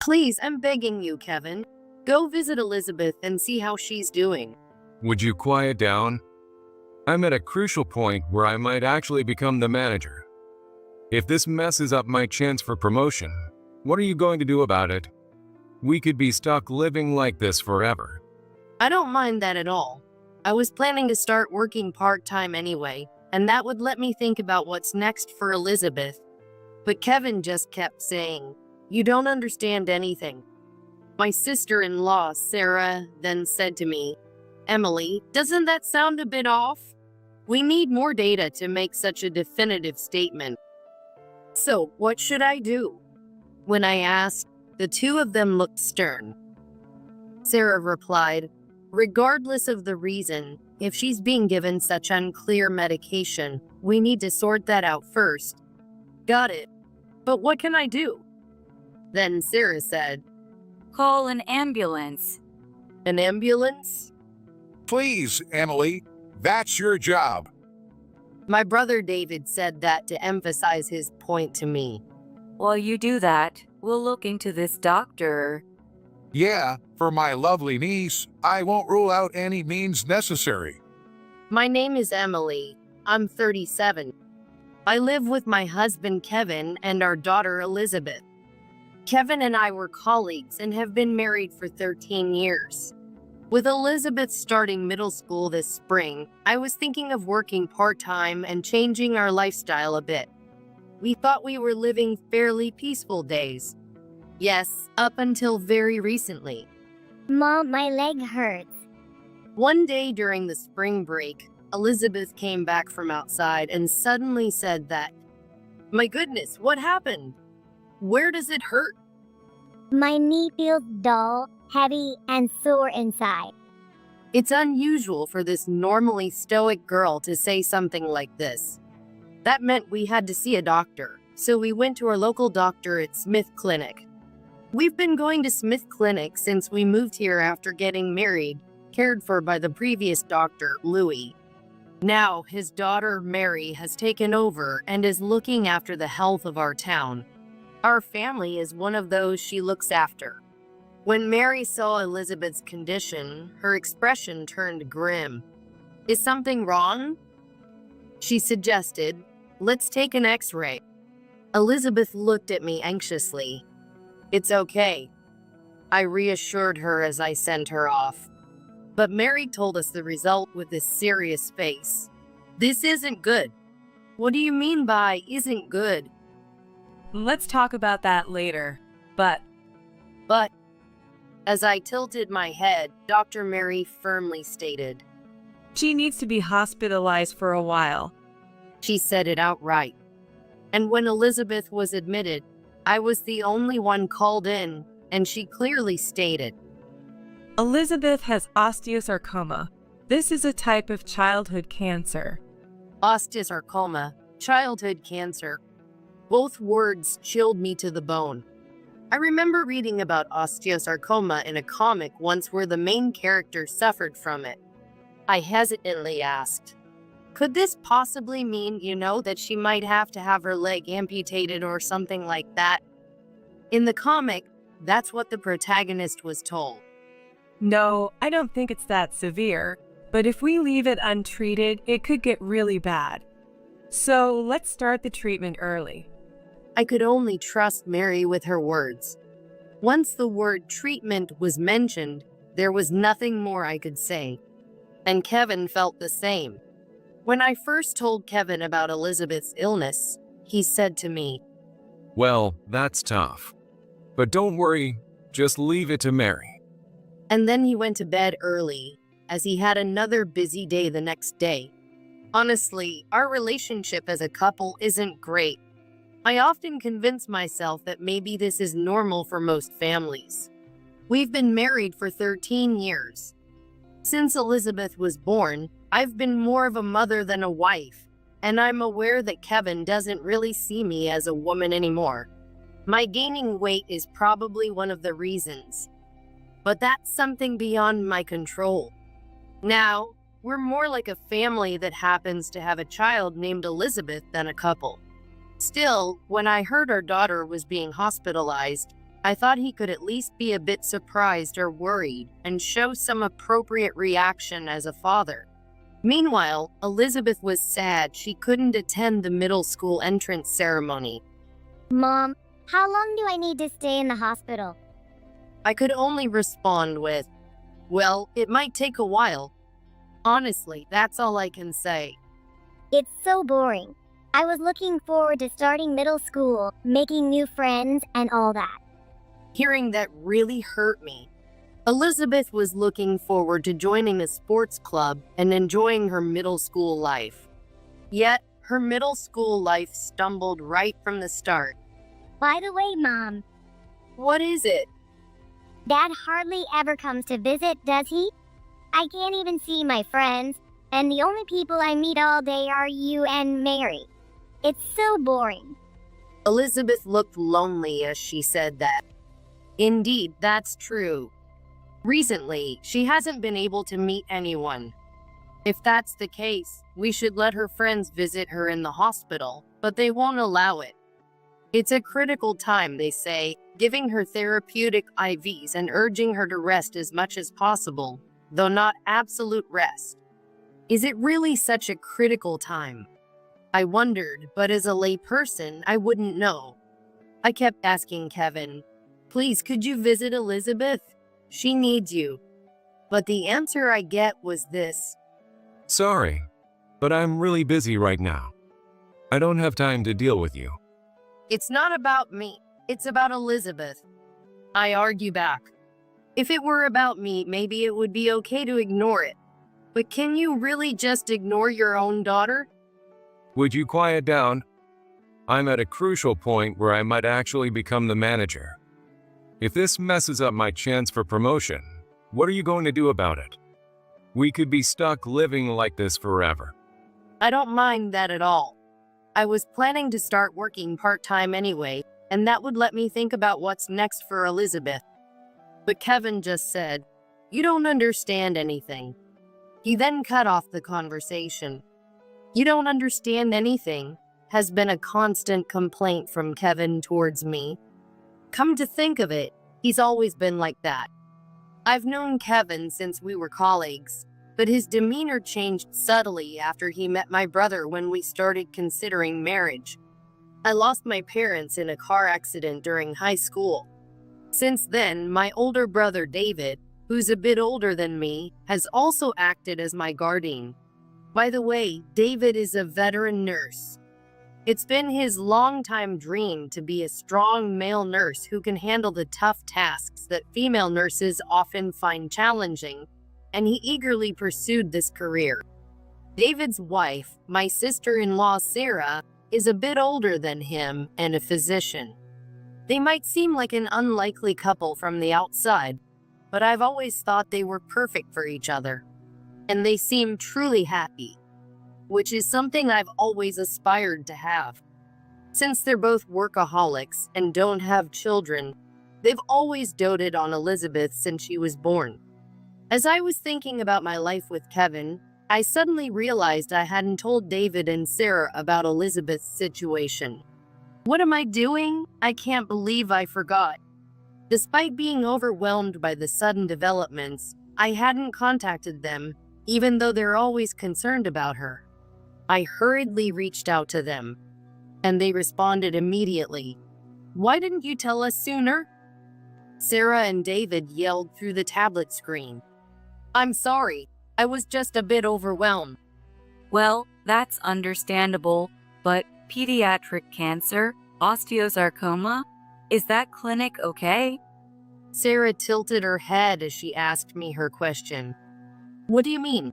Please, I'm begging you, Kevin. Go visit Elizabeth and see how she's doing. Would you quiet down? I'm at a crucial point where I might actually become the manager. If this messes up my chance for promotion, what are you going to do about it? We could be stuck living like this forever. I don't mind that at all. I was planning to start working part-time anyway, and that would let me think about what's next for Elizabeth. But Kevin just kept saying, "You don't understand anything." My sister-in-law, Sarah, then said to me, "Emily, doesn't that sound a bit off? We need more data to make such a definitive statement." So, what should I do? When I asked, the two of them looked stern. Sarah replied, "Regardless of the reason, if she's being given such unclear medication, we need to sort that out first." Got it. But what can I do? Then Sarah said, Call an ambulance. "An ambulance?" Please, Emily, that's your job. My brother David said that to emphasize his point to me. While you do that, we'll look into this doctor. Yeah, for my lovely niece, I won't rule out any means necessary. My name is Emily. I'm 37. I live with my husband Kevin and our daughter Elizabeth. Kevin and I were colleagues and have been married for 13 years. With Elizabeth starting middle school this spring, I was thinking of working part-time and changing our lifestyle a bit. We thought we were living fairly peaceful days. Yes, up until very recently. Mom, my leg hurts. One day during the spring break, Elizabeth came back from outside and suddenly said that, "My goodness, what happened? Where does it hurt?" My knee feels dull, heavy, and sore inside. It's unusual for this normally stoic girl to say something like this. That meant we had to see a doctor, so we went to our local doctor at Smith Clinic. We've been going to Smith Clinic since we moved here after getting married, cared for by the previous doctor, Louis. Now, his daughter, Mary, has taken over and is looking after the health of our town. Our family is one of those she looks after. When Mary saw Elizabeth's condition, her expression turned grim. "Is something wrong?" She suggested, "Let's take an X-ray." Elizabeth looked at me anxiously. "It's okay," I reassured her as I sent her off. But Mary told us the result with this serious face. "This isn't good." "What do you mean by isn't good?" Let's talk about that later. But, as I tilted my head, Dr. Mary firmly stated, she needs to be hospitalized for a while. She said it outright. And when Elizabeth was admitted, I was the only one called in, and she clearly stated, Elizabeth has osteosarcoma. This is a type of childhood cancer. Osteosarcoma, childhood cancer. Both words chilled me to the bone. I remember reading about osteosarcoma in a comic once where the main character suffered from it. I hesitantly asked, "Could this possibly mean, that she might have to have her leg amputated or something like that?" In the comic, that's what the protagonist was told. No, I don't think it's that severe, but if we leave it untreated, it could get really bad. So let's start the treatment early. I could only trust Mary with her words. Once the word treatment was mentioned, there was nothing more I could say. And Kevin felt the same. When I first told Kevin about Elizabeth's illness, he said to me, "Well, that's tough. But don't worry, just leave it to Mary." And then he went to bed early, as he had another busy day the next day. Honestly, our relationship as a couple isn't great. I often convince myself that maybe this is normal for most families. We've been married for 13 years. Since Elizabeth was born, I've been more of a mother than a wife, and I'm aware that Kevin doesn't really see me as a woman anymore. My gaining weight is probably one of the reasons. But that's something beyond my control. Now, we're more like a family that happens to have a child named Elizabeth than a couple. Still, when I heard our daughter was being hospitalized, I thought he could at least be a bit surprised or worried and show some appropriate reaction as a father. Meanwhile, Elizabeth was sad she couldn't attend the middle school entrance ceremony. Mom, how long do I need to stay in the hospital? I could only respond with, "Well, it might take a while." Honestly, that's all I can say. It's so boring. I was looking forward to starting middle school, making new friends, and all that. Hearing that really hurt me. Elizabeth was looking forward to joining a sports club and enjoying her middle school life. Yet, her middle school life stumbled right from the start. By the way, Mom, What is it? Dad hardly ever comes to visit, does he? I can't even see my friends, and the only people I meet all day are you and Mary. It's so boring. Elizabeth looked lonely as she said that. Indeed, that's true. Recently, she hasn't been able to meet anyone. If that's the case, we should let her friends visit her in the hospital, but they won't allow it. It's a critical time, they say, giving her therapeutic IVs and urging her to rest as much as possible, though not absolute rest. Is it really such a critical time? I wondered, but as a layperson, I wouldn't know. I kept asking Kevin, "Please, could you visit Elizabeth? She needs you." But the answer I get was this. Sorry, but I'm really busy right now. I don't have time to deal with you. It's not about me. It's about Elizabeth. I argue back. If it were about me, maybe it would be okay to ignore it. But can you really just ignore your own daughter? Would you quiet down? I'm at a crucial point where I might actually become the manager. If this messes up my chance for promotion, what are you going to do about it? We could be stuck living like this forever. I don't mind that at all. I was planning to start working part-time anyway, and that would let me think about what's next for Elizabeth. But Kevin just said, "You don't understand anything." He then cut off the conversation. "You don't understand anything" has been a constant complaint from Kevin towards me. Come to think of it, he's always been like that. I've known Kevin since we were colleagues, but his demeanor changed subtly after he met my brother when we started considering marriage. I lost my parents in a car accident during high school. Since then, my older brother David, who's a bit older than me, has also acted as my guardian. By the way, David is a veteran nurse. It's been his longtime dream to be a strong male nurse who can handle the tough tasks that female nurses often find challenging, and he eagerly pursued this career. David's wife, my sister-in-law Sarah, is a bit older than him and a physician. They might seem like an unlikely couple from the outside, but I've always thought they were perfect for each other. And they seem truly happy, which is something I've always aspired to have. Since they're both workaholics and don't have children, they've always doted on Elizabeth since she was born. As I was thinking about my life with Kevin, I suddenly realized I hadn't told David and Sarah about Elizabeth's situation. What am I doing? I can't believe I forgot. Despite being overwhelmed by the sudden developments, I hadn't contacted them, even though they're always concerned about her. I hurriedly reached out to them, and they responded immediately. "Why didn't you tell us sooner?" Sarah and David yelled through the tablet screen. "I'm sorry, I was just a bit overwhelmed." Well, that's understandable, but pediatric cancer, osteosarcoma, is that clinic okay? Sarah tilted her head as she asked me her question. "What do you mean?"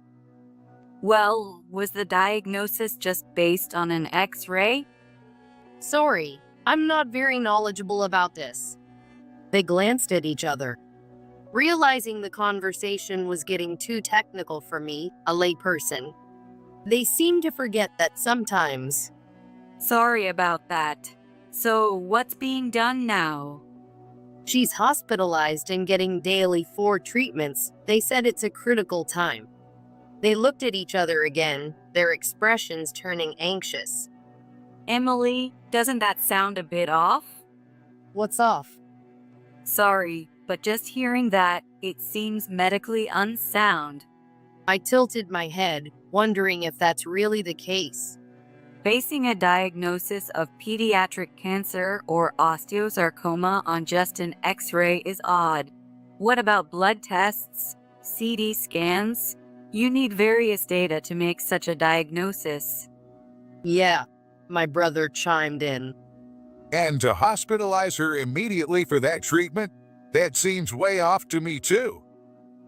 Well, was the diagnosis just based on an X-ray? "Sorry, I'm not very knowledgeable about this." They glanced at each other. Realizing the conversation was getting too technical for me, a layperson, they seemed to forget that sometimes. Sorry about that. So, what's being done now? She's hospitalized and getting daily 4 treatments. They said it's a critical time. They looked at each other again, their expressions turning anxious. Emily, doesn't that sound a bit off? "What's off?" Sorry, but just hearing that, it seems medically unsound. I tilted my head, wondering if that's really the case. Basing a diagnosis of pediatric cancer or osteosarcoma on just an X-ray is odd. What about blood tests, CT scans? You need various data to make such a diagnosis. Yeah, my brother chimed in. And to hospitalize her immediately for that treatment? That seems way off to me too.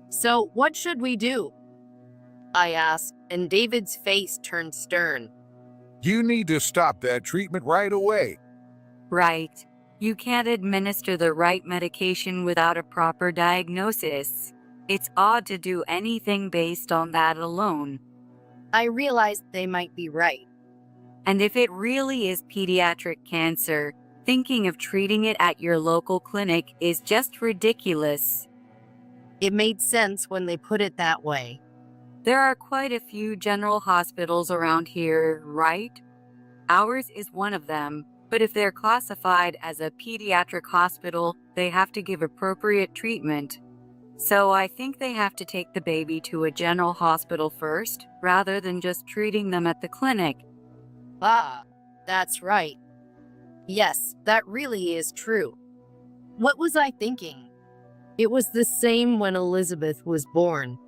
So, what should we do? I asked, and David's face turned stern. You need to stop that treatment right away. Right. You can't administer the right medication without a proper diagnosis. It's odd to do anything based on that alone. I realized they might be right. And if it really is pediatric cancer, thinking of treating it at your local clinic is just ridiculous. It made sense when they put it that way. There are quite a few general hospitals around here, right? Ours is one of them, but if they're classified as a pediatric hospital, they have to give appropriate treatment. So I think they have to take the baby to a general hospital first, rather than just treating them at the clinic. Ah, that's right. Yes, that really is true. What was I thinking? It was the same when Elizabeth was born.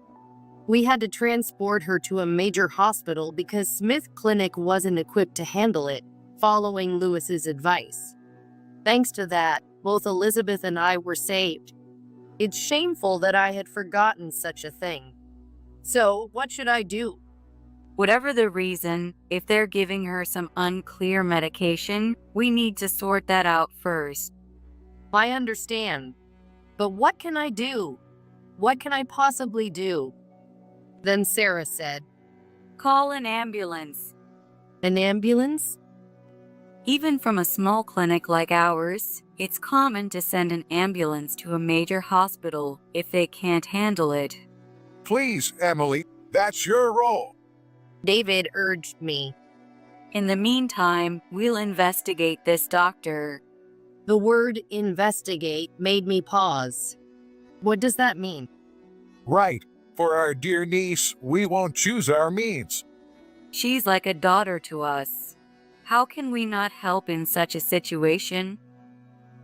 We had to transport her to a major hospital because Smith Clinic wasn't equipped to handle it, following Lewis's advice. Thanks to that, both Elizabeth and I were saved. It's shameful that I had forgotten such a thing. So, what should I do? Whatever the reason, if they're giving her some unclear medication, we need to sort that out first. I understand. But what can I do? What can I possibly do? Then Sarah said, Call an ambulance. An ambulance? Even from a small clinic like ours, it's common to send an ambulance to a major hospital if they can't handle it. Please, Emily, that's your role. David urged me. In the meantime, we'll investigate this doctor. The word investigate made me pause. What does that mean? Right. For our dear niece, we won't choose our means. She's like a daughter to us. How can we not help in such a situation?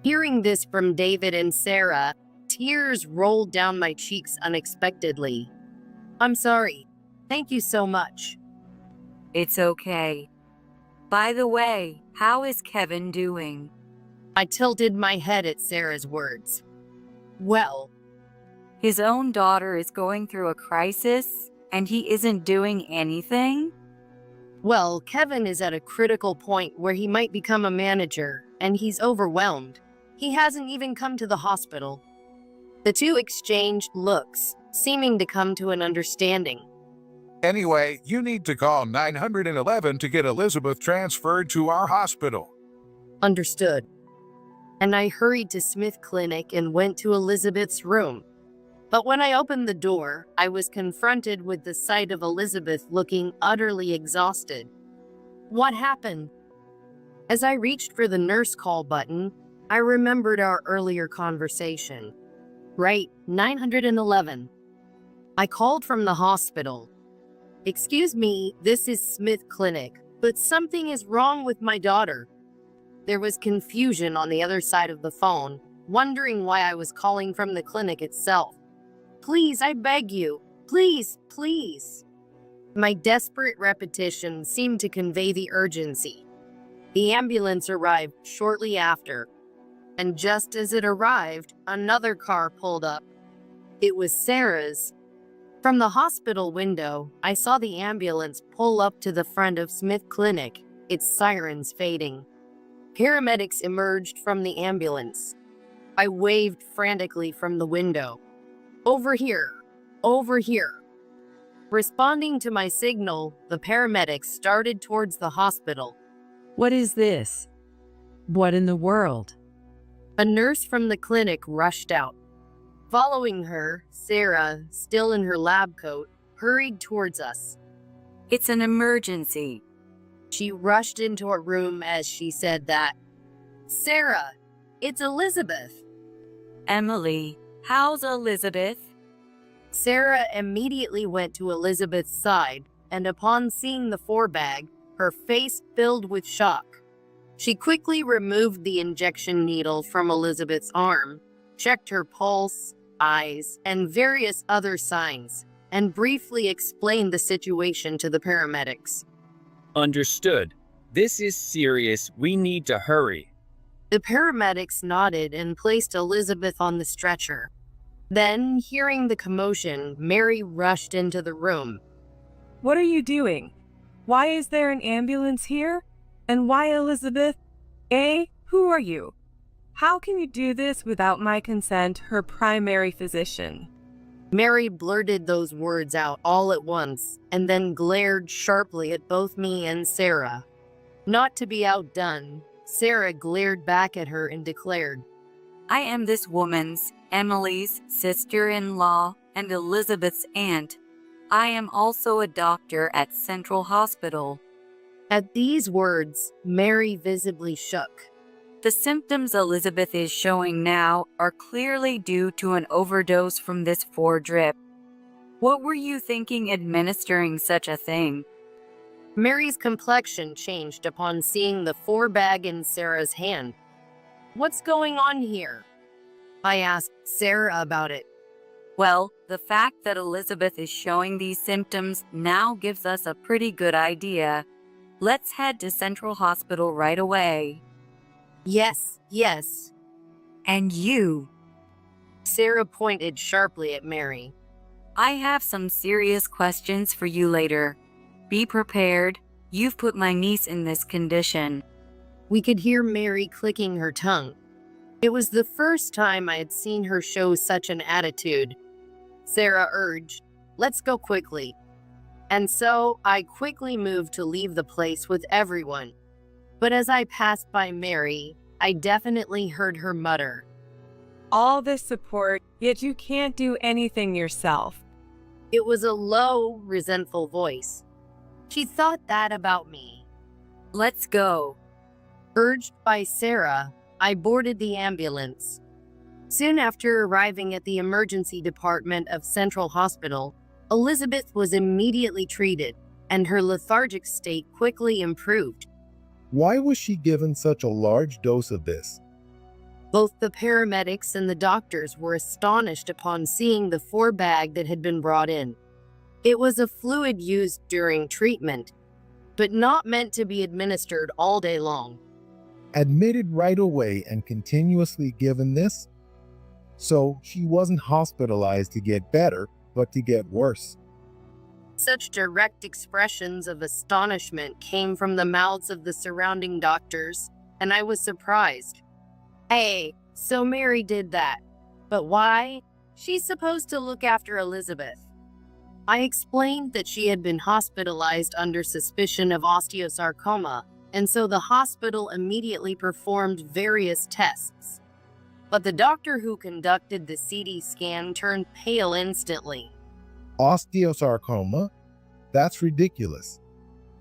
Hearing this from David and Sarah, tears rolled down my cheeks unexpectedly. I'm sorry. Thank you so much. It's okay. By the way, how is Kevin doing? I tilted my head at Sarah's words. Well, his own daughter is going through a crisis, and he isn't doing anything? Well, Kevin is at a critical point where he might become a manager, and he's overwhelmed. He hasn't even come to the hospital. The two exchanged looks, seeming to come to an understanding. Anyway, you need to call 911 to get Elizabeth transferred to our hospital. Understood. And I hurried to Smith Clinic and went to Elizabeth's room. But when I opened the door, I was confronted with the sight of Elizabeth looking utterly exhausted. What happened? As I reached for the nurse call button, I remembered our earlier conversation. Right, 911. I called from the hospital. Excuse me, this is Smith Clinic, but something is wrong with my daughter. There was confusion on the other side of the phone, wondering why I was calling from the clinic itself. Please, I beg you. Please, please. My desperate repetition seemed to convey the urgency. The ambulance arrived shortly after, and just as it arrived, another car pulled up. It was Sarah's. From the hospital window, I saw the ambulance pull up to the front of Smith Clinic, its sirens fading. Paramedics emerged from the ambulance. I waved frantically from the window. Over here! Over here! Responding to my signal, the paramedics started towards the hospital. What is this? What in the world? A nurse from the clinic rushed out. Following her, Sarah, still in her lab coat, hurried towards us. It's an emergency. She rushed into a room as she said that. Sarah, it's Elizabeth. Emily, how's Elizabeth? Sarah immediately went to Elizabeth's side, and upon seeing the forebag, her face filled with shock. She quickly removed the injection needle from Elizabeth's arm, checked her pulse, eyes, and various other signs, and briefly explained the situation to the paramedics. Understood. This is serious. We need to hurry. The paramedics nodded and placed Elizabeth on the stretcher. Then, hearing the commotion, Mary rushed into the room. What are you doing? Why is there an ambulance here? And why Elizabeth? Who are you? How can you do this without my consent, her primary physician? Mary blurted those words out all at once, and then glared sharply at both me and Sarah. Not to be outdone, Sarah glared back at her and declared, I am this woman's, Emily's, sister-in-law and Elizabeth's aunt. I am also a doctor at Central Hospital. At these words, Mary visibly shook. The symptoms Elizabeth is showing now are clearly due to an overdose from this drip. What were you thinking administering such a thing? Mary's complexion changed upon seeing the bag in Sarah's hand. What's going on here? I asked Sarah about it. Well, the fact that Elizabeth is showing these symptoms now gives us a pretty good idea. Let's head to Central Hospital right away. Yes. And you? Sarah pointed sharply at Mary. I have some serious questions for you later. Be prepared. You've put my niece in this condition. We could hear Mary clicking her tongue. It was the first time I had seen her show such an attitude. Sarah urged, let's go quickly. And so I quickly moved to leave the place with everyone. But as I passed by Mary, I definitely heard her mutter, All this support, yet you can't do anything yourself. It was a low, resentful voice. She thought that about me. Let's go. Urged by Sarah, I boarded the ambulance. Soon after arriving at the emergency department of Central Hospital, Elizabeth was immediately treated, and her lethargic state quickly improved. Why was she given such a large dose of this? Both the paramedics and the doctors were astonished upon seeing the bag that had been brought in. It was a fluid used during treatment, but not meant to be administered all day long. Admitted right away and continuously given this? So she wasn't hospitalized to get better, but to get worse. Such direct expressions of astonishment came from the mouths of the surrounding doctors, and I was surprised. Hey, so Mary did that. But why? She's supposed to look after Elizabeth. I explained that she had been hospitalized under suspicion of osteosarcoma, and so the hospital immediately performed various tests. But the doctor who conducted the CT scan turned pale instantly. Osteosarcoma? That's ridiculous.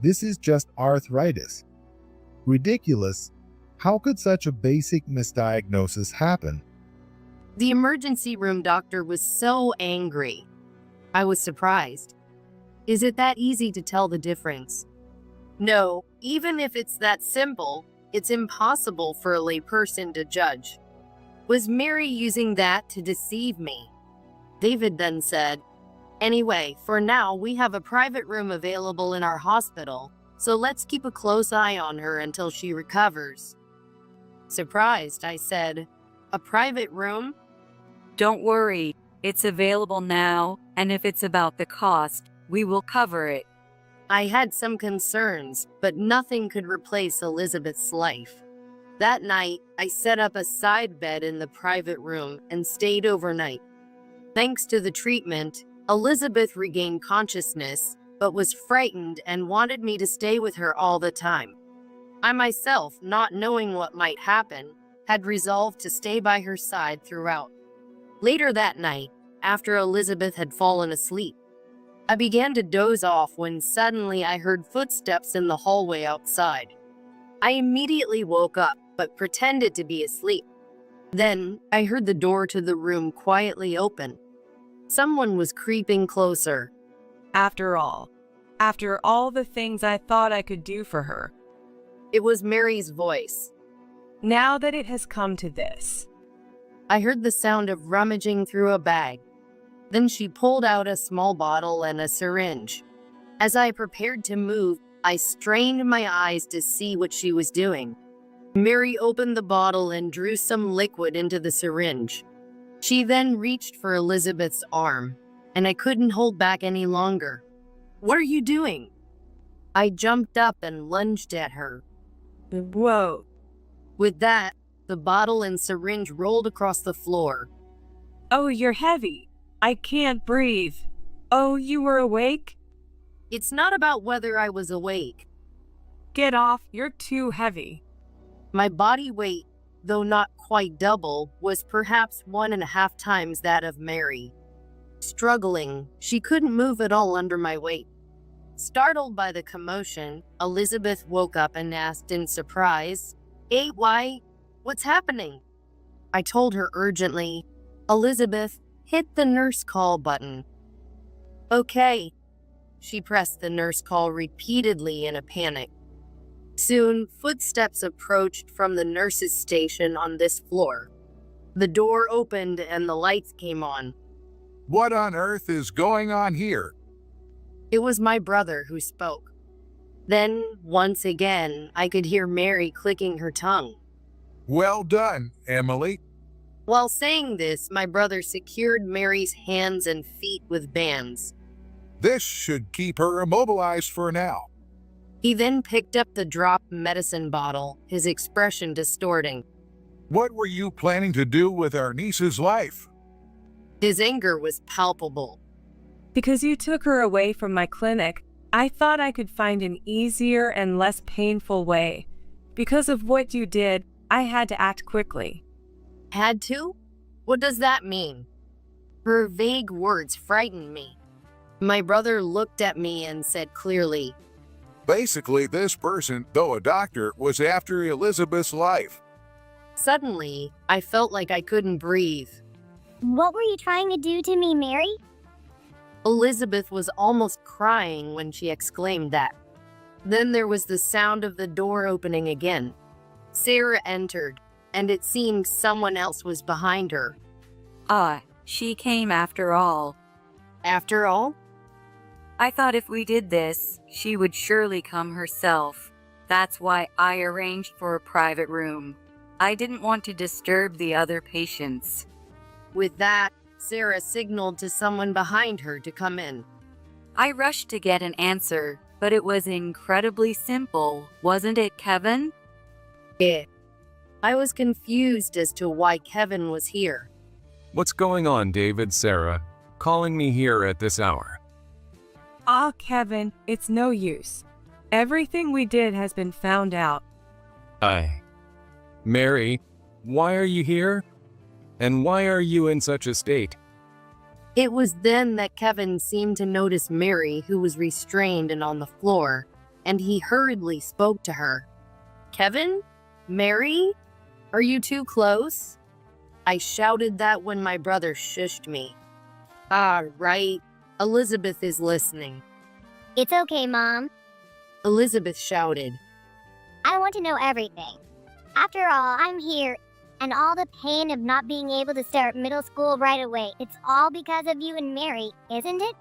This is just arthritis. Ridiculous? How could such a basic misdiagnosis happen? The emergency room doctor was so angry. I was surprised. Is it that easy to tell the difference? No, even if it's that simple, it's impossible for a layperson to judge. Was Mary using that to deceive me? David then said, Anyway, for now we have a private room available in our hospital, so let's keep a close eye on her until she recovers. Surprised, I said, A private room? Don't worry. It's available now, and if it's about the cost, we will cover it. I had some concerns, but nothing could replace Elizabeth's life. That night, I set up a side bed in the private room and stayed overnight. Thanks to the treatment, Elizabeth regained consciousness, but was frightened and wanted me to stay with her all the time. I myself, not knowing what might happen, had resolved to stay by her side throughout. Later that night, after Elizabeth had fallen asleep, I began to doze off when suddenly I heard footsteps in the hallway outside. I immediately woke up, but pretended to be asleep. Then I heard the door to the room quietly open. Someone was creeping closer. After all the things I thought I could do for her, It was Mary's voice. now that it has come to this. I heard the sound of rummaging through a bag. Then she pulled out a small bottle and a syringe. As I prepared to move, I strained my eyes to see what she was doing. Mary opened the bottle and drew some liquid into the syringe. She then reached for Elizabeth's arm, and I couldn't hold back any longer. "What are you doing?" I jumped up and lunged at her. Whoa. With that, the bottle and syringe rolled across the floor. Oh, you're heavy. I can't breathe. Oh, you were awake? It's not about whether I was awake. Get off, you're too heavy. My body weight, though not quite double, was perhaps 1.5 times that of Mary. Struggling, she couldn't move at all under my weight. Startled by the commotion, Elizabeth woke up and asked in surprise, "Hey, why? What's happening?" I told her urgently, "Elizabeth, hit the nurse call button." "Okay." She pressed the nurse call repeatedly in a panic. Soon, footsteps approached from the nurse's station on this floor. The door opened and the lights came on. What on earth is going on here? It was my brother who spoke. Then, once again, I could hear Mary clicking her tongue. Well done, Emily. While saying this, my brother secured Mary's hands and feet with bands. This should keep her immobilized for now. He then picked up the drop medicine bottle, his expression distorting. What were you planning to do with our niece's life? His anger was palpable. Because you took her away from my clinic, I thought I could find an easier and less painful way. Because of what you did, I had to act quickly. Had to? What does that mean? Her vague words frightened me. My brother looked at me and said clearly, Basically, this person, though a doctor, was after Elizabeth's life. Suddenly, I felt like I couldn't breathe. What were you trying to do to me, Mary? Elizabeth was almost crying when she exclaimed that. Then there was the sound of the door opening again. Sarah entered, and it seemed someone else was behind her. She came after all. After all? I thought if we did this, she would surely come herself. That's why I arranged for a private room. I didn't want to disturb the other patients. With that, Sarah signaled to someone behind her to come in. I rushed to get an answer, but it was incredibly simple, wasn't it, Kevin? Yeah. I was confused as to why Kevin was here. What's going on, David, Sarah? Calling me here at this hour. Kevin, it's no use. Everything we did has been found out. Mary, why are you here? And why are you in such a state? It was then that Kevin seemed to notice Mary, who was restrained and on the floor, and he hurriedly spoke to her. "Kevin? Mary? Are you too close?" I shouted that when my brother shushed me. Right. Elizabeth is listening. It's okay, Mom. Elizabeth shouted. I want to know everything. After all, I'm here, and all the pain of not being able to start middle school right away, it's all because of you and Mary, isn't it?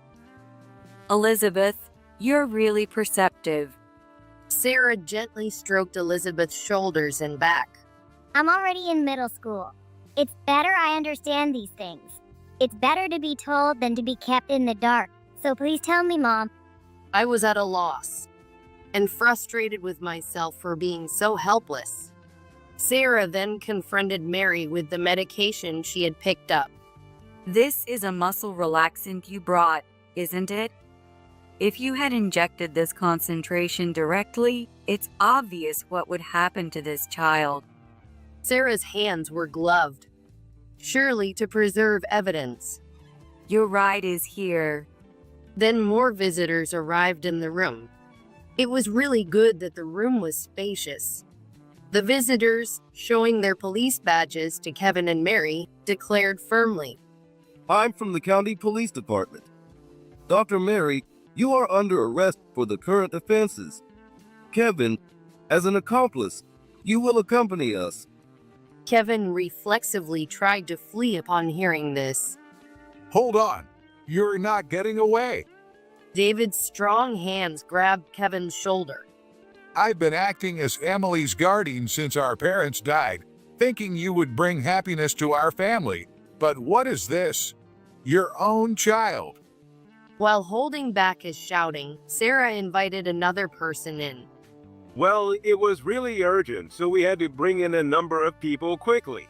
Elizabeth, you're really perceptive. Sarah gently stroked Elizabeth's shoulders and back. I'm already in middle school. It's better I understand these things. It's better to be told than to be kept in the dark. So please tell me, Mom. I was at a loss and frustrated with myself for being so helpless. Sarah then confronted Mary with the medication she had picked up. This is a muscle relaxant you brought, isn't it? If you had injected this concentration directly, it's obvious what would happen to this child. Sarah's hands were gloved, surely to preserve evidence. Your ride is here. Then more visitors arrived in the room. It was really good that the room was spacious. The visitors, showing their police badges to Kevin and Mary, declared firmly, I'm from the county police department. Dr. Mary, you are under arrest for the current offenses. Kevin, as an accomplice, you will accompany us. Kevin reflexively tried to flee upon hearing this. Hold on. You're not getting away. David's strong hands grabbed Kevin's shoulder. I've been acting as Emily's guardian since our parents died, thinking you would bring happiness to our family. But what is this? Your own child. While holding back his shouting, Sarah invited another person in. Well, it was really urgent, so we had to bring in a number of people quickly.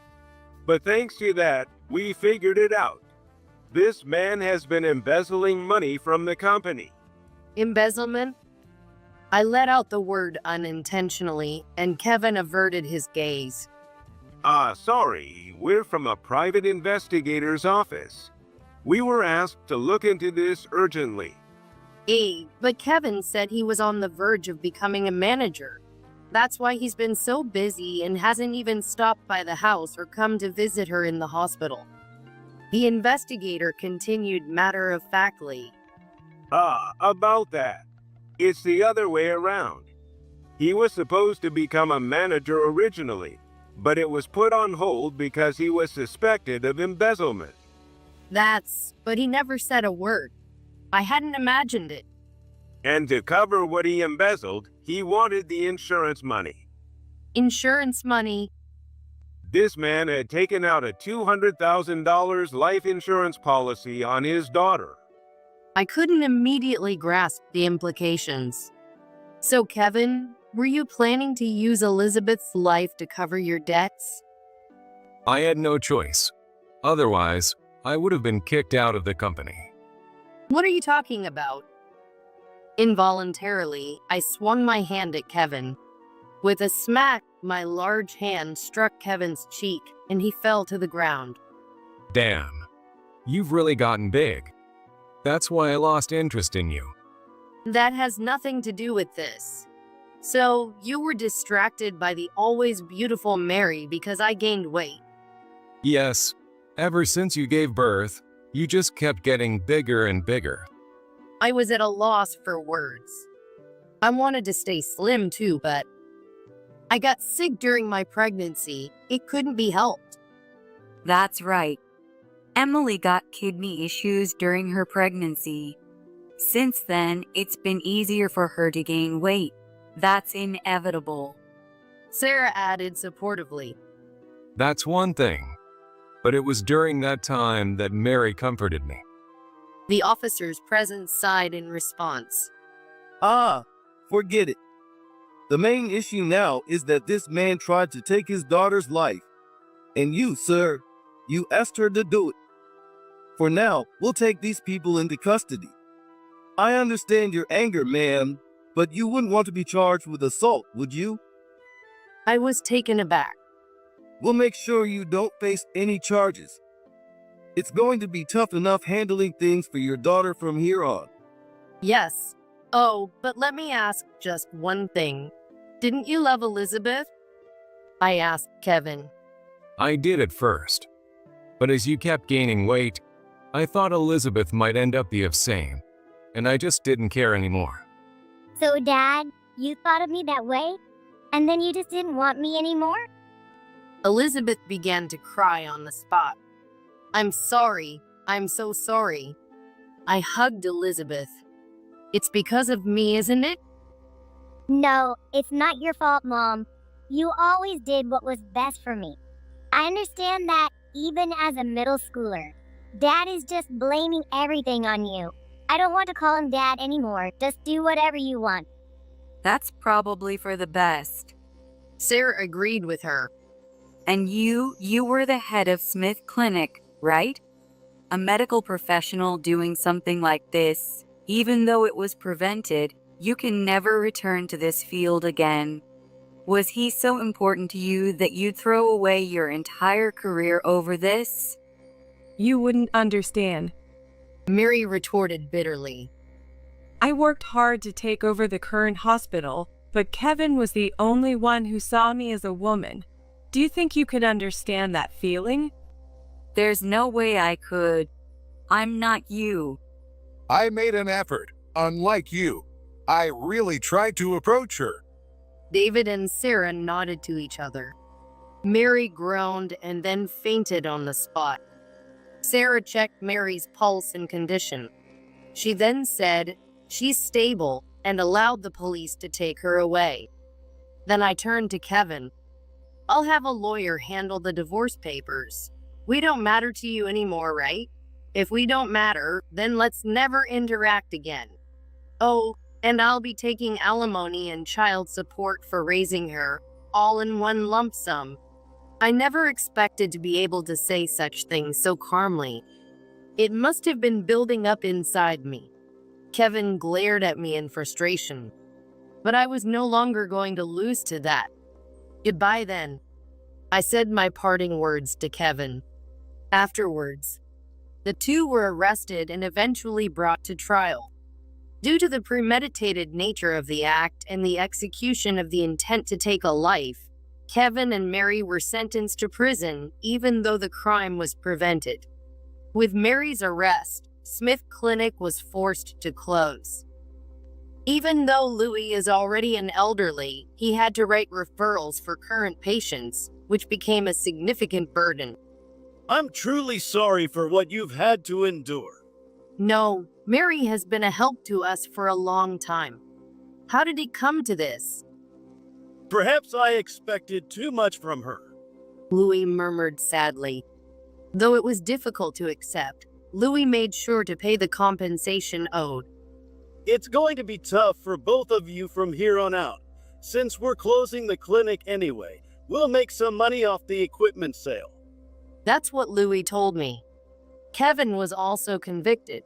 But thanks to that, we figured it out. This man has been embezzling money from the company. Embezzlement? I let out the word unintentionally, and Kevin averted his gaze. Sorry, we're from a private investigator's office. We were asked to look into this urgently. But Kevin said he was on the verge of becoming a manager. That's why he's been so busy and hasn't even stopped by the house or come to visit her in the hospital. The investigator continued matter-of-factly. About that. It's the other way around. He was supposed to become a manager originally, but it was put on hold because he was suspected of embezzlement. But he never said a word. I hadn't imagined it. And to cover what he embezzled, he wanted the insurance money. Insurance money? This man had taken out a $200,000 life insurance policy on his daughter. I couldn't immediately grasp the implications. So, Kevin, were you planning to use Elizabeth's life to cover your debts? I had no choice. Otherwise, I would have been kicked out of the company. What are you talking about? Involuntarily, I swung my hand at Kevin. With a smack, my large hand struck Kevin's cheek, and he fell to the ground. Damn. You've really gotten big. That's why I lost interest in you. That has nothing to do with this. So, you were distracted by the always beautiful Mary because I gained weight. Yes. Ever since you gave birth, you just kept getting bigger and bigger. I was at a loss for words. I wanted to stay slim too, but I got sick during my pregnancy. It couldn't be helped. That's right. Emily got kidney issues during her pregnancy. Since then, it's been easier for her to gain weight. That's inevitable. Sarah added supportively. That's one thing. But it was during that time that Mary comforted me. The officers present sighed in response. Forget it. The main issue now is that this man tried to take his daughter's life. And you, sir, you asked her to do it. For now, we'll take these people into custody. I understand your anger, ma'am, but you wouldn't want to be charged with assault, would you? I was taken aback. We'll make sure you don't face any charges. It's going to be tough enough handling things for your daughter from here on. Yes. Oh, but let me ask just one thing. Didn't you love Elizabeth? I asked Kevin. I did at first. But as you kept gaining weight, I thought Elizabeth might end up the same. And I just didn't care anymore. So, Dad, you thought of me that way? And then you just didn't want me anymore? Elizabeth began to cry on the spot. I'm sorry. I'm so sorry. I hugged Elizabeth. It's because of me, isn't it? No, it's not your fault, Mom. You always did what was best for me. I understand that even as a middle schooler. Dad is just blaming everything on you. I don't want to call him Dad anymore. Just do whatever you want. That's probably for the best. Sarah agreed with her. And you were the head of Smith Clinic, right? A medical professional doing something like this, even though it was prevented, you can never return to this field again. Was he so important to you that you'd throw away your entire career over this? You wouldn't understand. Mary retorted bitterly. I worked hard to take over the current hospital, but Kevin was the only one who saw me as a woman. Do you think you could understand that feeling? There's no way I could. I'm not you. I made an effort, unlike you. I really tried to approach her. David and Sarah nodded to each other. Mary groaned and then fainted on the spot. Sarah checked Mary's pulse and condition. She then said, "She's stable," and allowed the police to take her away. Then I turned to Kevin. "I'll have a lawyer handle the divorce papers. We don't matter to you anymore, right? If we don't matter, then let's never interact again. Oh, and I'll be taking alimony and child support for raising her, all in one lump sum." I never expected to be able to say such things so calmly. It must have been building up inside me. Kevin glared at me in frustration. But I was no longer going to lose to that. "Goodbye then." I said my parting words to Kevin. Afterwards, the two were arrested and eventually brought to trial. Due to the premeditated nature of the act and the execution of the intent to take a life, Kevin and Mary were sentenced to prison even though the crime was prevented. With Mary's arrest, Smith Clinic was forced to close. Even though Louis is already an elderly, he had to write referrals for current patients, which became a significant burden. I'm truly sorry for what you've had to endure. No, Mary has been a help to us for a long time. How did it come to this? Perhaps I expected too much from her. Louis murmured sadly. Though it was difficult to accept, Louis made sure to pay the compensation owed. It's going to be tough for both of you from here on out. Since we're closing the clinic anyway, we'll make some money off the equipment sale. That's what Louis told me. Kevin was also convicted.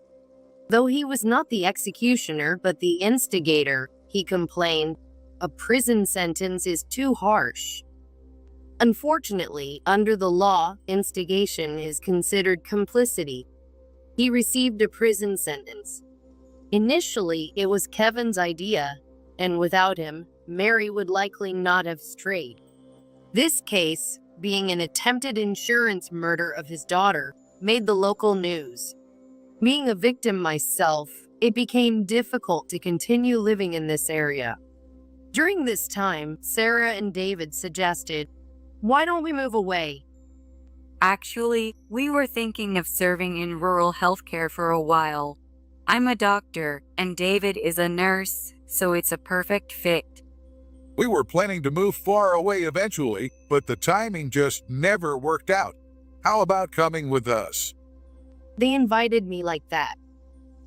Though he was not the executioner but the instigator, he complained, "A prison sentence is too harsh." Unfortunately, under the law, instigation is considered complicity. He received a prison sentence. Initially, it was Kevin's idea, and without him, Mary would likely not have strayed. This case, being an attempted insurance murder of his daughter, made the local news. Being a victim myself, it became difficult to continue living in this area. During this time, Sarah and David suggested, "Why don't we move away?" Actually, we were thinking of serving in rural healthcare for a while. I'm a doctor, and David is a nurse, so it's a perfect fit. We were planning to move far away eventually, but the timing just never worked out. How about coming with us? They invited me like that.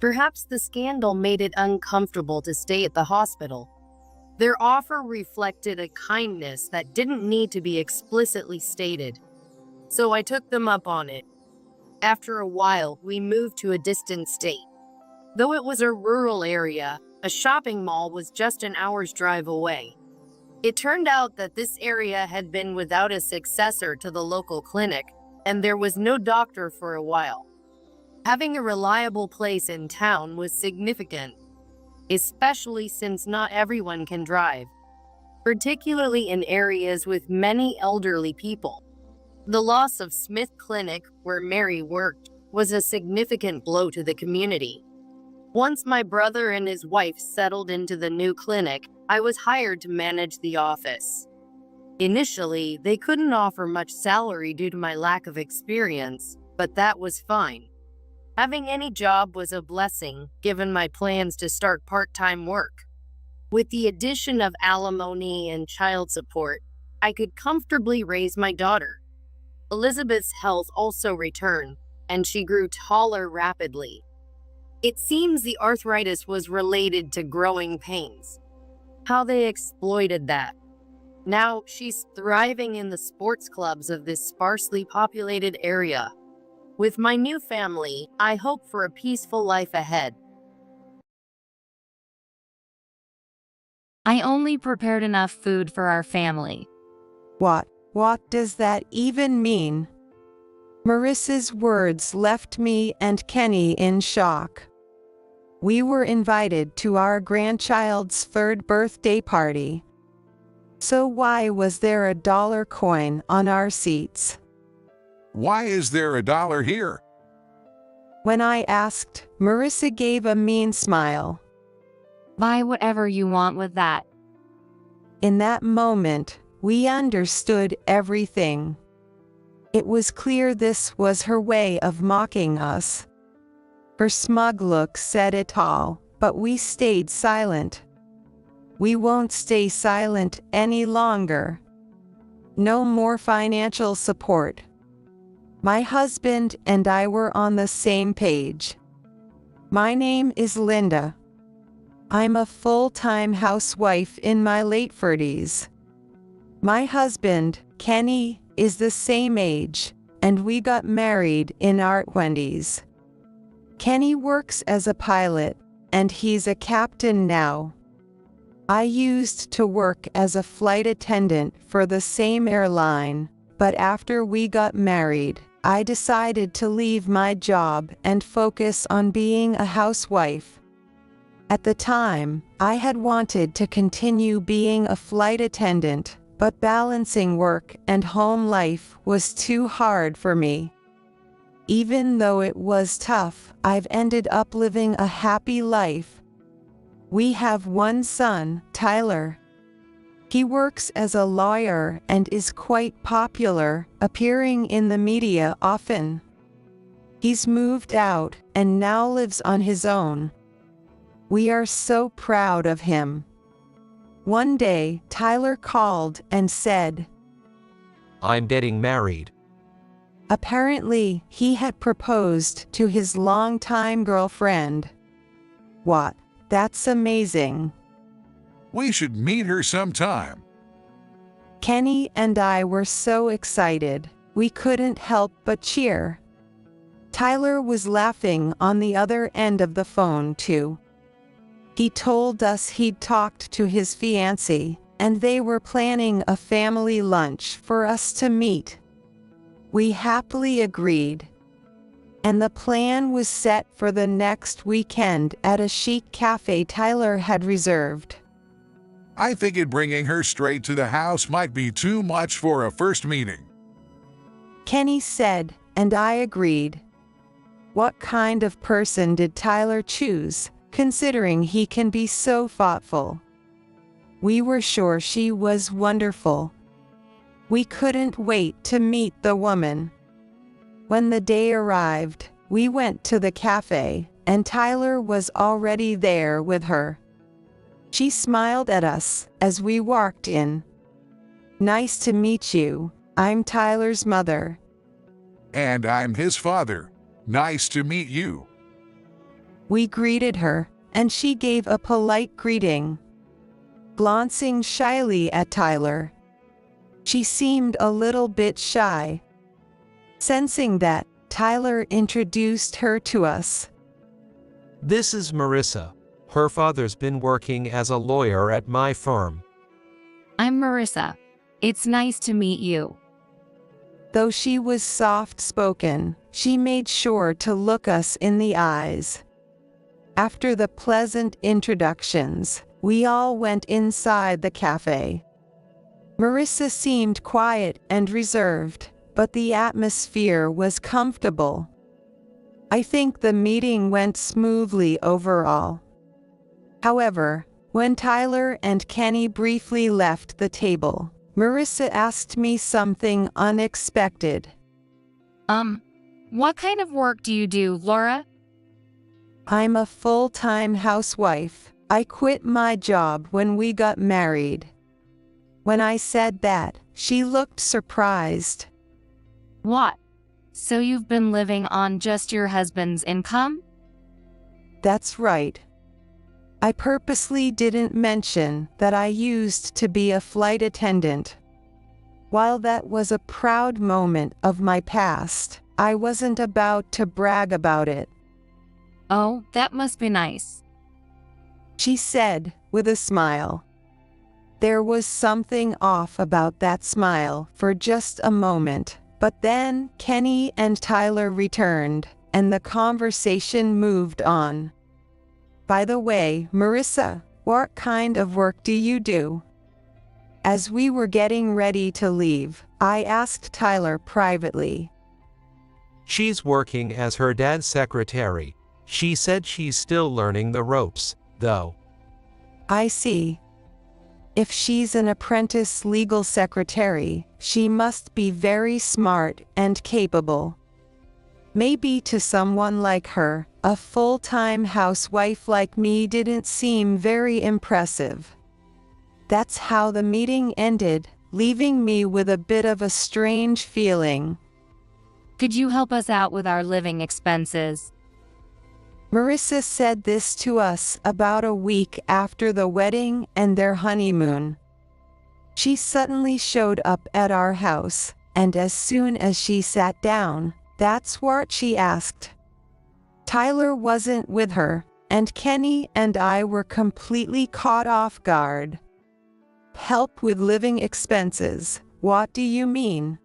Perhaps the scandal made it uncomfortable to stay at the hospital. Their offer reflected a kindness that didn't need to be explicitly stated. So I took them up on it. After a while, we moved to a distant state. Though it was a rural area, a shopping mall was just an hour's drive away. It turned out that this area had been without a successor to the local clinic, and there was no doctor for a while. Having a reliable place in town was significant, especially since not everyone can drive, particularly in areas with many elderly people. The loss of Smith Clinic, where Mary worked, was a significant blow to the community. Once my brother and his wife settled into the new clinic, I was hired to manage the office. Initially, they couldn't offer much salary due to my lack of experience, but that was fine. Having any job was a blessing, given my plans to start part-time work. With the addition of alimony and child support, I could comfortably raise my daughter. Elizabeth's health also returned, and she grew taller rapidly. It seems the arthritis was related to growing pains. How they exploited that. Now she's thriving in the sports clubs of this sparsely populated area. With my new family, I hope for a peaceful life ahead. I only prepared enough food for our family. What does that even mean? Marissa's words left me and Kenny in shock. We were invited to our grandchild's 3rd birthday party. So why was there a dollar coin on our seats? Why is there a dollar here? When I asked, Marissa gave a mean smile. Buy whatever you want with that. In that moment, we understood everything. It was clear this was her way of mocking us. Her smug look said it all, but we stayed silent. We won't stay silent any longer. No more financial support. My husband and I were on the same page. My name is Linda. I'm a full-time housewife in my late 40s. My husband, Kenny, is the same age, and we got married in our 20s. Kenny works as a pilot, and he's a captain now. I used to work as a flight attendant for the same airline, but after we got married, I decided to leave my job and focus on being a housewife. At the time, I had wanted to continue being a flight attendant, but balancing work and home life was too hard for me. Even though it was tough, I've ended up living a happy life. We have one son, Tyler. He works as a lawyer and is quite popular, appearing in the media often. He's moved out and now lives on his own. We are so proud of him. One day, Tyler called and said, "I'm getting married." Apparently, he had proposed to his longtime girlfriend. What? That's amazing. We should meet her sometime. Kenny and I were so excited, we couldn't help but cheer. Tyler was laughing on the other end of the phone too. He told us he'd talked to his fiancée, and they were planning a family lunch for us to meet. We happily agreed, and the plan was set for the next weekend at a chic cafe Tyler had reserved. I figured bringing her straight to the house might be too much for a first meeting. Kenny said, and I agreed. What kind of person did Tyler choose, considering he can be so thoughtful? We were sure she was wonderful. We couldn't wait to meet the woman. When the day arrived, we went to the cafe, and Tyler was already there with her. She smiled at us as we walked in. "Nice to meet you. I'm Tyler's mother." And I'm his father. Nice to meet you. We greeted her, and she gave a polite greeting, glancing shyly at Tyler. She seemed a little bit shy. Sensing that, Tyler introduced her to us. "This is Marissa. Her father's been working as a lawyer at my firm." I'm Marissa. It's nice to meet you. Though she was soft-spoken, she made sure to look us in the eyes. After the pleasant introductions, we all went inside the cafe. Marissa seemed quiet and reserved, but the atmosphere was comfortable. I think the meeting went smoothly overall. However, when Tyler and Kenny briefly left the table, Marissa asked me something unexpected. What kind of work do you do, Laura? I'm a full-time housewife. I quit my job when we got married. When I said that, she looked surprised. What? So you've been living on just your husband's income? That's right. I purposely didn't mention that I used to be a flight attendant. While that was a proud moment of my past, I wasn't about to brag about it. Oh, that must be nice. She said, with a smile. There was something off about that smile for just a moment, but then Kenny and Tyler returned, and the conversation moved on. By the way, Marissa, what kind of work do you do? As we were getting ready to leave, I asked Tyler privately. She's working as her dad's secretary. She said she's still learning the ropes, though. I see. If she's an apprentice legal secretary, she must be very smart and capable. Maybe to someone like her, a full-time housewife like me didn't seem very impressive. That's how the meeting ended, leaving me with a bit of a strange feeling. Could you help us out with our living expenses? Marissa said this to us about a week after the wedding and their honeymoon. She suddenly showed up at our house, and as soon as she sat down, that's what she asked. Tyler wasn't with her, and Kenny and I were completely caught off guard. Help with living expenses, what do you mean?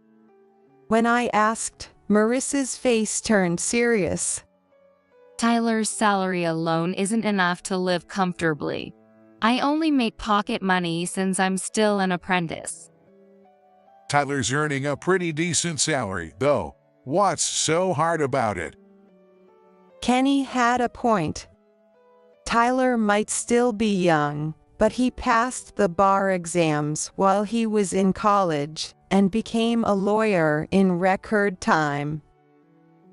When I asked, Marissa's face turned serious. Tyler's salary alone isn't enough to live comfortably. I only make pocket money since I'm still an apprentice. Tyler's earning a pretty decent salary, though. What's so hard about it? Kenny had a point. Tyler might still be young, but he passed the bar exams while he was in college and became a lawyer in record time.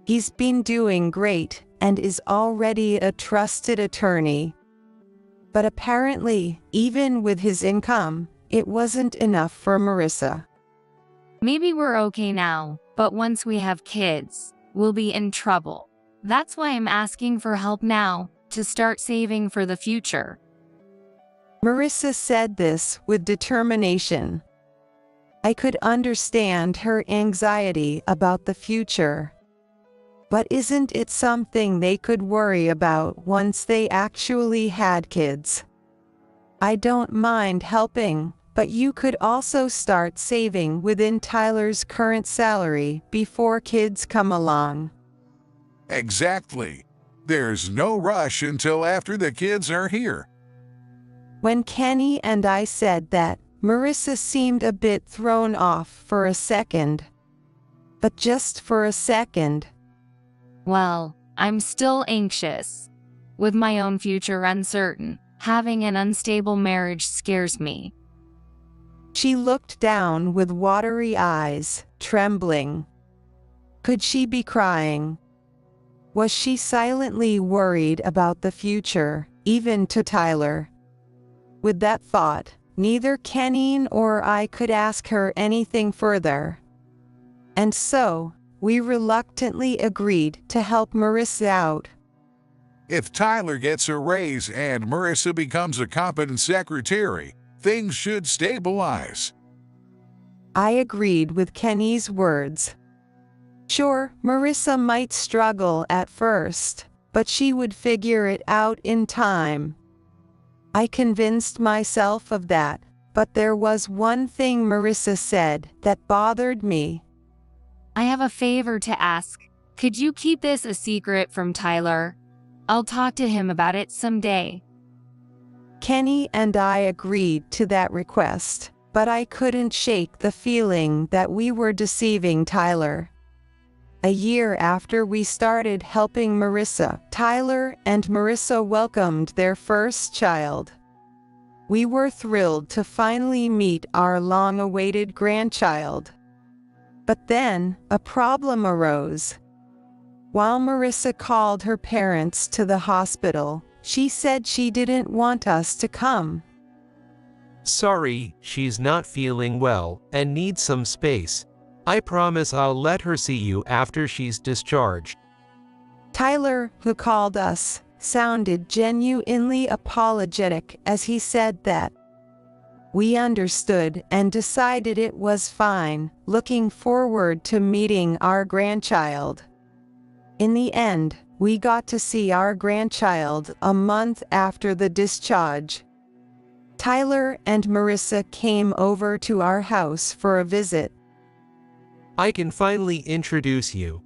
He's been doing great and is already a trusted attorney. But apparently, even with his income, it wasn't enough for Marissa. Maybe we're okay now, but once we have kids, we'll be in trouble. That's why I'm asking for help now, to start saving for the future. Marissa said this with determination. I could understand her anxiety about the future. But isn't it something they could worry about once they actually had kids? I don't mind helping, but you could also start saving within Tyler's current salary before kids come along. Exactly. There's no rush until after the kids are here. When Kenny and I said that, Marissa seemed a bit thrown off for a second. But just for a second. Well, I'm still anxious. With my own future uncertain, having an unstable marriage scares me. She looked down with watery eyes, trembling. Could she be crying? Was she silently worried about the future, even to Tyler? With that thought, neither Kenny nor I could ask her anything further. And so, we reluctantly agreed to help Marissa out. If Tyler gets a raise and Marissa becomes a competent secretary, things should stabilize. I agreed with Kenny's words. Sure, Marissa might struggle at first, but she would figure it out in time. I convinced myself of that, but there was one thing Marissa said that bothered me. I have a favor to ask. Could you keep this a secret from Tyler? I'll talk to him about it someday. Kenny and I agreed to that request, but I couldn't shake the feeling that we were deceiving Tyler. A year after we started helping Marissa, Tyler and Marissa welcomed their first child. We were thrilled to finally meet our long-awaited grandchild. But then, a problem arose. While Marissa called her parents to the hospital, she said she didn't want us to come. Sorry, she's not feeling well and needs some space. I promise I'll let her see you after she's discharged. Tyler, who called us, sounded genuinely apologetic as he said that. We understood and decided it was fine, looking forward to meeting our grandchild. In the end, we got to see our grandchild a month after the discharge. Tyler and Marissa came over to our house for a visit. I can finally introduce you.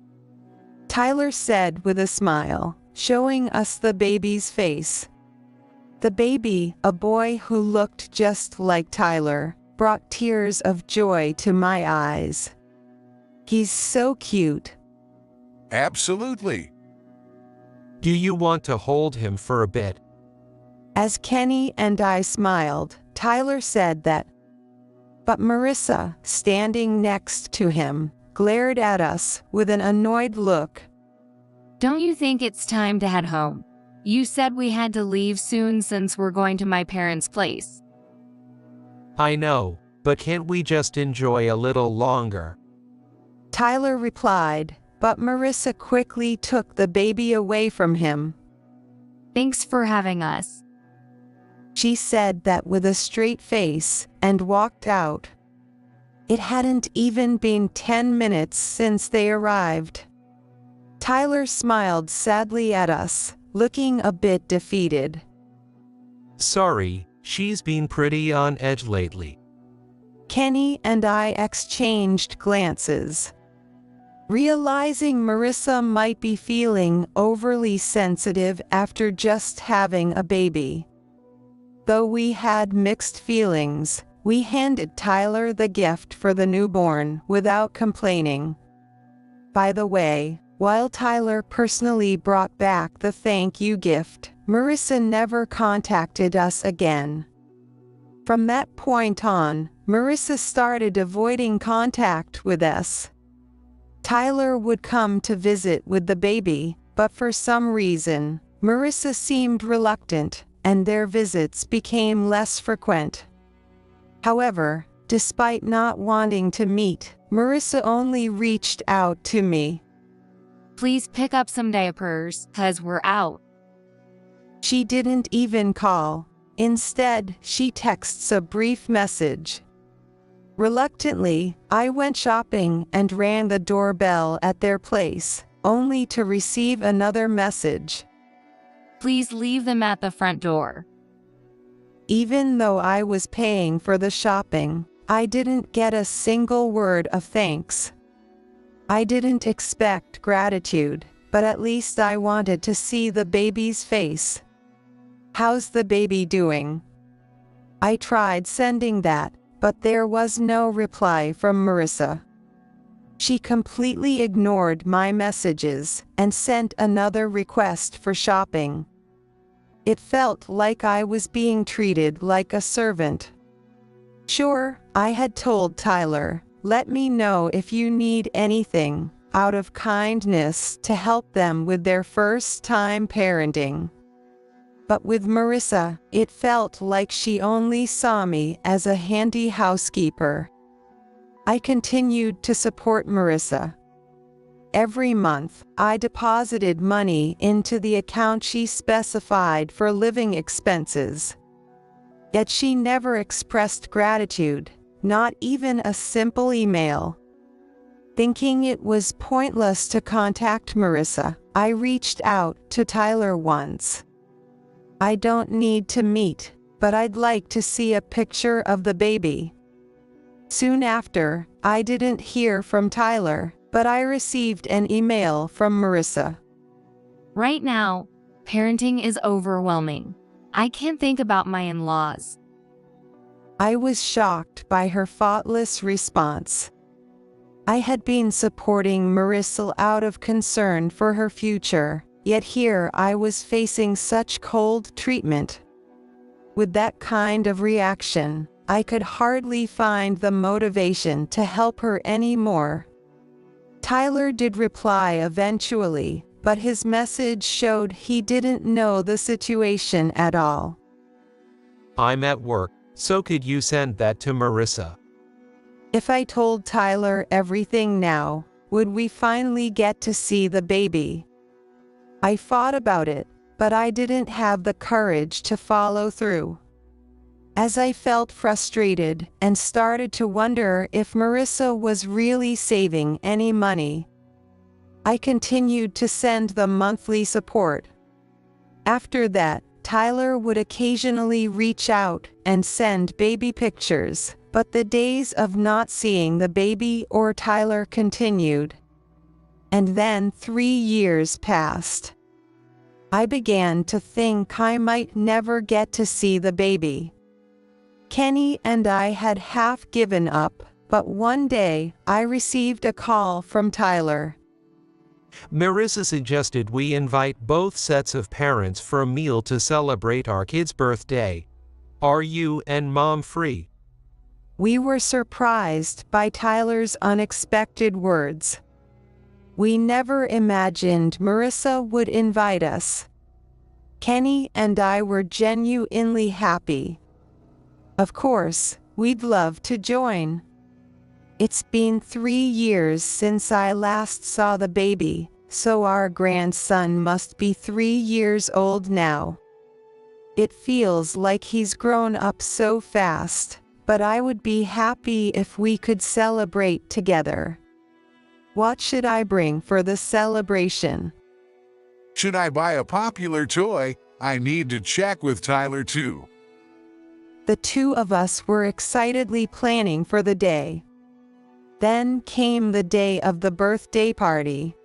Tyler said with a smile. showing us the baby's face. The baby, a boy who looked just like Tyler, brought tears of joy to my eyes. He's so cute. Absolutely. Do you want to hold him for a bit? As Kenny and I smiled, Tyler said that. But Marissa, standing next to him, glared at us with an annoyed look. Don't you think it's time to head home? You said we had to leave soon since we're going to my parents' place. I know, but can't we just enjoy a little longer? Tyler replied, but Marissa quickly took the baby away from him. Thanks for having us. She said that with a straight face and walked out. It hadn't even been 10 minutes since they arrived. Tyler smiled sadly at us, looking a bit defeated. Sorry, she's been pretty on edge lately. Kenny and I exchanged glances. Realizing Marissa might be feeling overly sensitive after just having a baby. Though we had mixed feelings, we handed Tyler the gift for the newborn without complaining. By the way, while Tyler personally brought back the thank you gift, Marissa never contacted us again. From that point on, Marissa started avoiding contact with us. Tyler would come to visit with the baby, but for some reason, Marissa seemed reluctant, and their visits became less frequent. However, despite not wanting to meet, Marissa only reached out to me. Please pick up some diapers, 'cause we're out. She didn't even call. Instead, she texts a brief message. Reluctantly, I went shopping and rang the doorbell at their place, only to receive another message. Please leave them at the front door. Even though I was paying for the shopping, I didn't get a single word of thanks. I didn't expect gratitude, but at least I wanted to see the baby's face. How's the baby doing? I tried sending that, but there was no reply from Marissa. She completely ignored my messages and sent another request for shopping. It felt like I was being treated like a servant. Sure, I had told Tyler, let me know if you need anything, out of kindness to help them with their first time parenting. But with Marissa, it felt like she only saw me as a handy housekeeper. I continued to support Marissa. Every month, I deposited money into the account she specified for living expenses. Yet she never expressed gratitude, not even a simple email. Thinking it was pointless to contact Marissa, I reached out to Tyler once. I don't need to meet, but I'd like to see a picture of the baby. Soon after, I didn't hear from Tyler, but I received an email from Marissa. Right now, parenting is overwhelming. I can't think about my in-laws. I was shocked by her thoughtless response. I had been supporting Marissa out of concern for her future, yet here I was facing such cold treatment. With that kind of reaction, I could hardly find the motivation to help her anymore. Tyler did reply eventually, but his message showed he didn't know the situation at all. I'm at work, so could you send that to Marissa? If I told Tyler everything now, would we finally get to see the baby? I thought about it, but I didn't have the courage to follow through. As I felt frustrated and started to wonder if Marissa was really saving any money, I continued to send the monthly support. After that, Tyler would occasionally reach out and send baby pictures, but the days of not seeing the baby or Tyler continued. And then 3 years passed. I began to think I might never get to see the baby. Kenny and I had half given up, but one day I received a call from Tyler. Marissa suggested we invite both sets of parents for a meal to celebrate our kid's birthday. Are you and Mom free? We were surprised by Tyler's unexpected words. We never imagined Marissa would invite us. Kenny and I were genuinely happy. Of course, we'd love to join. It's been 3 years since I last saw the baby, so our grandson must be 3 years old now. It feels like he's grown up so fast, but I would be happy if we could celebrate together. What should I bring for the celebration? Should I buy a popular toy? I need to check with Tyler too. The two of us were excitedly planning for the day. Then came the day of the birthday party.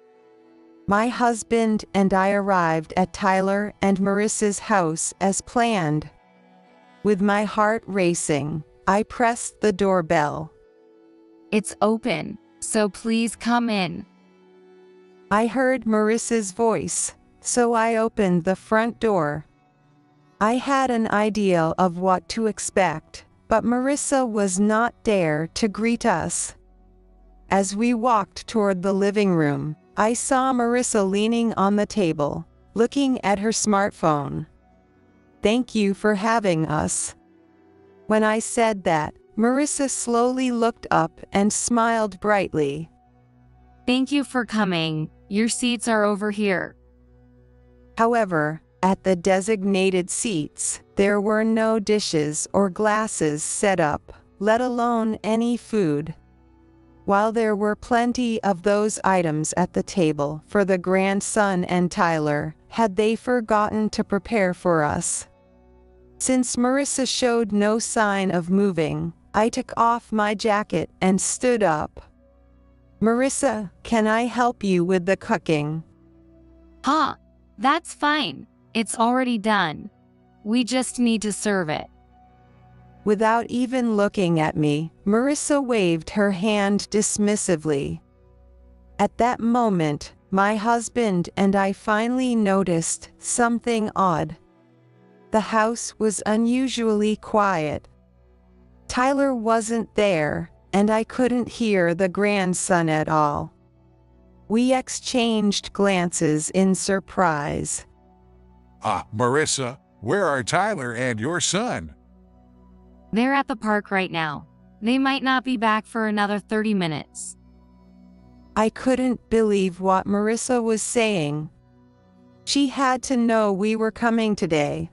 My husband and I arrived at Tyler and Marissa's house as planned. With my heart racing, I pressed the doorbell. It's open, so please come in. I heard Marissa's voice, so I opened the front door. I had an idea of what to expect, but Marissa was not there to greet us. As we walked toward the living room, I saw Marissa leaning on the table, looking at her smartphone. Thank you for having us. When I said that, Marissa slowly looked up and smiled brightly. Thank you for coming. Your seats are over here. However, at the designated seats, there were no dishes or glasses set up, let alone any food. While there were plenty of those items at the table for the grandson and Tyler, had they forgotten to prepare for us? Since Marissa showed no sign of moving, I took off my jacket and stood up. Marissa, can I help you with the cooking? Huh, that's fine. It's already done. We just need to serve it. Without even looking at me, Marissa waved her hand dismissively. At that moment, my husband and I finally noticed something odd. The house was unusually quiet. Tyler wasn't there, and I couldn't hear the grandson at all. We exchanged glances in surprise. Marissa, where are Tyler and your son? They're at the park right now. They might not be back for another 30 minutes. I couldn't believe what Marissa was saying. She had to know we were coming today.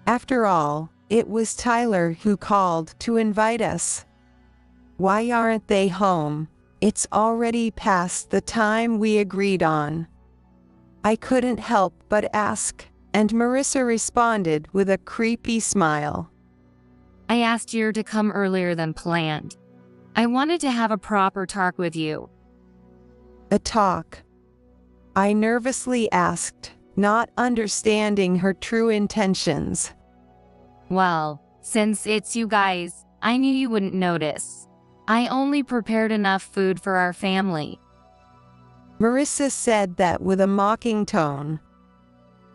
After all, it was Tyler who called to invite us. Why aren't they home? It's already past the time we agreed on. I couldn't help but ask, and Marissa responded with a creepy smile. I asked you to come earlier than planned. I wanted to have a proper talk with you. A talk? I nervously asked, not understanding her true intentions. Well, since it's you guys, I knew you wouldn't notice. I only prepared enough food for our family. Marissa said that with a mocking tone.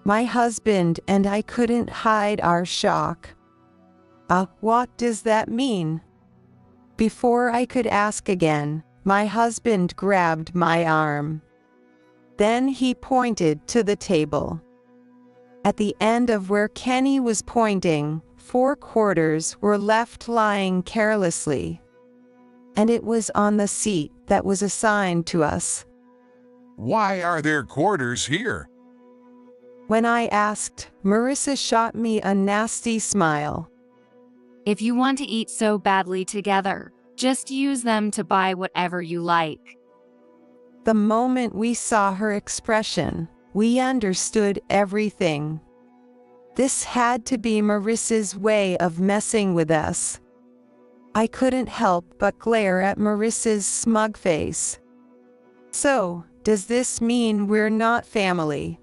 My husband and I couldn't hide our shock. What does that mean? Before I could ask again, my husband grabbed my arm. Then he pointed to the table. At the end of where Kenny was pointing, 4 quarters were left lying carelessly. And it was on the seat that was assigned to us. Why are there quarters here? When I asked, Marissa shot me a nasty smile. If you want to eat so badly together, just use them to buy whatever you like. The moment we saw her expression, we understood everything. This had to be Marissa's way of messing with us. I couldn't help but glare at Marissa's smug face. So, does this mean we're not family?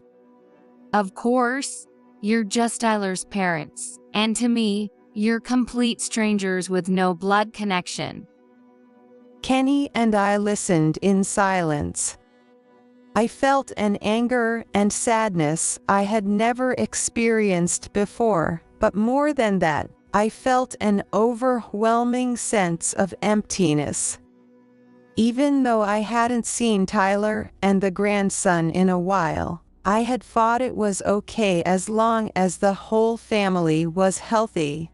Of course, you're just Tyler's parents, and to me, you're complete strangers with no blood connection. Kenny and I listened in silence. I felt an anger and sadness I had never experienced before, but more than that, I felt an overwhelming sense of emptiness. Even though I hadn't seen Tyler and the grandson in a while, I had thought it was okay as long as the whole family was healthy.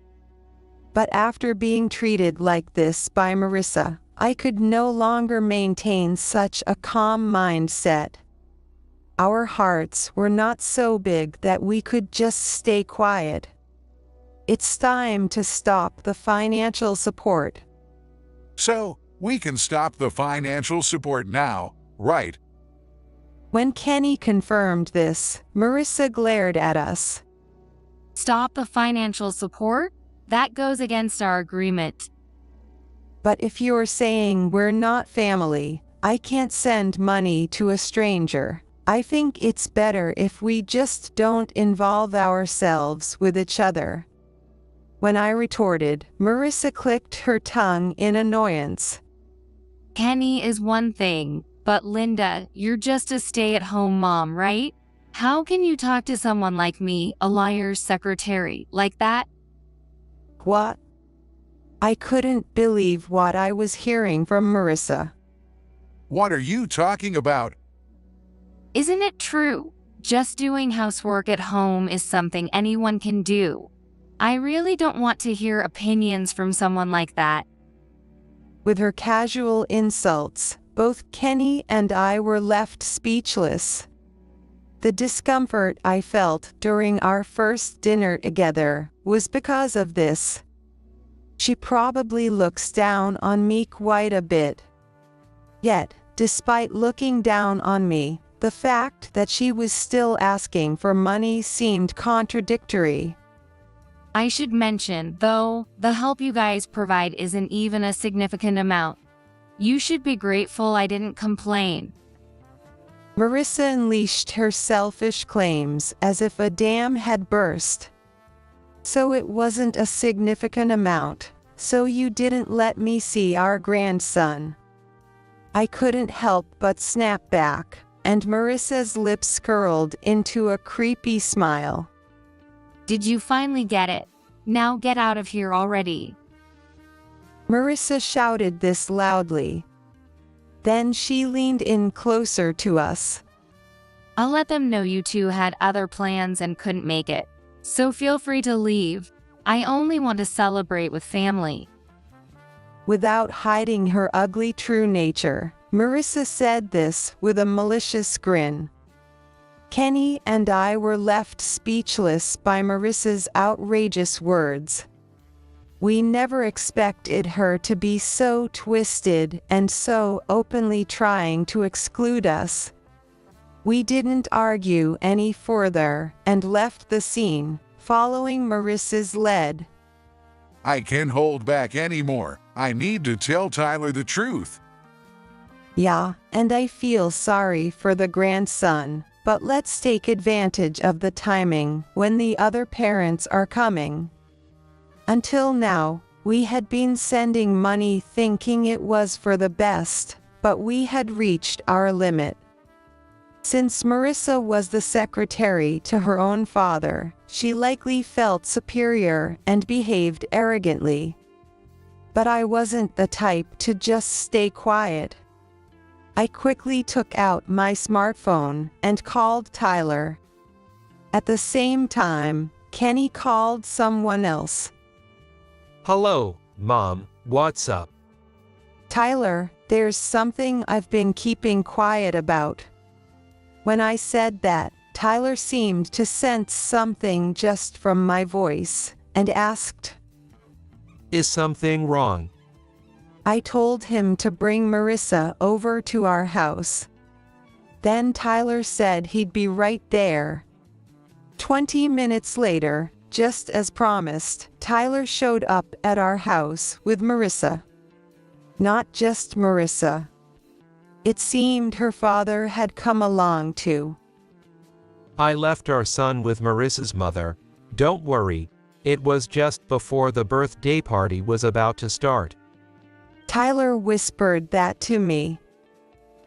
But after being treated like this by Marissa, I could no longer maintain such a calm mindset. Our hearts were not so big that we could just stay quiet. It's time to stop the financial support. So, we can stop the financial support now, right? When Kenny confirmed this, Marissa glared at us. Stop the financial support? That goes against our agreement. But if you're saying we're not family, I can't send money to a stranger. I think it's better if we just don't involve ourselves with each other. When I retorted, Marissa clicked her tongue in annoyance. Kenny is one thing, but Linda, you're just a stay-at-home mom, right? How can you talk to someone like me, a liar's secretary, like that? What? I couldn't believe what I was hearing from Marissa. What are you talking about? Isn't it true? Just doing housework at home is something anyone can do. I really don't want to hear opinions from someone like that. With her casual insults, both Kenny and I were left speechless. The discomfort I felt during our first dinner together was because of this. She probably looks down on me quite a bit. Yet, despite looking down on me, the fact that she was still asking for money seemed contradictory. I should mention, though, the help you guys provide isn't even a significant amount. You should be grateful I didn't complain. Marissa unleashed her selfish claims as if a dam had burst. So it wasn't a significant amount, so you didn't let me see our grandson. I couldn't help but snap back, and Marissa's lips curled into a creepy smile. Did you finally get it? Now get out of here already. Marissa shouted this loudly. Then she leaned in closer to us. I'll let them know you two had other plans and couldn't make it. So feel free to leave. I only want to celebrate with family. Without hiding her ugly true nature, Marissa said this with a malicious grin. Kenny and I were left speechless by Marissa's outrageous words. We never expected her to be so twisted and so openly trying to exclude us. We didn't argue any further and left the scene, following Marissa's lead. I can't hold back anymore. I need to tell Tyler the truth. Yeah, and I feel sorry for the grandson, but let's take advantage of the timing when the other parents are coming. Until now, we had been sending money thinking it was for the best, but we had reached our limit. Since Marissa was the secretary to her own father, she likely felt superior and behaved arrogantly. But I wasn't the type to just stay quiet. I quickly took out my smartphone and called Tyler. At the same time, Kenny called someone else. Hello, Mom, what's up? Tyler, there's something I've been keeping quiet about. When I said that, Tyler seemed to sense something just from my voice, and asked, Is something wrong? I told him to bring Marissa over to our house. Then Tyler said he'd be right there. 20 minutes later, just as promised, Tyler showed up at our house with Marissa. Not just Marissa. It seemed her father had come along too. I left our son with Marissa's mother. Don't worry, it was just before the birthday party was about to start. Tyler whispered that to me.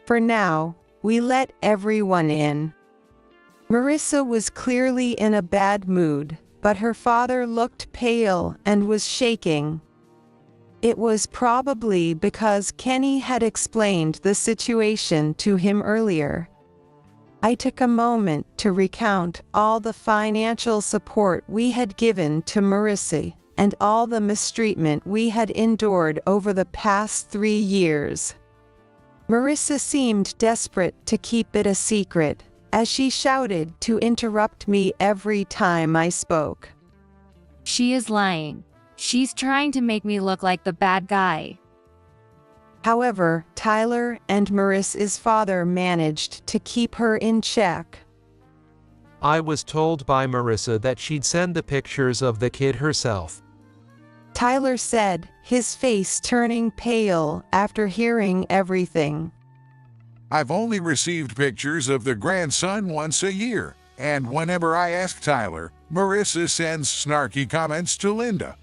For now, we let everyone in. Marissa was clearly in a bad mood, but her father looked pale and was shaking. It was probably because Kenny had explained the situation to him earlier. I took a moment to recount all the financial support we had given to Marissa and all the mistreatment we had endured over the past 3 years. Marissa seemed desperate to keep it a secret, as she shouted to interrupt me every time I spoke. She is lying. She's trying to make me look like the bad guy. However, Tyler and Marissa's father managed to keep her in check. I was told by Marissa that she'd send the pictures of the kid herself. Tyler said, his face turning pale after hearing everything. I've only received pictures of the grandson once a year, and whenever I ask Tyler, Marissa sends snarky comments to Linda.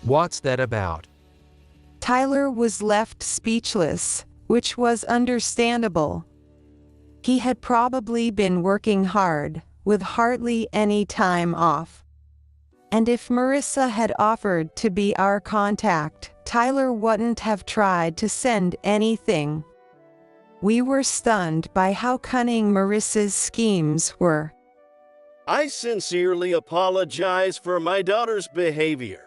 What's that about? Tyler was left speechless, which was understandable. He had probably been working hard, with hardly any time off. And if Marissa had offered to be our contact, Tyler wouldn't have tried to send anything. We were stunned by how cunning Marissa's schemes were. I sincerely apologize for my daughter's behavior.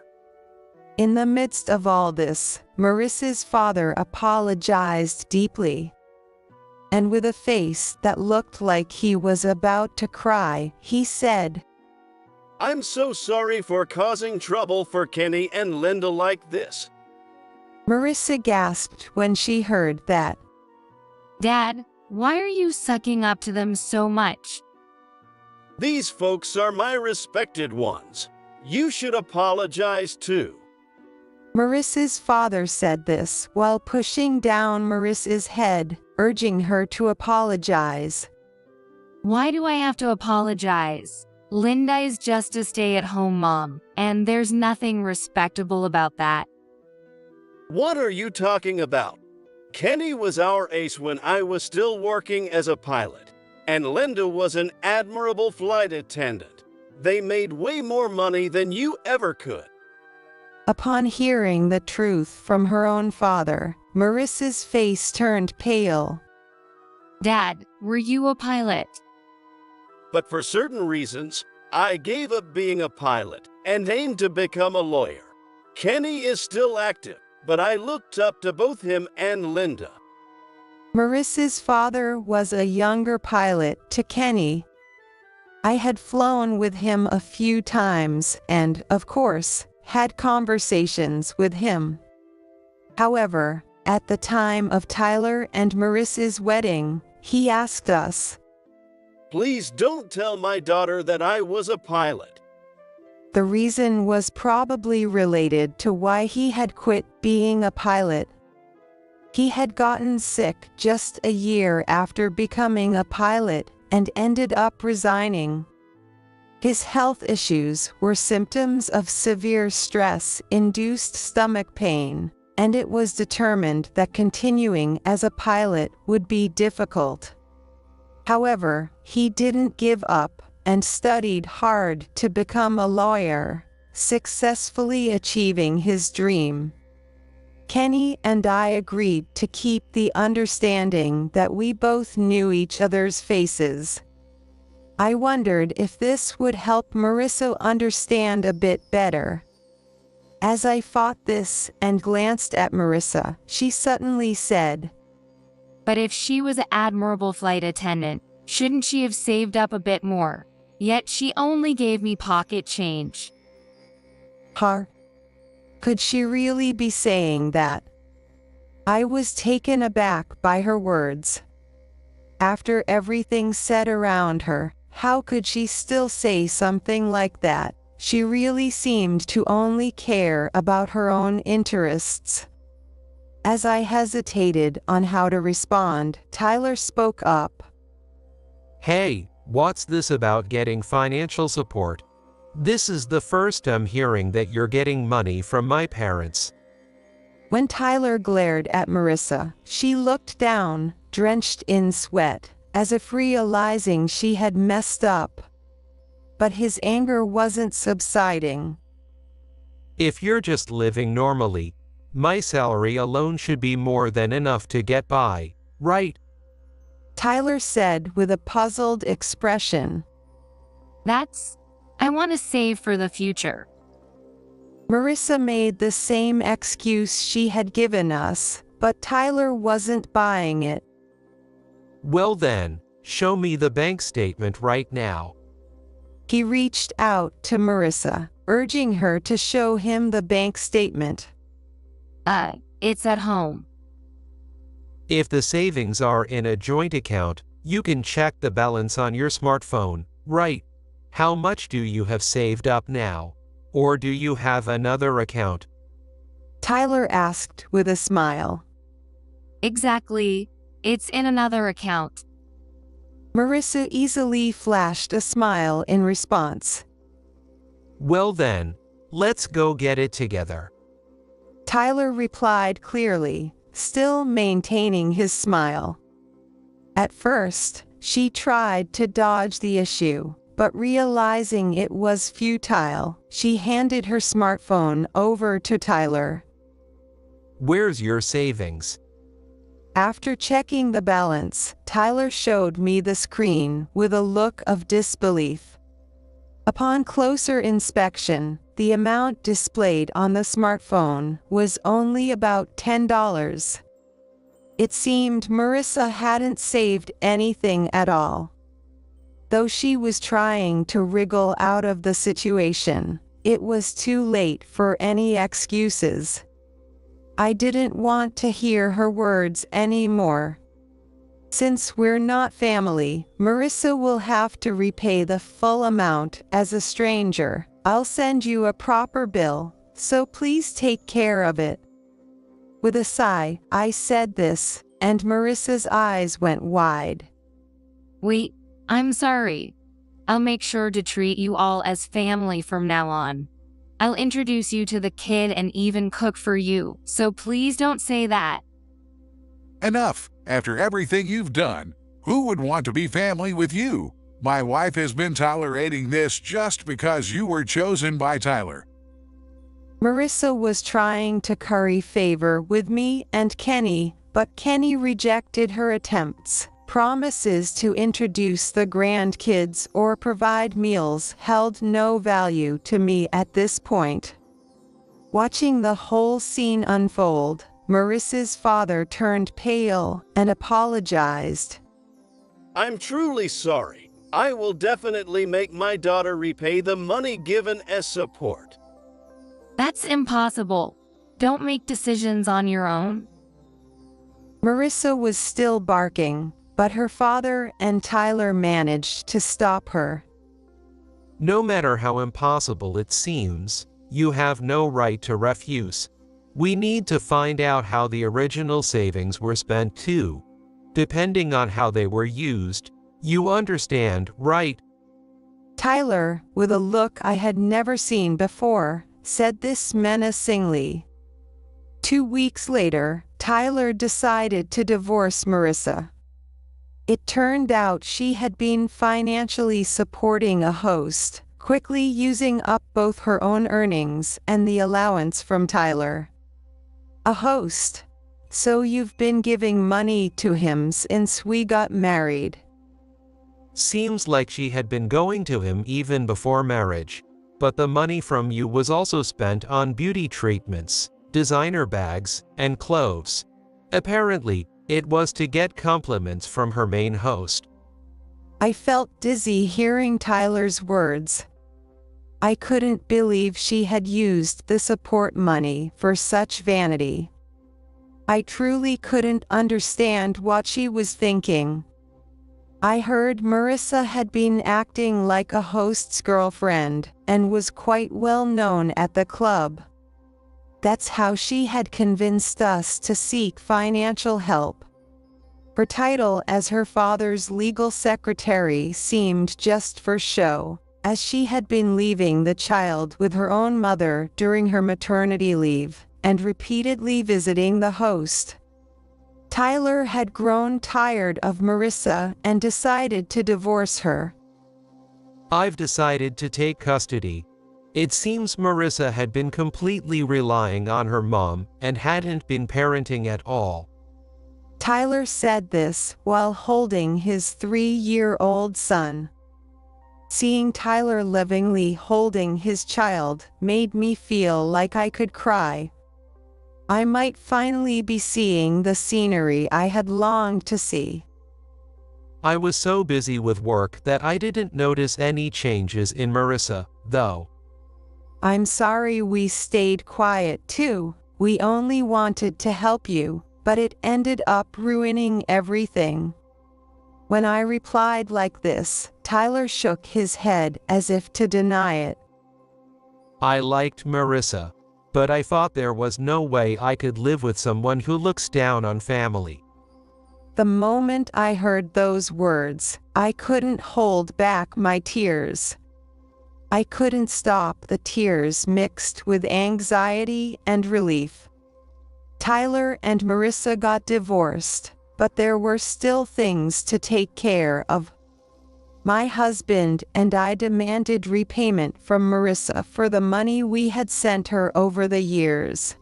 In the midst of all this, Marissa's father apologized deeply. And with a face that looked like he was about to cry, he said, I'm so sorry for causing trouble for Kenny and Linda like this. Marissa gasped when she heard that. Dad, why are you sucking up to them so much? These folks are my respected ones. You should apologize too. Marissa's father said this while pushing down Marissa's head, urging her to apologize. Why do I have to apologize? Linda is just a stay-at-home mom, and there's nothing respectable about that. What are you talking about? Kenny was our ace when I was still working as a pilot, and Linda was an admirable flight attendant. They made way more money than you ever could. Upon hearing the truth from her own father, Marissa's face turned pale. Dad, were you a pilot? But for certain reasons, I gave up being a pilot and aimed to become a lawyer. Kenny is still active, but I looked up to both him and Linda. Marissa's father was a younger pilot to Kenny. I had flown with him a few times and, of course, had conversations with him. However, at the time of Tyler and Marissa's wedding, he asked us, Please don't tell my daughter that I was a pilot. The reason was probably related to why he had quit being a pilot. He had gotten sick just a year after becoming a pilot and ended up resigning. His health issues were symptoms of severe stress-induced stomach pain, and it was determined that continuing as a pilot would be difficult. However, he didn't give up and studied hard to become a lawyer, successfully achieving his dream. Kenny and I agreed to keep the understanding that we both knew each other's faces. I wondered if this would help Marissa understand a bit better. As I thought this and glanced at Marissa, she suddenly said, But if she was an admirable flight attendant, shouldn't she have saved up a bit more? Yet she only gave me pocket change. Could she really be saying that? I was taken aback by her words. After everything said around her, how could she still say something like that? She really seemed to only care about her own interests. As I hesitated on how to respond, Tyler spoke up. Hey, What's this about getting financial support? This is the first I'm hearing that you're getting money from my parents. When Tyler glared at Marissa, she looked down, drenched in sweat, as if realizing she had messed up. But his anger wasn't subsiding. If you're just living normally, my salary alone should be more than enough to get by, right? Tyler said with a puzzled expression. I want to save for the future. Marissa made the same excuse she had given us, but Tyler wasn't buying it. Well then, show me the bank statement right now. He reached out to Marissa, urging her to show him the bank statement. It's at home. If the savings are in a joint account, you can check the balance on your smartphone, right? How much do you have saved up now? Or do you have another account? Tyler asked with a smile. Exactly. It's in another account. Marissa easily flashed a smile in response. Well then, let's go get it together. Tyler replied clearly, still maintaining his smile. At first, she tried to dodge the issue, but realizing it was futile, she handed her smartphone over to Tyler. Where's your savings? After checking the balance, Tyler showed me the screen with a look of disbelief. Upon closer inspection, the amount displayed on the smartphone was only about $10. It seemed Marissa hadn't saved anything at all. Though she was trying to wriggle out of the situation, it was too late for any excuses. I didn't want to hear her words anymore. Since we're not family, Marissa will have to repay the full amount as a stranger. I'll send you a proper bill, so please take care of it. With a sigh, I said this, and Marissa's eyes went wide. Wait, I'm sorry. I'll make sure to treat you all as family from now on. I'll introduce you to the kid and even cook for you, so please don't say that. Enough. After everything you've done, who would want to be family with you? My wife has been tolerating this just because you were chosen by Tyler. Marissa was trying to curry favor with me and Kenny, but Kenny rejected her attempts. Promises to introduce the grandkids or provide meals held no value to me at this point. Watching the whole scene unfold, Marissa's father turned pale and apologized. I'm truly sorry. I will definitely make my daughter repay the money given as support. That's impossible. Don't make decisions on your own. Marissa was still barking, but her father and Tyler managed to stop her. No matter how impossible it seems, you have no right to refuse. We need to find out how the original savings were spent too. Depending on how they were used, you understand, right? Tyler, with a look I had never seen before, said this menacingly. 2 weeks later, Tyler decided to divorce Marissa. It turned out she had been financially supporting a host, quickly using up both her own earnings and the allowance from Tyler. A host? So you've been giving money to him since we got married? Seems like she had been going to him even before marriage, but the money from you was also spent on beauty treatments, designer bags, and clothes. Apparently, it was to get compliments from her main host. I felt dizzy hearing Tyler's words. I couldn't believe she had used the support money for such vanity. I truly couldn't understand what she was thinking. I heard Marissa had been acting like a host's girlfriend and was quite well known at the club. That's how she had convinced us to seek financial help. Her title as her father's legal secretary seemed just for show, as she had been leaving the child with her own mother during her maternity leave, and repeatedly visiting the host. Tyler had grown tired of Marissa and decided to divorce her. I've decided to take custody. It seems Marissa had been completely relying on her mom and hadn't been parenting at all. Tyler said this while holding his 3-year-old son. Seeing Tyler lovingly holding his child made me feel like I could cry. I might finally be seeing the scenery I had longed to see. I was so busy with work that I didn't notice any changes in Marissa, though. I'm sorry we stayed quiet too. We only wanted to help you, but it ended up ruining everything. When I replied like this, Tyler shook his head as if to deny it. I liked Marissa, but I thought there was no way I could live with someone who looks down on family. The moment I heard those words, I couldn't hold back my tears. I couldn't stop the tears mixed with anxiety and relief. Tyler and Marissa got divorced, but there were still things to take care of. My husband and I demanded repayment from Marissa for the money we had sent her over the years.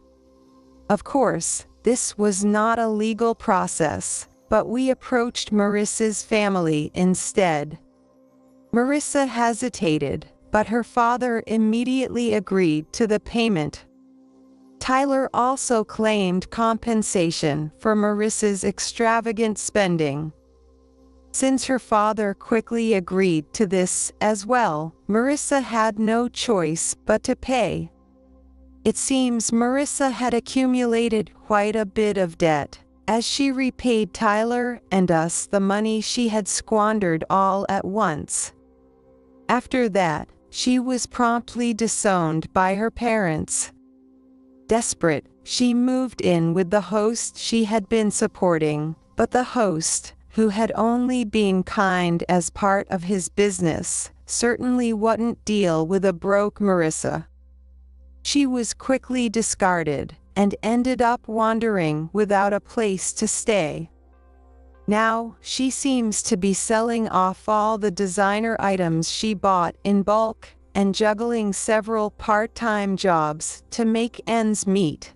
Of course, this was not a legal process, but we approached Marissa's family instead. Marissa hesitated, but her father immediately agreed to the payment. Tyler also claimed compensation for Marissa's extravagant spending. Since her father quickly agreed to this as well, Marissa had no choice but to pay. It seems Marissa had accumulated quite a bit of debt, as she repaid Tyler and us the money she had squandered all at once. After that, she was promptly disowned by her parents. Desperate, she moved in with the host she had been supporting, but the host, who had only been kind as part of his business, certainly wouldn't deal with a broke Marissa. She was quickly discarded and ended up wandering without a place to stay. Now, she seems to be selling off all the designer items she bought in bulk and juggling several part-time jobs to make ends meet.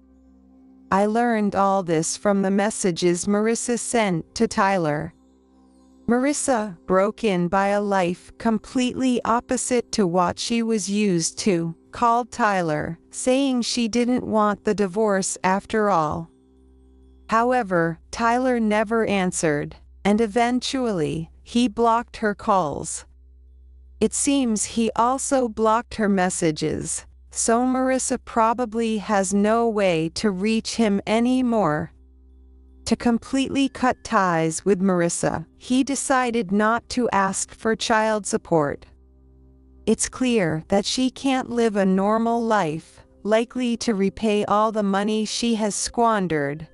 I learned all this from the messages Marissa sent to Tyler. Marissa broke in by a life completely opposite to what she was used to, called Tyler, saying she didn't want the divorce after all. However, Tyler never answered, and eventually, he blocked her calls. It seems he also blocked her messages, so Marissa probably has no way to reach him anymore. To completely cut ties with Marissa, he decided not to ask for child support. It's clear that she can't live a normal life, likely to repay all the money she has squandered.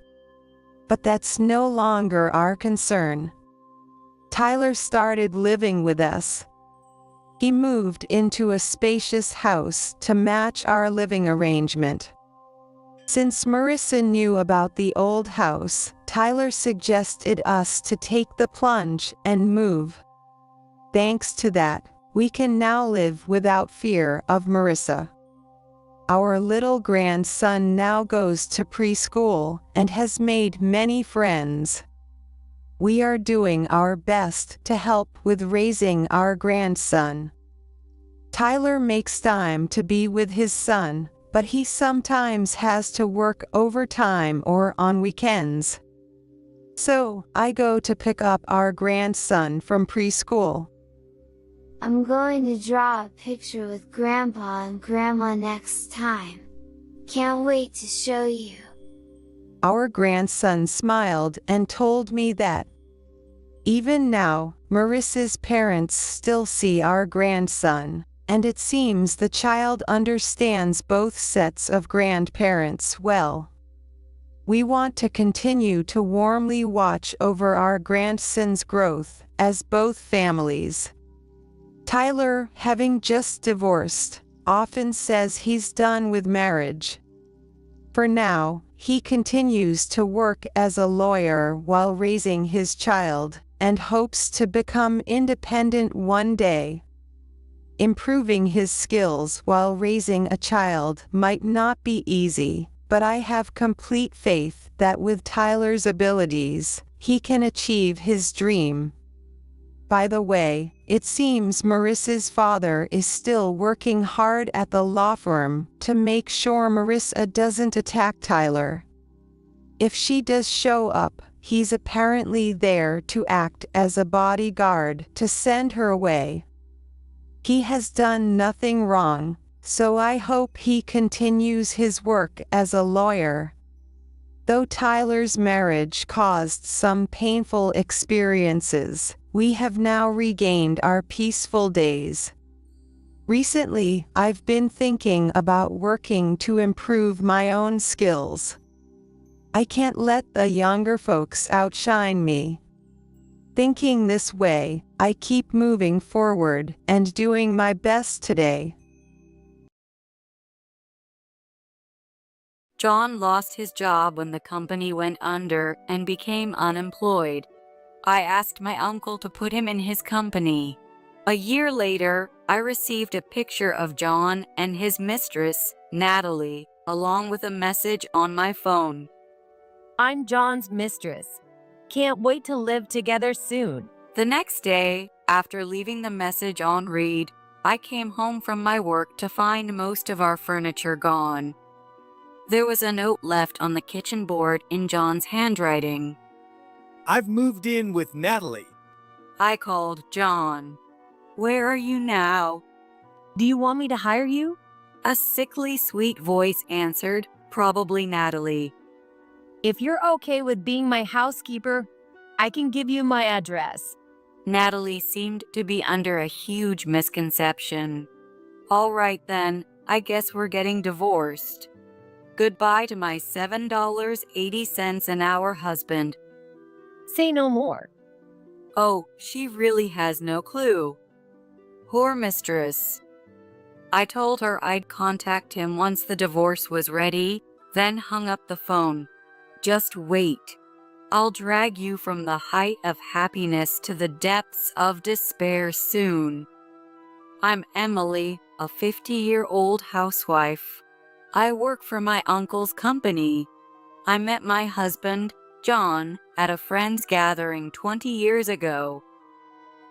But that's no longer our concern. Tyler started living with us. He moved into a spacious house to match our living arrangement. Since Marissa knew about the old house, Tyler suggested us to take the plunge and move. Thanks to that, we can now live without fear of Marissa. Our little grandson now goes to preschool and has made many friends. We are doing our best to help with raising our grandson. Tyler makes time to be with his son, but he sometimes has to work overtime or on weekends. So, I go to pick up our grandson from preschool. I'm going to draw a picture with Grandpa and Grandma next time. Can't wait to show you. Our grandson smiled and told me that even now, Marissa's parents still see our grandson, and it seems the child understands both sets of grandparents well. We want to continue to warmly watch over our grandson's growth as both families. Tyler, having just divorced, often says he's done with marriage. For now, he continues to work as a lawyer while raising his child and hopes to become independent one day. Improving his skills while raising a child might not be easy, but I have complete faith that with Tyler's abilities, he can achieve his dream. By the way, it seems Marissa's father is still working hard at the law firm to make sure Marissa doesn't attack Tyler. If she does show up, he's apparently there to act as a bodyguard to send her away. He has done nothing wrong, so I hope he continues his work as a lawyer. Though Tyler's marriage caused some painful experiences, we have now regained our peaceful days. Recently, I've been thinking about working to improve my own skills. I can't let the younger folks outshine me. Thinking this way, I keep moving forward and doing my best today. John lost his job when the company went under and became unemployed. I asked my uncle to put him in his company. A year later, I received a picture of John and his mistress, Natalie, along with a message on my phone. I'm John's mistress. Can't wait to live together soon. The next day, after leaving the message on read, I came home from my work to find most of our furniture gone. There was a note left on the kitchen board in John's handwriting. I've moved in with Natalie. I called John. Where are you now? Do you want me to hire you? A sickly sweet voice answered, probably Natalie. If you're okay with being my housekeeper, I can give you my address. Natalie seemed to be under a huge misconception. All right then, I guess we're getting divorced. Goodbye to my $7.80 an hour husband. Say no more. Oh, she really has no clue. Poor mistress. I told her I'd contact him once the divorce was ready, then hung up the phone. Just wait. I'll drag you from the height of happiness to the depths of despair soon. I'm Emily, a 50-year-old housewife. I work for my uncle's company. I met my husband, John, at a friend's gathering 20 years ago.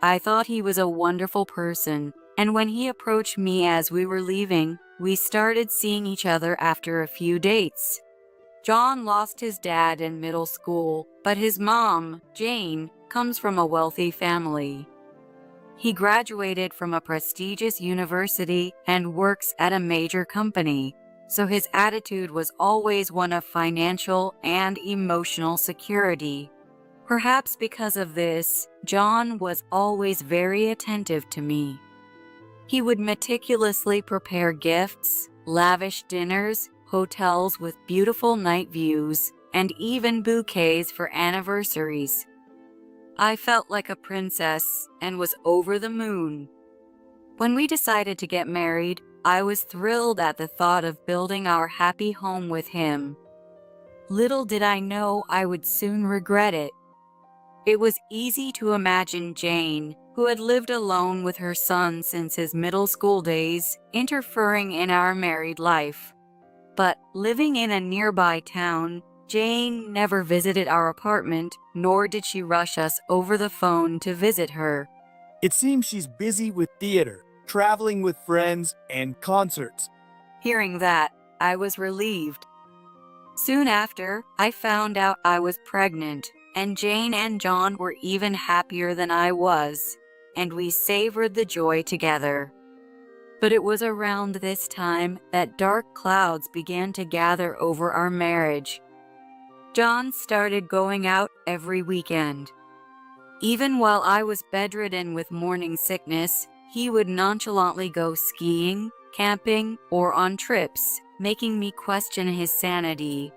I thought he was a wonderful person, and when he approached me as we were leaving, we started seeing each other after a few dates. John lost his dad in middle school, but his mom, Jane, comes from a wealthy family. He graduated from a prestigious university and works at a major company, so his attitude was always one of financial and emotional security. Perhaps because of this, John was always very attentive to me. He would meticulously prepare gifts, lavish dinners, hotels with beautiful night views, and even bouquets for anniversaries. I felt like a princess and was over the moon. When we decided to get married, I was thrilled at the thought of building our happy home with him. Little did I know I would soon regret it. It was easy to imagine Jane, who had lived alone with her son since his middle school days, interfering in our married life. But living in a nearby town, Jane never visited our apartment, nor did she rush us over the phone to visit her. It seems she's busy with theater, traveling with friends, and concerts. Hearing that, I was relieved. Soon after, I found out I was pregnant, and Jane and John were even happier than I was, and we savored the joy together. But it was around this time that dark clouds began to gather over our marriage. John started going out every weekend. Even while I was bedridden with morning sickness, he would nonchalantly go skiing, camping, or on trips, making me question his sanity.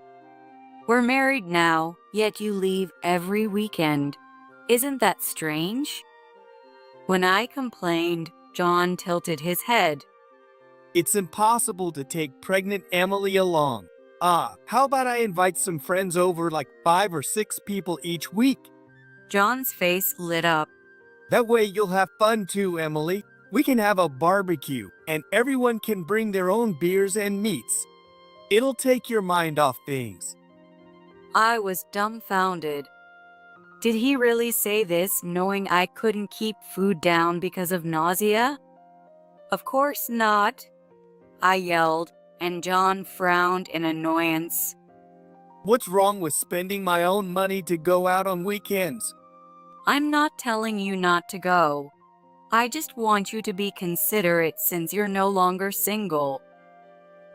We're married now, yet you leave every weekend. Isn't that strange? When I complained, John tilted his head. It's impossible to take pregnant Emily along. How about I invite some friends over, like 5 or 6 people each week? John's face lit up. That way you'll have fun too, Emily. We can have a barbecue, and everyone can bring their own beers and meats. It'll take your mind off things. I was dumbfounded. Did he really say this, knowing I couldn't keep food down because of nausea? Of course not, I yelled, and John frowned in annoyance. What's wrong with spending my own money to go out on weekends? I'm not telling you not to go. I just want you to be considerate since you're no longer single.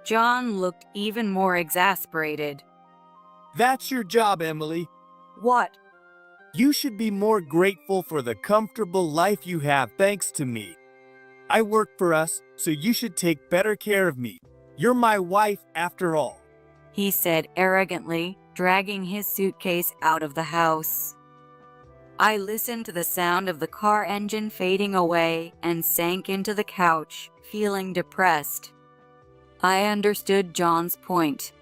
John looked even more exasperated. That's your job, Emily. What? You should be more grateful for the comfortable life you have thanks to me. I work for us, so you should take better care of me. You're my wife after all, he said arrogantly, dragging his suitcase out of the house. I listened to the sound of the car engine fading away and sank into the couch, feeling depressed. I understood John's point.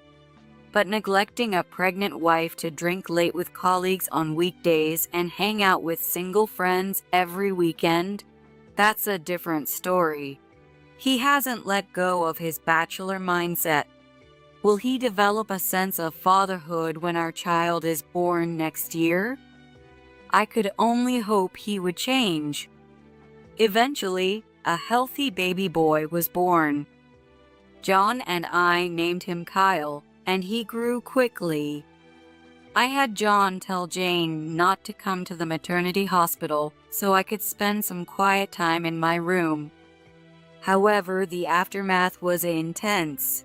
But neglecting a pregnant wife to drink late with colleagues on weekdays and hang out with single friends every weekend, that's a different story. He hasn't let go of his bachelor mindset. Will he develop a sense of fatherhood when our child is born next year? I could only hope he would change. Eventually, a healthy baby boy was born. John and I named him Kyle, and he grew quickly. I had John tell Jane not to come to the maternity hospital so I could spend some quiet time in my room. However, the aftermath was intense.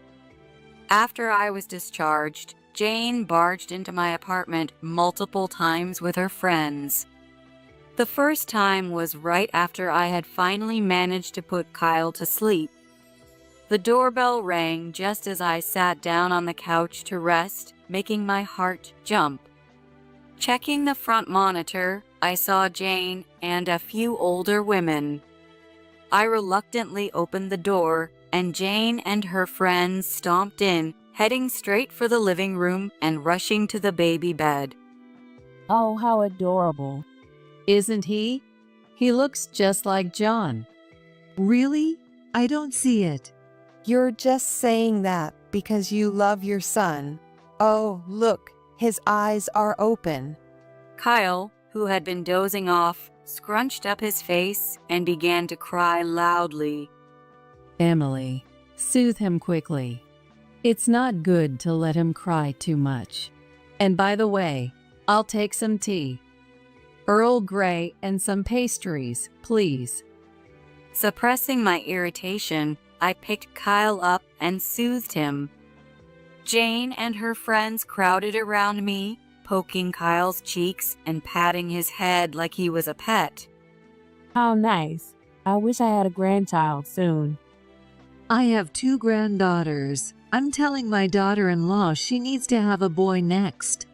After I was discharged, Jane barged into my apartment multiple times with her friends. The first time was right after I had finally managed to put Kyle to sleep. The doorbell rang just as I sat down on the couch to rest, making my heart jump. Checking the front monitor, I saw Jane and a few older women. I reluctantly opened the door, and Jane and her friends stomped in, heading straight for the living room and rushing to the baby bed. Oh, how adorable. Isn't he? He looks just like John. Really? I don't see it. You're just saying that because you love your son. Oh, look, his eyes are open. Kyle, who had been dozing off, scrunched up his face and began to cry loudly. Emily, soothe him quickly. It's not good to let him cry too much. And by the way, I'll take some tea. Earl Grey and some pastries, please. Suppressing my irritation, I picked Kyle up and soothed him. Jane and her friends crowded around me, poking Kyle's cheeks and patting his head like he was a pet. How nice. I wish I had a grandchild soon. I have 2 granddaughters. I'm telling my daughter-in-law she needs to have a boy next.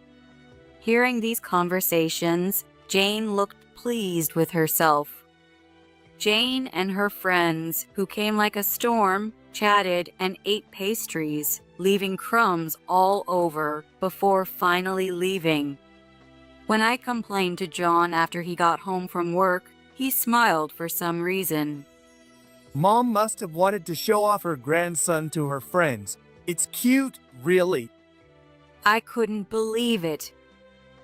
Hearing these conversations, Jane looked pleased with herself. Jane and her friends, who came like a storm, chatted and ate pastries, leaving crumbs all over before finally leaving. When I complained to John after he got home from work, he smiled for some reason. Mom must have wanted to show off her grandson to her friends. It's cute, really. I couldn't believe it.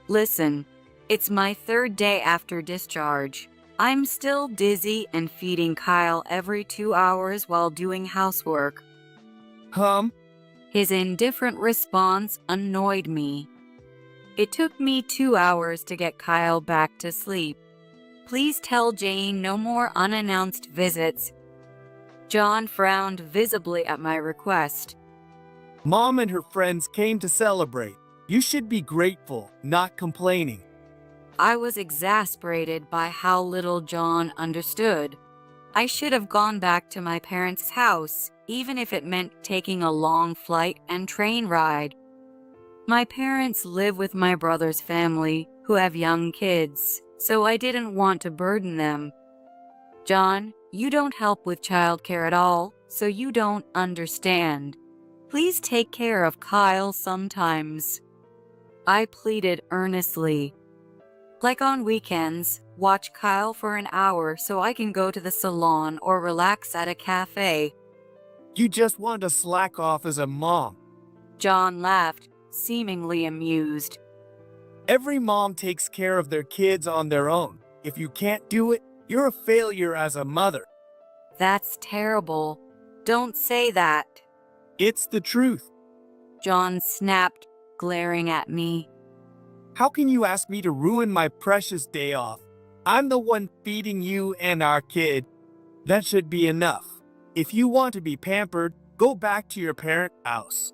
Listen, it's my 3rd day after discharge. I'm still dizzy and feeding Kyle every 2 hours while doing housework. His indifferent response annoyed me. It took me 2 hours to get Kyle back to sleep. Please tell Jane no more unannounced visits. John frowned visibly at my request. Mom and her friends came to celebrate. You should be grateful, not complaining. I was exasperated by how little John understood. I should have gone back to my parents' house, even if it meant taking a long flight and train ride. My parents live with my brother's family, who have young kids, so I didn't want to burden them. John, you don't help with childcare at all, so you don't understand. Please take care of Kyle sometimes. I pleaded earnestly. Like on weekends, watch Kyle for an hour so I can go to the salon or relax at a cafe. You just want to slack off as a mom. John laughed, seemingly amused. Every mom takes care of their kids on their own. If you can't do it, you're a failure as a mother. That's terrible. Don't say that. It's the truth. John snapped, glaring at me. How can you ask me to ruin my precious day off? I'm the one feeding you and our kid. That should be enough. If you want to be pampered, go back to your parent house.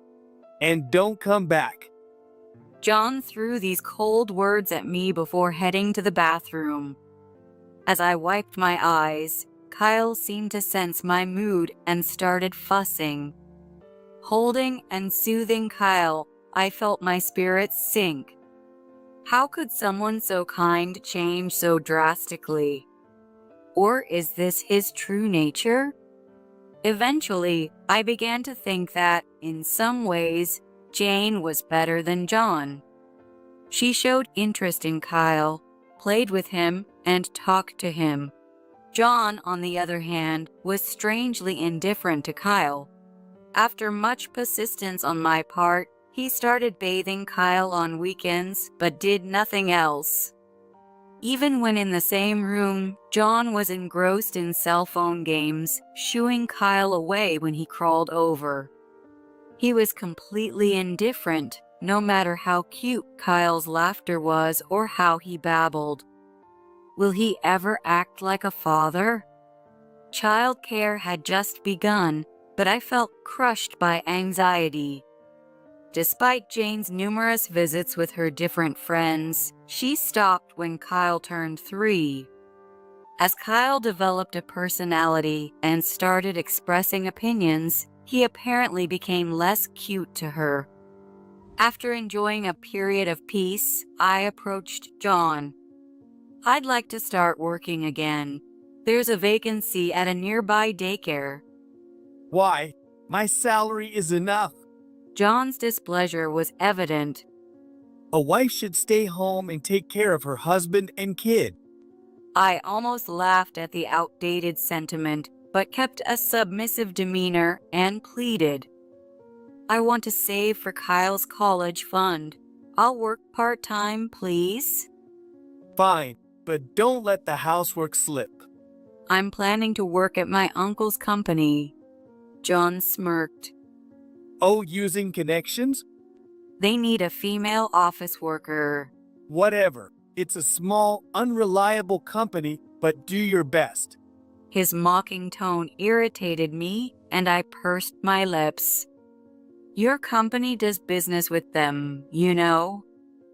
And don't come back. John threw these cold words at me before heading to the bathroom. As I wiped my eyes, Kyle seemed to sense my mood and started fussing. Holding and soothing Kyle, I felt my spirits sink. How could someone so kind change so drastically? Or is this his true nature? Eventually, I began to think that, in some ways, Jane was better than John. She showed interest in Kyle, played with him, and talked to him. John, on the other hand, was strangely indifferent to Kyle. After much persistence on my part, he started bathing Kyle on weekends, but did nothing else. Even when in the same room, John was engrossed in cell phone games, shooing Kyle away when he crawled over. He was completely indifferent, no matter how cute Kyle's laughter was or how he babbled. Will he ever act like a father? Childcare had just begun, but I felt crushed by anxiety. Despite Jane's numerous visits with her different friends, she stopped when Kyle turned 3. As Kyle developed a personality and started expressing opinions, he apparently became less cute to her. After enjoying a period of peace, I approached John. I'd like to start working again. There's a vacancy at a nearby daycare. Why? My salary is enough. John's displeasure was evident. A wife should stay home and take care of her husband and kid. I almost laughed at the outdated sentiment, but kept a submissive demeanor and pleaded. I want to save for Kyle's college fund. I'll work part-time, please. Fine, but don't let the housework slip. I'm planning to work at my uncle's company. John smirked. Oh, using connections? They need a female office worker. Whatever. It's a small, unreliable company, but do your best. His mocking tone irritated me, and I pursed my lips. Your company does business with them, you know?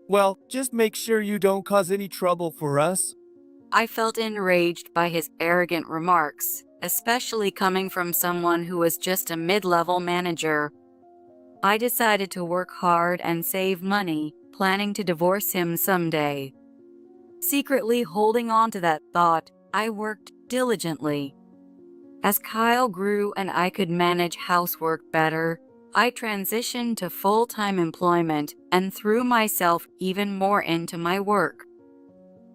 Well, just make sure you don't cause any trouble for us. I felt enraged by his arrogant remarks, especially coming from someone who was just a mid-level manager. I decided to work hard and save money, planning to divorce him someday. Secretly holding on to that thought, I worked diligently. As Kyle grew and I could manage housework better, I transitioned to full-time employment and threw myself even more into my work.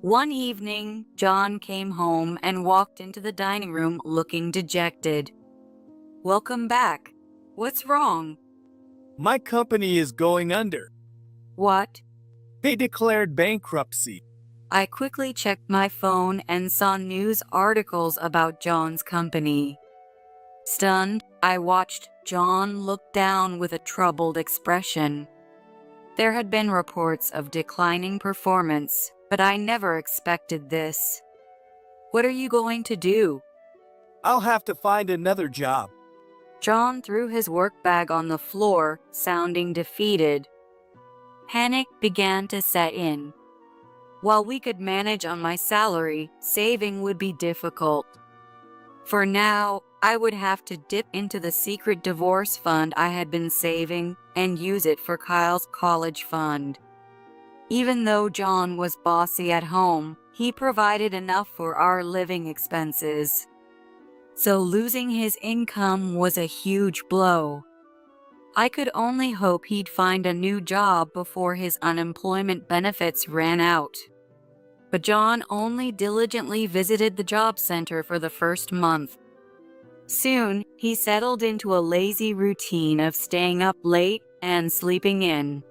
One evening, John came home and walked into the dining room looking dejected. Welcome back. What's wrong? My company is going under. What? They declared bankruptcy. I quickly checked my phone and saw news articles about John's company. Stunned, I watched John look down with a troubled expression. There had been reports of declining performance, but I never expected this. What are you going to do? I'll have to find another job. John threw his work bag on the floor, sounding defeated. Panic began to set in. While we could manage on my salary, saving would be difficult. For now, I would have to dip into the secret divorce fund I had been saving and use it for Kyle's college fund. Even though John was bossy at home, he provided enough for our living expenses. So losing his income was a huge blow. I could only hope he'd find a new job before his unemployment benefits ran out. But John only diligently visited the job center for the first month. Soon, he settled into a lazy routine of staying up late and sleeping in.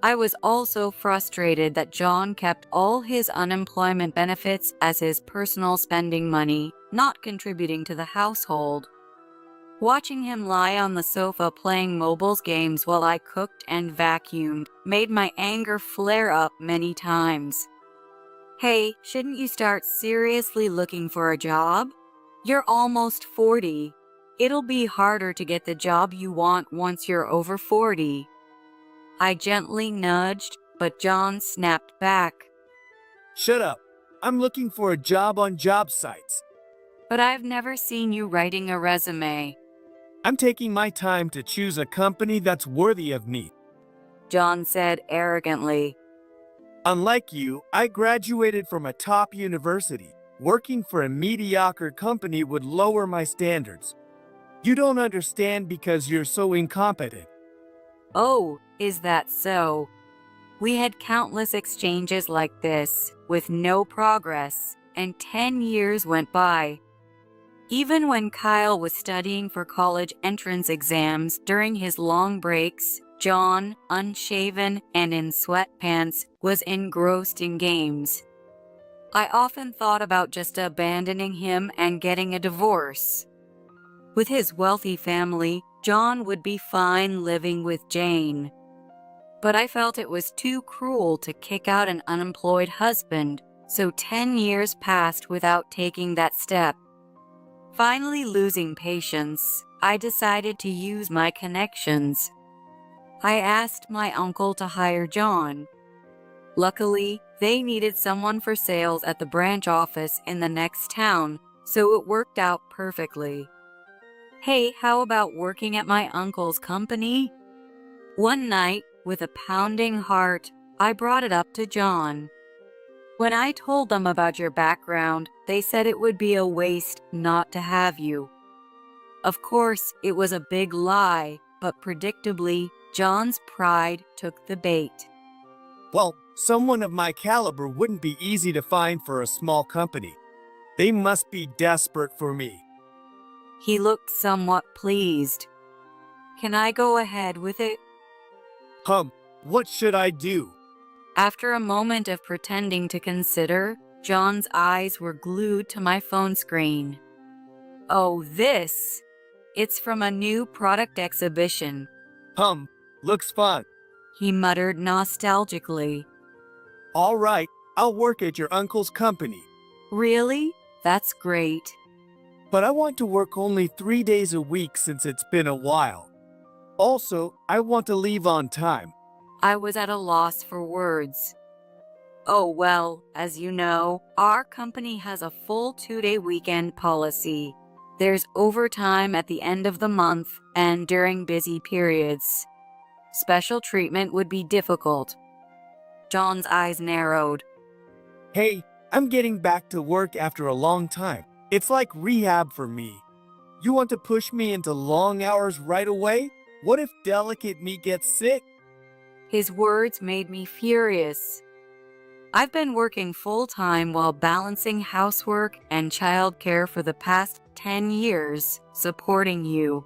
I was also frustrated that John kept all his unemployment benefits as his personal spending money, not contributing to the household. Watching him lie on the sofa playing mobiles games while I cooked and vacuumed made my anger flare up many times. Hey, shouldn't you start seriously looking for a job? You're almost 40. It'll be harder to get the job you want once you're over 40. I gently nudged, but John snapped back. Shut up. I'm looking for a job on job sites. But I've never seen you writing a resume. I'm taking my time to choose a company that's worthy of me, John said arrogantly. Unlike you, I graduated from a top university. Working for a mediocre company would lower my standards. You don't understand because you're so incompetent. Oh, is that so? We had countless exchanges like this, with no progress, and 10 years went by. Even when Kyle was studying for college entrance exams during his long breaks, John, unshaven and in sweatpants, was engrossed in games. I often thought about just abandoning him and getting a divorce. With his wealthy family, John would be fine living with Jane. But I felt it was too cruel to kick out an unemployed husband, so 10 years passed without taking that step. Finally losing patience, I decided to use my connections. I asked my uncle to hire John. Luckily, they needed someone for sales at the branch office in the next town, so it worked out perfectly. Hey, how about working at my uncle's company? One night, with a pounding heart, I brought it up to John. When I told them about your background, they said it would be a waste not to have you. Of course, it was a big lie, but predictably, John's pride took the bait. Well, someone of my caliber wouldn't be easy to find for a small company. They must be desperate for me. He looked somewhat pleased. Can I go ahead with it? What should I do? After a moment of pretending to consider, John's eyes were glued to my phone screen. Oh, this! It's from a new product exhibition. Looks fun. He muttered nostalgically. All right, I'll work at your uncle's company. Really? That's great. But I want to work only 3 days a week since it's been a while. Also, I want to leave on time. I was at a loss for words. Oh well, as you know, our company has a full 2-day weekend policy. There's overtime at the end of the month and during busy periods. Special treatment would be difficult. John's eyes narrowed. Hey, I'm getting back to work after a long time. It's like rehab for me. You want to push me into long hours right away? What if delicate me gets sick? His words made me furious. I've been working full-time while balancing housework and childcare for the past 10 years, supporting you.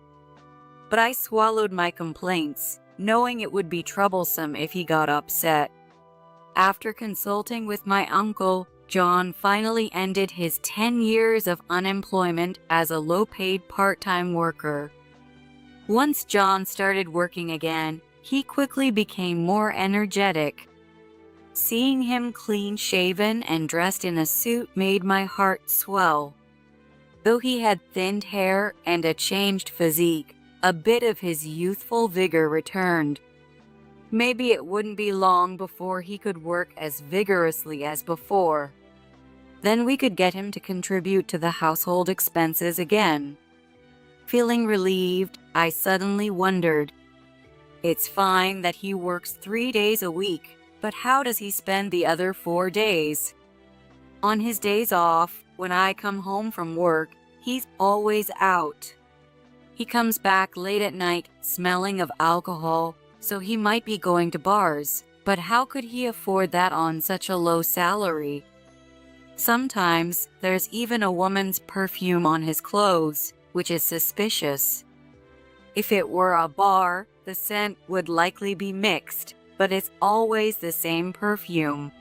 But I swallowed my complaints, knowing it would be troublesome if he got upset. After consulting with my uncle, John finally ended his 10 years of unemployment as a low-paid part-time worker. Once John started working again, he quickly became more energetic. Seeing him clean-shaven and dressed in a suit made my heart swell. Though he had thinned hair and a changed physique, a bit of his youthful vigor returned. Maybe it wouldn't be long before he could work as vigorously as before. Then we could get him to contribute to the household expenses again. Feeling relieved, I suddenly wondered. It's fine that he works 3 days a week, but how does he spend the other 4 days? On his days off, when I come home from work, he's always out. He comes back late at night smelling of alcohol, so he might be going to bars, but how could he afford that on such a low salary? Sometimes there's even a woman's perfume on his clothes, which is suspicious. If it were a bar, the scent would likely be mixed, but it's always the same perfume.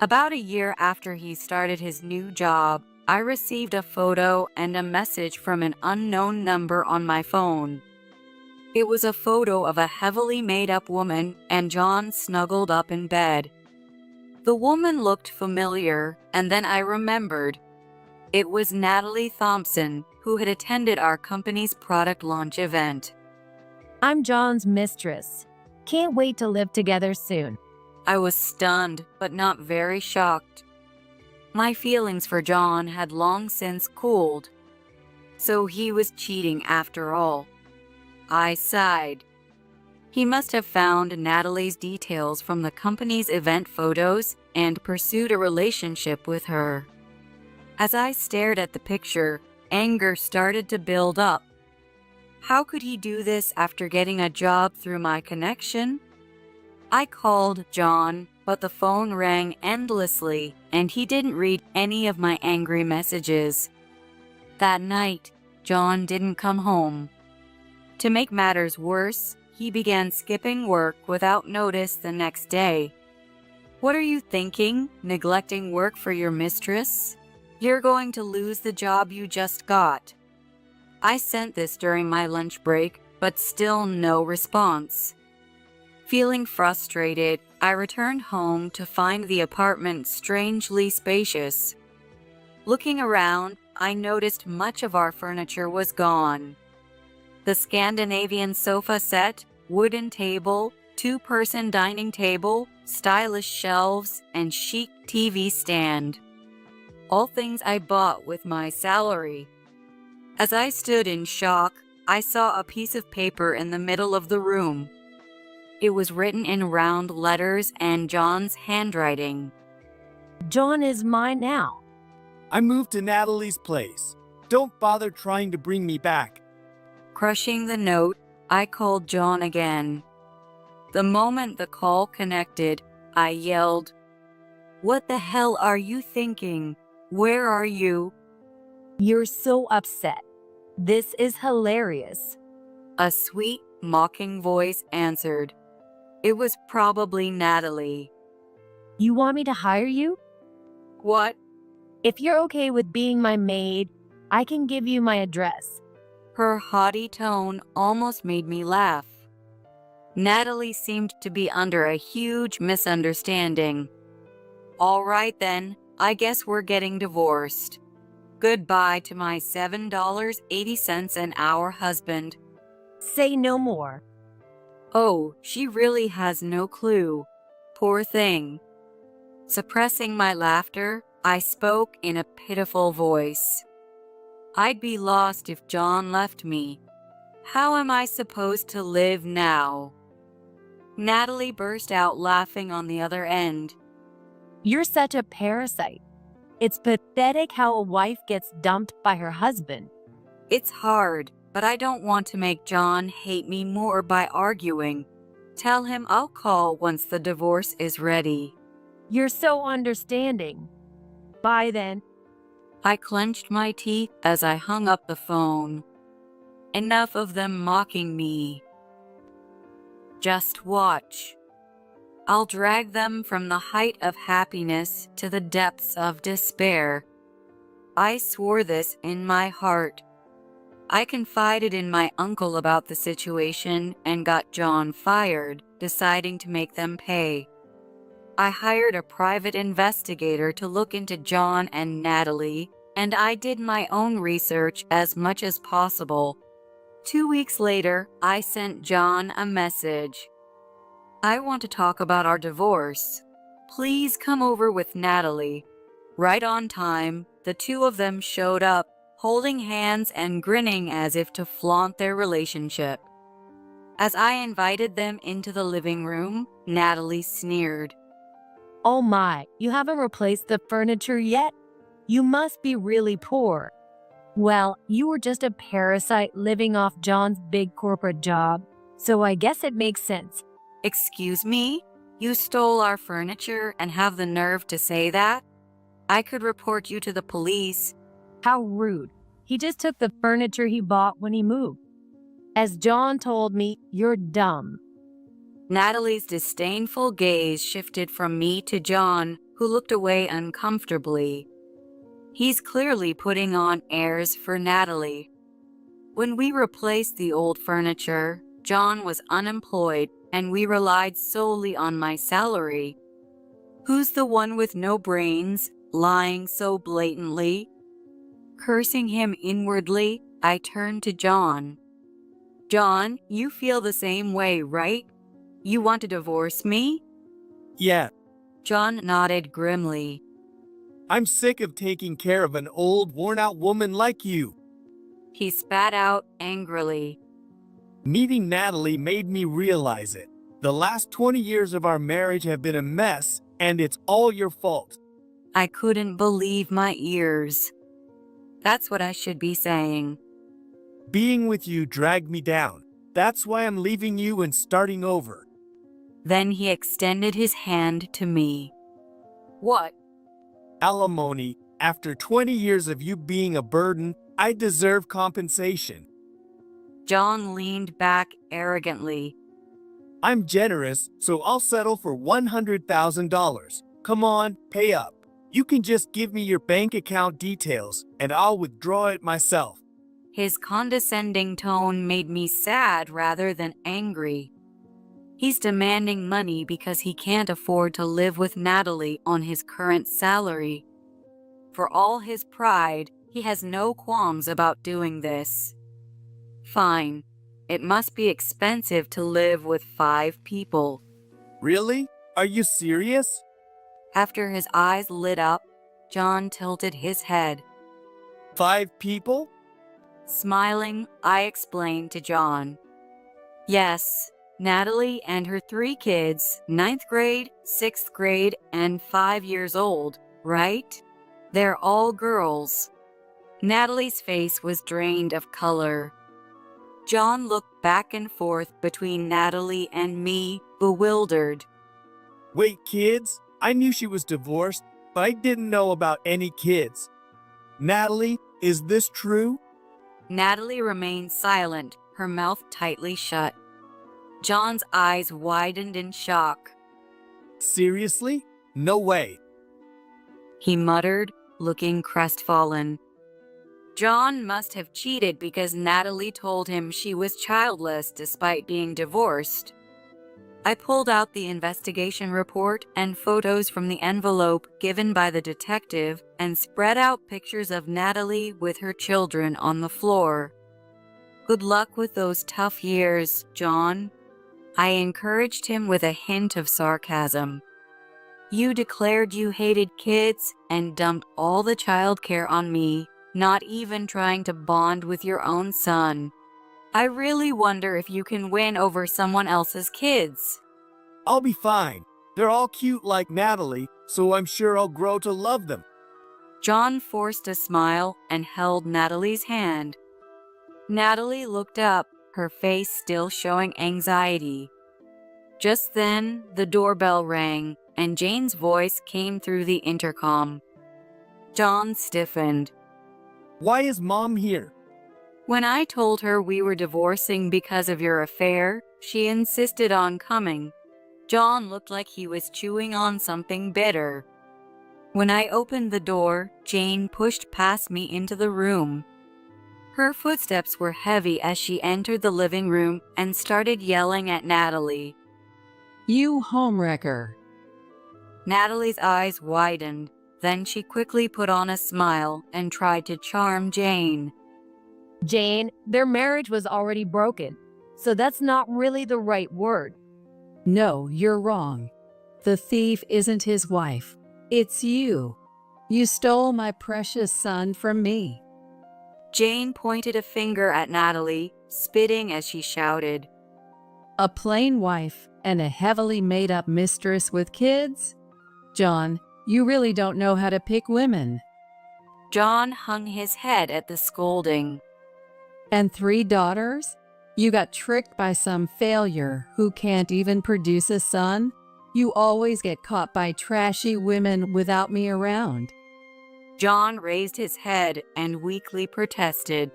About a year after he started his new job, I received a photo and a message from an unknown number on my phone. It was a photo of a heavily made-up woman and John snuggled up in bed. The woman looked familiar, and then I remembered. It was Natalie Thompson, who had attended our company's product launch event. I'm John's mistress. Can't wait to live together soon. I was stunned, but not very shocked. My feelings for John had long since cooled. So he was cheating after all. I sighed. He must have found Natalie's details from the company's event photos and pursued a relationship with her. As I stared at the picture, anger started to build up. How could he do this after getting a job through my connection? I called John, but the phone rang endlessly, and he didn't read any of my angry messages. That night, John didn't come home. To make matters worse, he began skipping work without notice the next day. What are you thinking, neglecting work for your mistress? You're going to lose the job you just got. I sent this during my lunch break, but still no response. Feeling frustrated, I returned home to find the apartment strangely spacious. Looking around, I noticed much of our furniture was gone. The Scandinavian sofa set, wooden table, two-person dining table, stylish shelves, and chic TV stand. All things I bought with my salary. As I stood in shock, I saw a piece of paper in the middle of the room. It was written in round letters and John's handwriting. John is mine now. I moved to Natalie's place. Don't bother trying to bring me back. Crushing the note, I called John again. The moment the call connected, I yelled, "What the hell are you thinking? Where are you?" You're so upset. This is hilarious. A sweet, mocking voice answered. It was probably Natalie. You want me to hire you? What? If you're okay with being my maid, I can give you my address. Her haughty tone almost made me laugh. Natalie seemed to be under a huge misunderstanding. All right then, I guess we're getting divorced. Goodbye to my $7.80 an hour husband. Say no more. Oh, she really has no clue. Poor thing. Suppressing my laughter, I spoke in a pitiful voice. I'd be lost if John left me. How am I supposed to live now? Natalie burst out laughing on the other end. You're such a parasite. It's pathetic how a wife gets dumped by her husband. It's hard, but I don't want to make John hate me more by arguing. Tell him I'll call once the divorce is ready. You're so understanding. Bye then. I clenched my teeth as I hung up the phone. Enough of them mocking me. Just watch. I'll drag them from the height of happiness to the depths of despair. I swore this in my heart. I confided in my uncle about the situation and got John fired, deciding to make them pay. I hired a private investigator to look into John and Natalie, and I did my own research as much as possible. 2 weeks later, I sent John a message. I want to talk about our divorce. Please come over with Natalie. Right on time, the two of them showed up, holding hands and grinning as if to flaunt their relationship. As I invited them into the living room, Natalie sneered. Oh my, you haven't replaced the furniture yet? You must be really poor. Well, you were just a parasite living off John's big corporate job, so I guess it makes sense. Excuse me? You stole our furniture and have the nerve to say that? I could report you to the police. How rude. He just took the furniture he bought when he moved. As John told me, you're dumb. Natalie's disdainful gaze shifted from me to John, who looked away uncomfortably. He's clearly putting on airs for Natalie. When we replaced the old furniture, John was unemployed and we relied solely on my salary. Who's the one with no brains, lying so blatantly? Cursing him inwardly, I turned to John. John, you feel the same way, right? You want to divorce me? Yeah, John nodded grimly. I'm sick of taking care of an old, worn-out woman like you. He spat out angrily. Meeting Natalie made me realize it. The last 20 years of our marriage have been a mess, and it's all your fault. I couldn't believe my ears. That's what I should be saying. Being with you dragged me down. That's why I'm leaving you and starting over. Then he extended his hand to me. What? Alimony. After 20 years of you being a burden, I deserve compensation. John leaned back arrogantly. I'm generous, so I'll settle for $100,000. Come on, pay up. You can just give me your bank account details, and I'll withdraw it myself. His condescending tone made me sad rather than angry. He's demanding money because he can't afford to live with Natalie on his current salary. For all his pride, he has no qualms about doing this. Fine. It must be expensive to live with 5 people. Really? Are you serious? After his eyes lit up, John tilted his head. 5 people? Smiling, I explained to John. Yes, Natalie and her 3 kids, 9th grade, 6th grade, and 5 years old, right? They're all girls. Natalie's face was drained of color. John looked back and forth between Natalie and me, bewildered. Wait, kids? I knew she was divorced, but I didn't know about any kids. Natalie, is this true? Natalie remained silent, her mouth tightly shut. John's eyes widened in shock. Seriously? No way. He muttered, looking crestfallen. John must have cheated because Natalie told him she was childless despite being divorced. I pulled out the investigation report and photos from the envelope given by the detective and spread out pictures of Natalie with her children on the floor. Good luck with those tough years, John. I encouraged him with a hint of sarcasm. You declared you hated kids and dumped all the childcare on me, not even trying to bond with your own son. I really wonder if you can win over someone else's kids. I'll be fine. They're all cute like Natalie, so I'm sure I'll grow to love them. John forced a smile and held Natalie's hand. Natalie looked up, her face still showing anxiety. Just then, the doorbell rang, and Jane's voice came through the intercom. John stiffened. Why is Mom here? When I told her we were divorcing because of your affair, she insisted on coming. John looked like he was chewing on something bitter. When I opened the door, Jane pushed past me into the room. Her footsteps were heavy as she entered the living room and started yelling at Natalie. You homewrecker. Natalie's eyes widened. Then she quickly put on a smile and tried to charm Jane. Jane, their marriage was already broken, so that's not really the right word. No, you're wrong. The thief isn't his wife. It's you. You stole my precious son from me. Jane pointed a finger at Natalie, spitting as she shouted. A plain wife and a heavily made-up mistress with kids? John, you really don't know how to pick women. John hung his head at the scolding. And 3 daughters? You got tricked by some failure who can't even produce a son? You always get caught by trashy women without me around. John raised his head and weakly protested.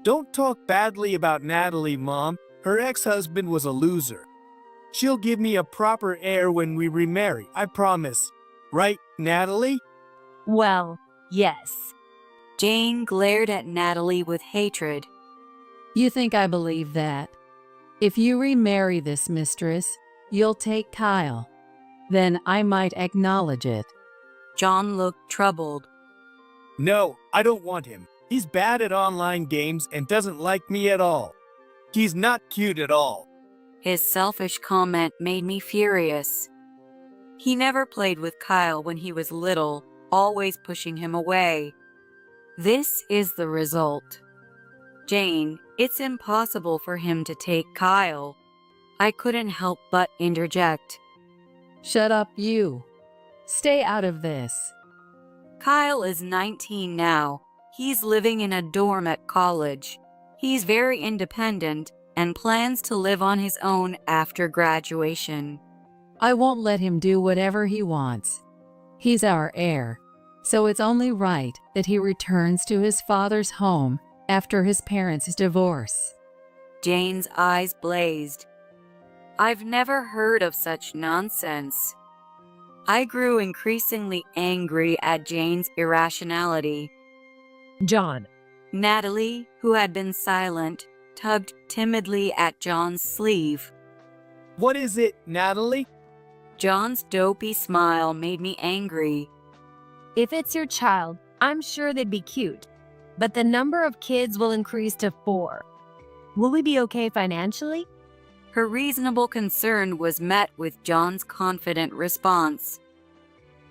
Don't talk badly about Natalie, Mom. Her ex-husband was a loser. She'll give me a proper heir when we remarry, I promise. Right, Natalie? Well, yes. Jane glared at Natalie with hatred. You think I believe that? If you remarry this mistress, you'll take Kyle. Then I might acknowledge it. John looked troubled. No, I don't want him. He's bad at online games and doesn't like me at all. He's not cute at all. His selfish comment made me furious. He never played with Kyle when he was little, always pushing him away. This is the result. Jane, it's impossible for him to take Kyle. I couldn't help but interject. Shut up, you. Stay out of this. Kyle is 19 now. He's living in a dorm at college. He's very independent and plans to live on his own after graduation. I won't let him do whatever he wants. He's our heir, so it's only right that he returns to his father's home after his parents' divorce. Jane's eyes blazed. I've never heard of such nonsense. I grew increasingly angry at Jane's irrationality. John. Natalie, who had been silent, tugged timidly at John's sleeve. What is it, Natalie? John's dopey smile made me angry. If it's your child, I'm sure they'd be cute. But the number of kids will increase to 4. Will we be okay financially? Her reasonable concern was met with John's confident response.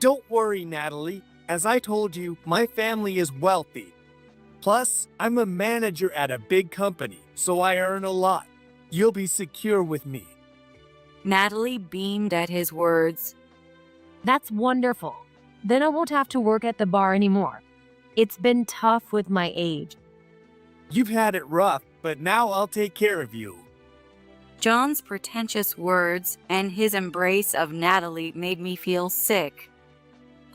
Don't worry, Natalie. As I told you, my family is wealthy. Plus, I'm a manager at a big company, so I earn a lot. You'll be secure with me. Natalie beamed at his words. That's wonderful. Then I won't have to work at the bar anymore. It's been tough with my age. You've had it rough, but now I'll take care of you. John's pretentious words and his embrace of Natalie made me feel sick.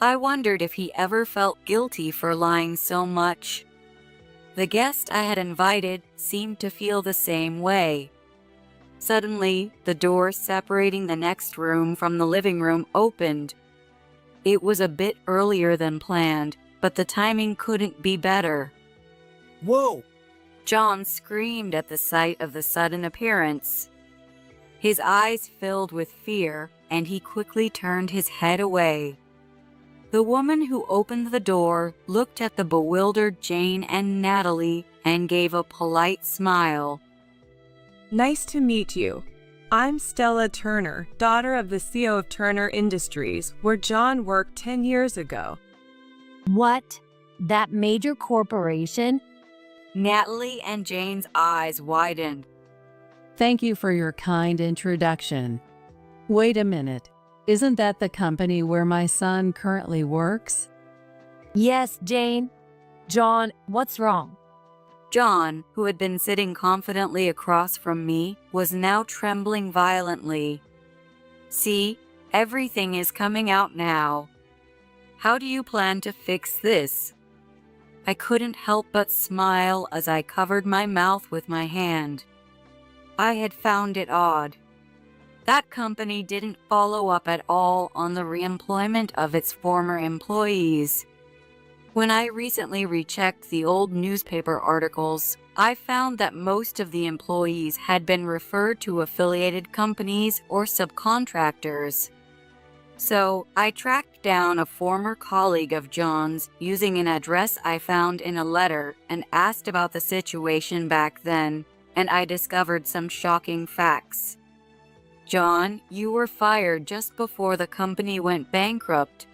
I wondered if he ever felt guilty for lying so much. The guest I had invited seemed to feel the same way. Suddenly, the door separating the next room from the living room opened. It was a bit earlier than planned, but the timing couldn't be better. Whoa! John screamed at the sight of the sudden appearance. His eyes filled with fear, and he quickly turned his head away. The woman who opened the door looked at the bewildered Jane and Natalie and gave a polite smile. Nice to meet you. I'm Stella Turner, daughter of the CEO of Turner Industries, where John worked 10 years ago. What? That major corporation? Natalie and Jane's eyes widened. Thank you for your kind introduction. Wait a minute. Isn't that the company where my son currently works? Yes, Jane. John, what's wrong? John, who had been sitting confidently across from me, was now trembling violently. See, everything is coming out now. How do you plan to fix this? I couldn't help but smile as I covered my mouth with my hand. I had found it odd. That company didn't follow up at all on the reemployment of its former employees. When I recently rechecked the old newspaper articles, I found that most of the employees had been referred to affiliated companies or subcontractors. So, I tracked down a former colleague of John's using an address I found in a letter and asked about the situation back then, and I discovered some shocking facts. John, you were fired just before the company went bankrupt.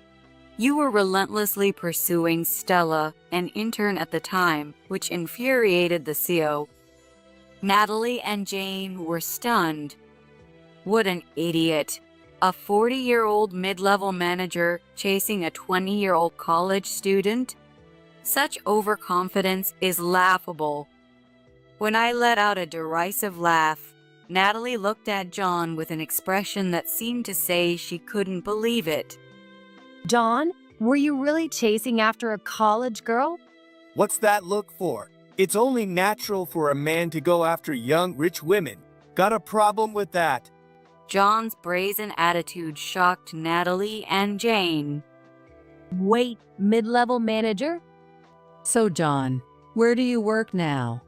You were relentlessly pursuing Stella, an intern at the time, which infuriated the CO. Natalie and Jane were stunned. What an idiot. A 40-year-old mid-level manager chasing a 20-year-old college student? Such overconfidence is laughable. When I let out a derisive laugh, Natalie looked at John with an expression that seemed to say she couldn't believe it. John, were you really chasing after a college girl? What's that look for? It's only natural for a man to go after young, rich women. Got a problem with that? John's brazen attitude shocked Natalie and Jane. Wait, mid-level manager? So, John, where do you work now?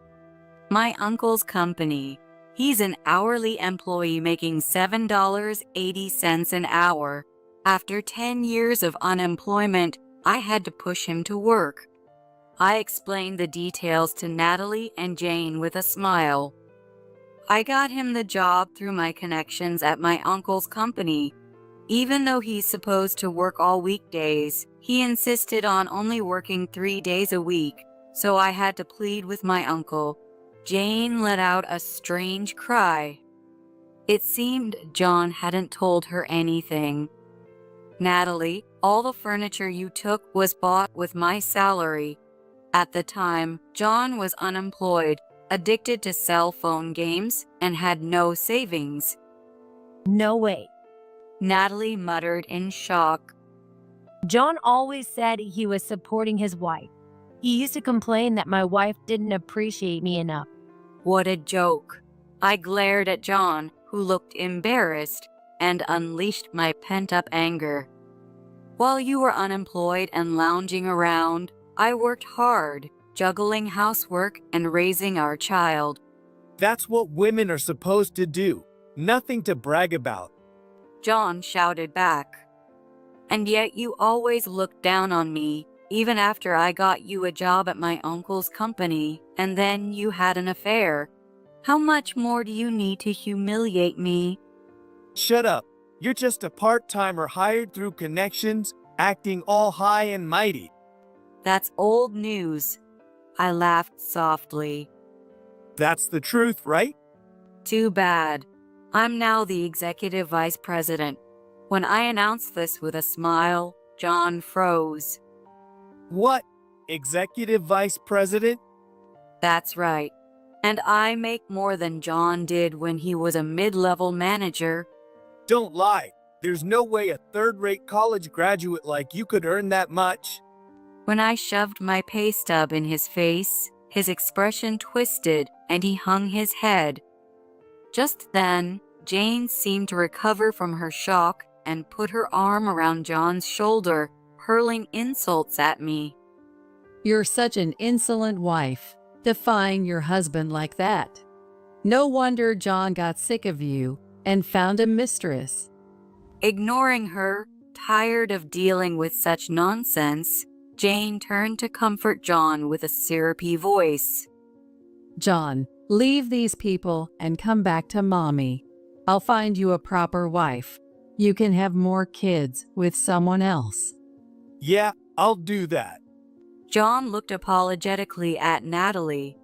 My uncle's company. He's an hourly employee making $7.80 an hour. After 10 years of unemployment, I had to push him to work. I explained the details to Natalie and Jane with a smile. I got him the job through my connections at my uncle's company. Even though he's supposed to work all weekdays, he insisted on only working 3 days a week, so I had to plead with my uncle. Jane let out a strange cry. It seemed John hadn't told her anything. Natalie, all the furniture you took was bought with my salary. At the time, John was unemployed, addicted to cell phone games, and had no savings. No way. Natalie muttered in shock. John always said he was supporting his wife. He used to complain that my wife didn't appreciate me enough. What a joke. I glared at John, who looked embarrassed, and unleashed my pent-up anger. While you were unemployed and lounging around, I worked hard, juggling housework and raising our child. That's what women are supposed to do. Nothing to brag about. John shouted back. And yet you always looked down on me, even after I got you a job at my uncle's company, and then you had an affair. How much more do you need to humiliate me? Shut up. You're just a part-timer hired through connections, acting all high and mighty. That's old news. I laughed softly. That's the truth, right? Too bad. I'm now the executive vice president. When I announced this with a smile, John froze. What? Executive vice president? That's right. And I make more than John did when he was a mid-level manager. Don't lie. There's no way a third-rate college graduate like you could earn that much. When I shoved my pay stub in his face, his expression twisted and he hung his head. Just then, Jane seemed to recover from her shock and put her arm around John's shoulder, hurling insults at me. You're such an insolent wife, defying your husband like that. No wonder John got sick of you and found a mistress. Ignoring her, tired of dealing with such nonsense, Jane turned to comfort John with a syrupy voice. John, leave these people and come back to Mommy. I'll find you a proper wife. You can have more kids with someone else. Yeah, I'll do that. John looked apologetically at Natalie.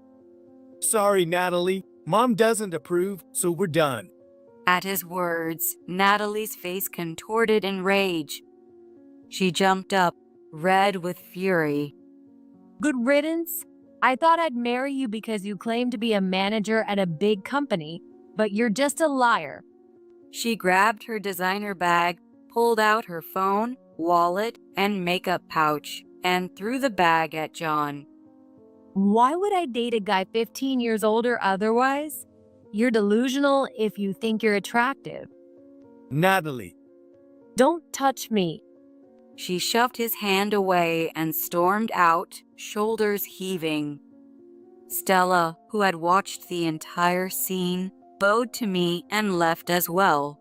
Sorry, Natalie. Mom doesn't approve, so we're done. At his words, Natalie's face contorted in rage. She jumped up, red with fury. Good riddance. I thought I'd marry you because you claim to be a manager at a big company, but you're just a liar. She grabbed her designer bag, pulled out her phone, wallet, and makeup pouch, and threw the bag at John. Why would I date a guy 15 years older otherwise? You're delusional if you think you're attractive. Natalie. Don't touch me. She shoved his hand away and stormed out, shoulders heaving. Stella, who had watched the entire scene, bowed to me and left as well.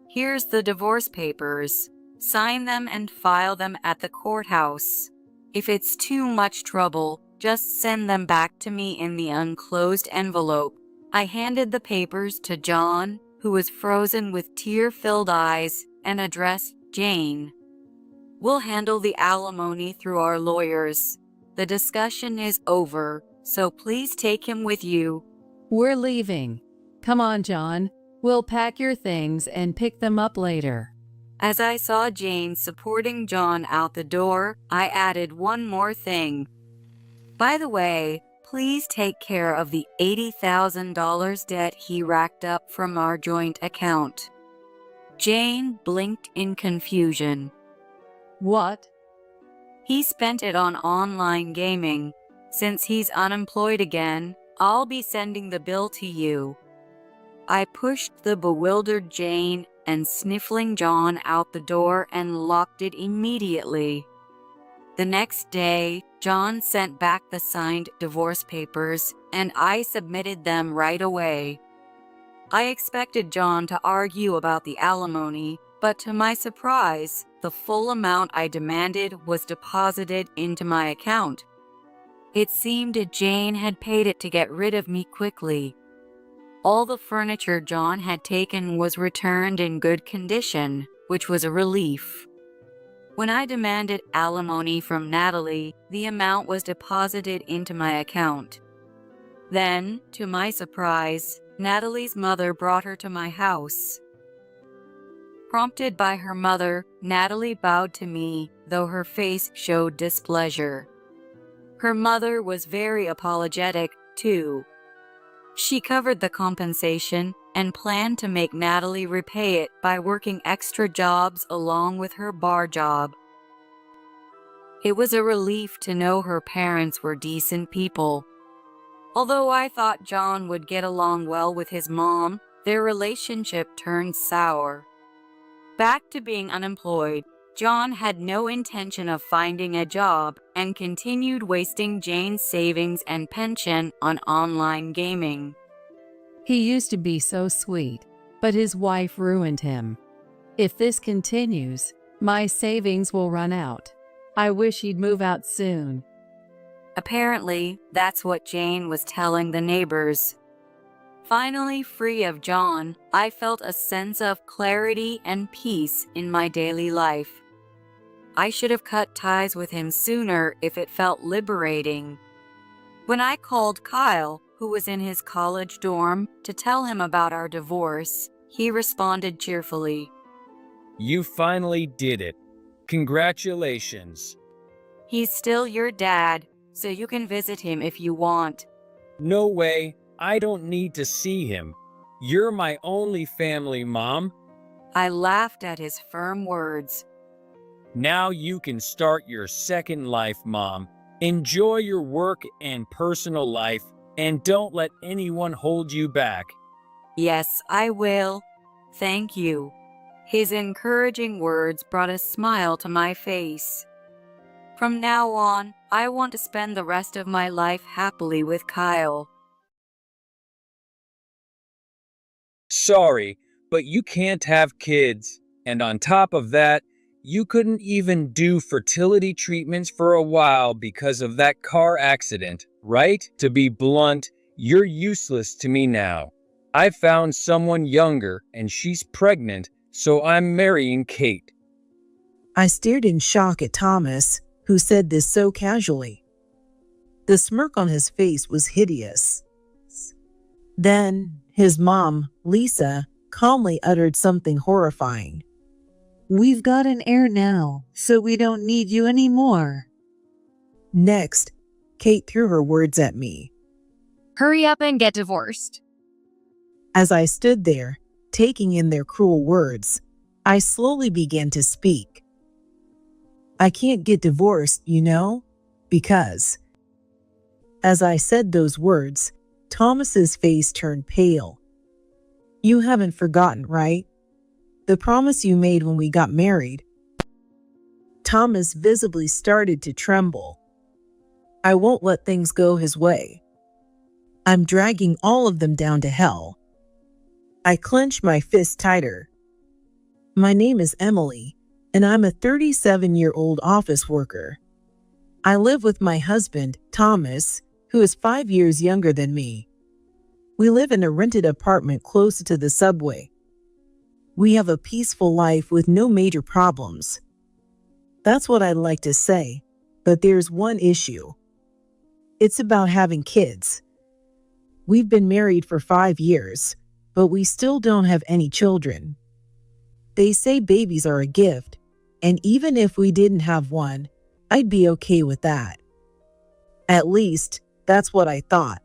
Here's the divorce papers. Sign them and file them at the courthouse. If it's too much trouble, just send them back to me in the unclosed envelope. I handed the papers to John, who was frozen with tear-filled eyes, and addressed Jane. We'll handle the alimony through our lawyers. The discussion is over, so please take him with you. We're leaving. Come on, John. We'll pack your things and pick them up later. As I saw Jane supporting John out the door, I added one more thing. By the way, please take care of the $80,000 debt he racked up from our joint account. Jane blinked in confusion. What? He spent it on online gaming. Since he's unemployed again, I'll be sending the bill to you. I pushed the bewildered Jane and sniffling John out the door and locked it immediately. The next day, John sent back the signed divorce papers, and I submitted them right away. I expected John to argue about the alimony, but to my surprise, the full amount I demanded was deposited into my account. It seemed Jane had paid it to get rid of me quickly. All the furniture John had taken was returned in good condition, which was a relief. When I demanded alimony from Natalie, the amount was deposited into my account. Then, to my surprise, Natalie's mother brought her to my house. Prompted by her mother, Natalie bowed to me, though her face showed displeasure. Her mother was very apologetic, too. She covered the compensation and planned to make Natalie repay it by working extra jobs along with her bar job. It was a relief to know her parents were decent people. Although I thought John would get along well with his mom, their relationship turned sour. Back to being unemployed, John had no intention of finding a job and continued wasting Jane's savings and pension on online gaming. He used to be so sweet, but his wife ruined him. If this continues, my savings will run out. I wish he'd move out soon. Apparently, that's what Jane was telling the neighbors. Finally free of John, I felt a sense of clarity and peace in my daily life. I should have cut ties with him sooner if it felt liberating. When I called Kyle, who was in his college dorm, to tell him about our divorce, he responded cheerfully. You finally did it. Congratulations. He's still your dad, so you can visit him if you want. No way. I don't need to see him. You're my only family, Mom. I laughed at his firm words. Now you can start your second life, Mom. Enjoy your work and personal life, and don't let anyone hold you back. Yes, I will. Thank you. His encouraging words brought a smile to my face. From now on, I want to spend the rest of my life happily with Kyle. Sorry, but you can't have kids. And on top of that, you couldn't even do fertility treatments for a while because of that car accident, right? To be blunt, you're useless to me now. I found someone younger and she's pregnant, so I'm marrying Kate. I stared in shock at Thomas, who said this so casually. The smirk on his face was hideous. Then, his mom, Lisa, calmly uttered something horrifying. We've got an heir now, so we don't need you anymore. Next, Kate threw her words at me. Hurry up and get divorced. As I stood there, taking in their cruel words, I slowly began to speak. I can't get divorced, you know, because... As I said those words, Thomas's face turned pale. You haven't forgotten, right? The promise you made when we got married. Thomas visibly started to tremble. I won't let things go his way. I'm dragging all of them down to hell. I clenched my fist tighter. My name is Emily, and I'm a 37-year-old office worker. I live with my husband, Thomas, who is 5 years younger than me. We live in a rented apartment close to the subway. We have a peaceful life with no major problems. That's what I'd like to say, but there's one issue. It's about having kids. We've been married for 5 years, but we still don't have any children. They say babies are a gift, and even if we didn't have one, I'd be okay with that. At least, that's what I thought.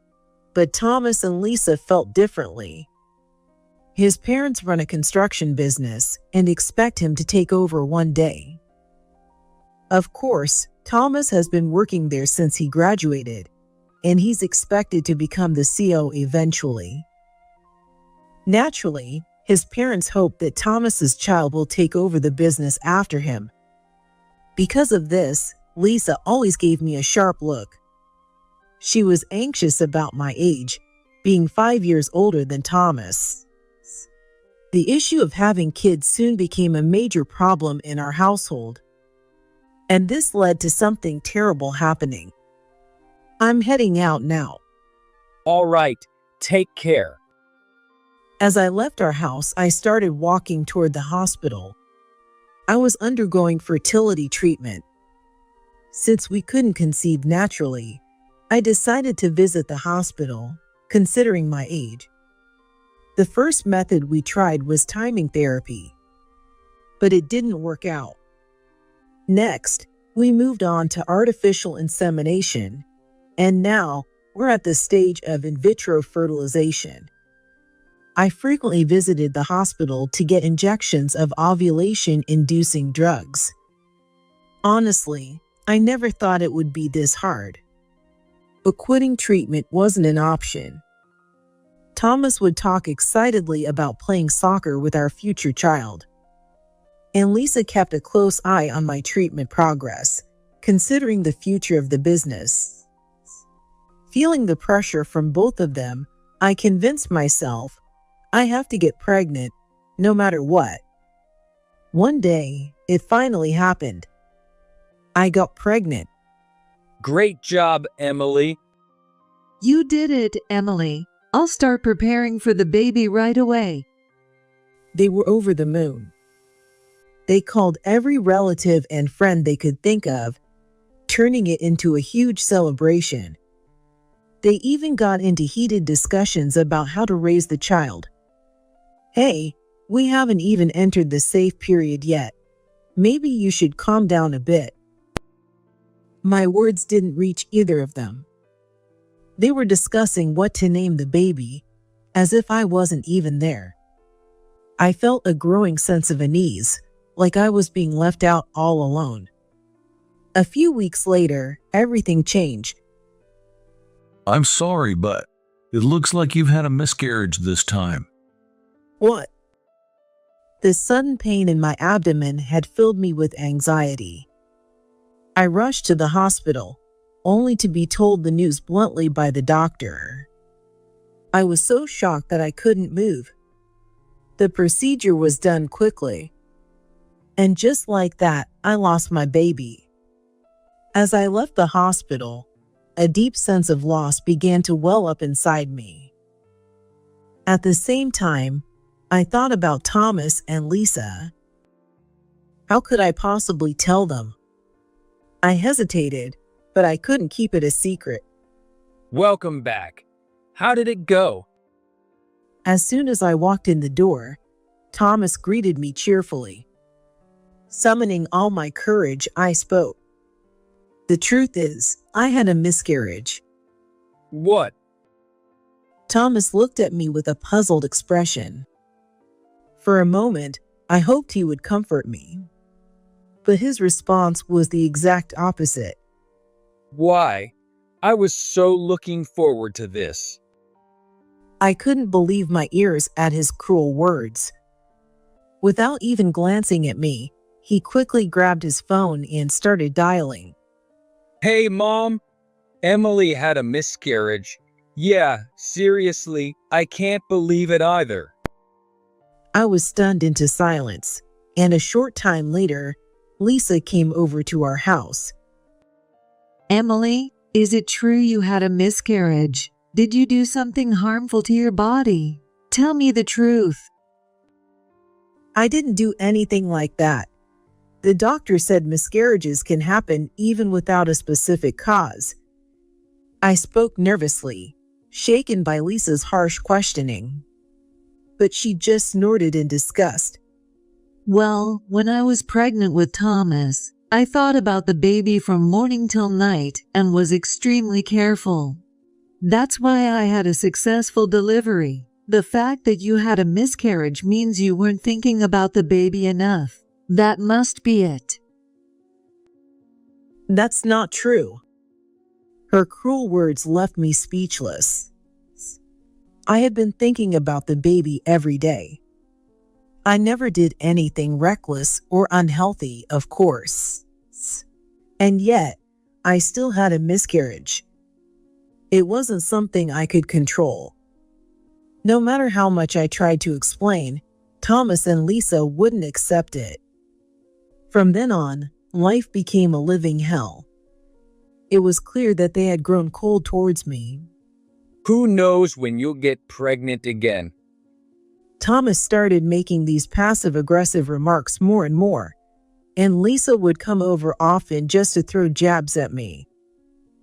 But Thomas and Lisa felt differently. His parents run a construction business and expect him to take over one day. Of course, Thomas has been working there since he graduated, and he's expected to become the CEO eventually. Naturally, his parents hope that Thomas's child will take over the business after him. Because of this, Lisa always gave me a sharp look. She was anxious about my age, being 5 years older than Thomas. The issue of having kids soon became a major problem in our household, and this led to something terrible happening. I'm heading out now. All right, take care. As I left our house, I started walking toward the hospital. I was undergoing fertility treatment. Since we couldn't conceive naturally, I decided to visit the hospital, considering my age. The first method we tried was timing therapy, but it didn't work out. Next, we moved on to artificial insemination, and now we're at the stage of in vitro fertilization. I frequently visited the hospital to get injections of ovulation-inducing drugs. Honestly, I never thought it would be this hard. But quitting treatment wasn't an option. Thomas would talk excitedly about playing soccer with our future child. And Lisa kept a close eye on my treatment progress, considering the future of the business. Feeling the pressure from both of them, I convinced myself I have to get pregnant, no matter what. One day, it finally happened. I got pregnant. Great job, Emily. You did it, Emily. I'll start preparing for the baby right away. They were over the moon. They called every relative and friend they could think of, turning it into a huge celebration. They even got into heated discussions about how to raise the child. Hey, we haven't even entered the safe period yet. Maybe you should calm down a bit. My words didn't reach either of them. They were discussing what to name the baby, as if I wasn't even there. I felt a growing sense of unease, like I was being left out all alone. A few weeks later, everything changed. I'm sorry, but it looks like you've had a miscarriage this time. What? The sudden pain in my abdomen had filled me with anxiety. I rushed to the hospital, only to be told the news bluntly by the doctor. I was so shocked that I couldn't move. The procedure was done quickly. And just like that, I lost my baby. As I left the hospital, a deep sense of loss began to well up inside me. At the same time, I thought about Thomas and Lisa. How could I possibly tell them? I hesitated, but I couldn't keep it a secret. Welcome back. How did it go? As soon as I walked in the door, Thomas greeted me cheerfully. Summoning all my courage, I spoke. The truth is, I had a miscarriage. What? Thomas looked at me with a puzzled expression. For a moment, I hoped he would comfort me. But his response was the exact opposite. Why? I was so looking forward to this. I couldn't believe my ears at his cruel words. Without even glancing at me, he quickly grabbed his phone and started dialing. Hey, Mom. Emily had a miscarriage. Yeah, seriously, I can't believe it either. I was stunned into silence, and a short time later, Lisa came over to our house. Emily, is it true you had a miscarriage? Did you do something harmful to your body? Tell me the truth. I didn't do anything like that. The doctor said miscarriages can happen even without a specific cause. I spoke nervously, shaken by Lisa's harsh questioning. But she just snorted in disgust. Well, when I was pregnant with Thomas, I thought about the baby from morning till night and was extremely careful. That's why I had a successful delivery. The fact that you had a miscarriage means you weren't thinking about the baby enough. That must be it. That's not true. Her cruel words left me speechless. I had been thinking about the baby every day. I never did anything reckless or unhealthy, of course. And yet, I still had a miscarriage. It wasn't something I could control. No matter how much I tried to explain, Thomas and Lisa wouldn't accept it. From then on, life became a living hell. It was clear that they had grown cold towards me. Who knows when you'll get pregnant again? Thomas started making these passive-aggressive remarks more and more, and Lisa would come over often just to throw jabs at me.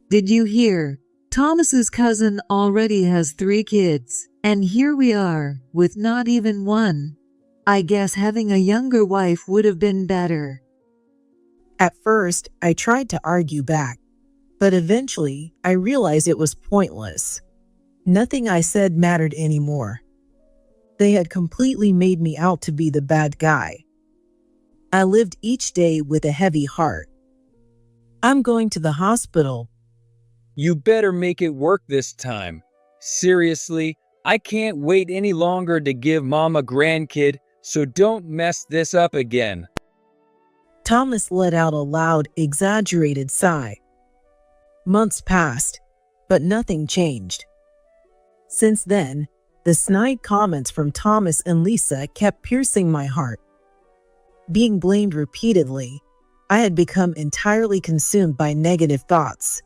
Did you hear? Thomas's cousin already has 3 kids, and here we are, with not even one. I guess having a younger wife would have been better. At first, I tried to argue back, but eventually, I realized it was pointless. Nothing I said mattered anymore. They had completely made me out to be the bad guy. I lived each day with a heavy heart. I'm going to the hospital. You better make it work this time. Seriously, I can't wait any longer to give Mom a grandkid, so don't mess this up again. Thomas let out a loud, exaggerated sigh. Months passed, but nothing changed. Since then, the snide comments from Thomas and Lisa kept piercing my heart. Being blamed repeatedly, I had become entirely consumed by negative thoughts.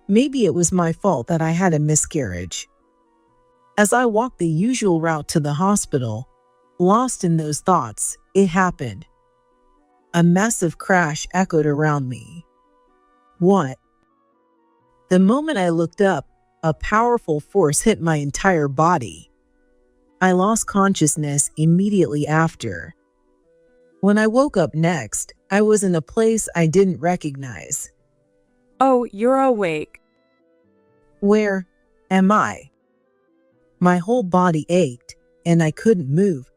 Maybe it was my fault that I had a miscarriage. As I walked the usual route to the hospital, lost in those thoughts, it happened. A massive crash echoed around me. What? The moment I looked up, a powerful force hit my entire body. I lost consciousness immediately after. When I woke up next, I was in a place I didn't recognize. Oh, you're awake. Where am I? My whole body ached, and I couldn't move.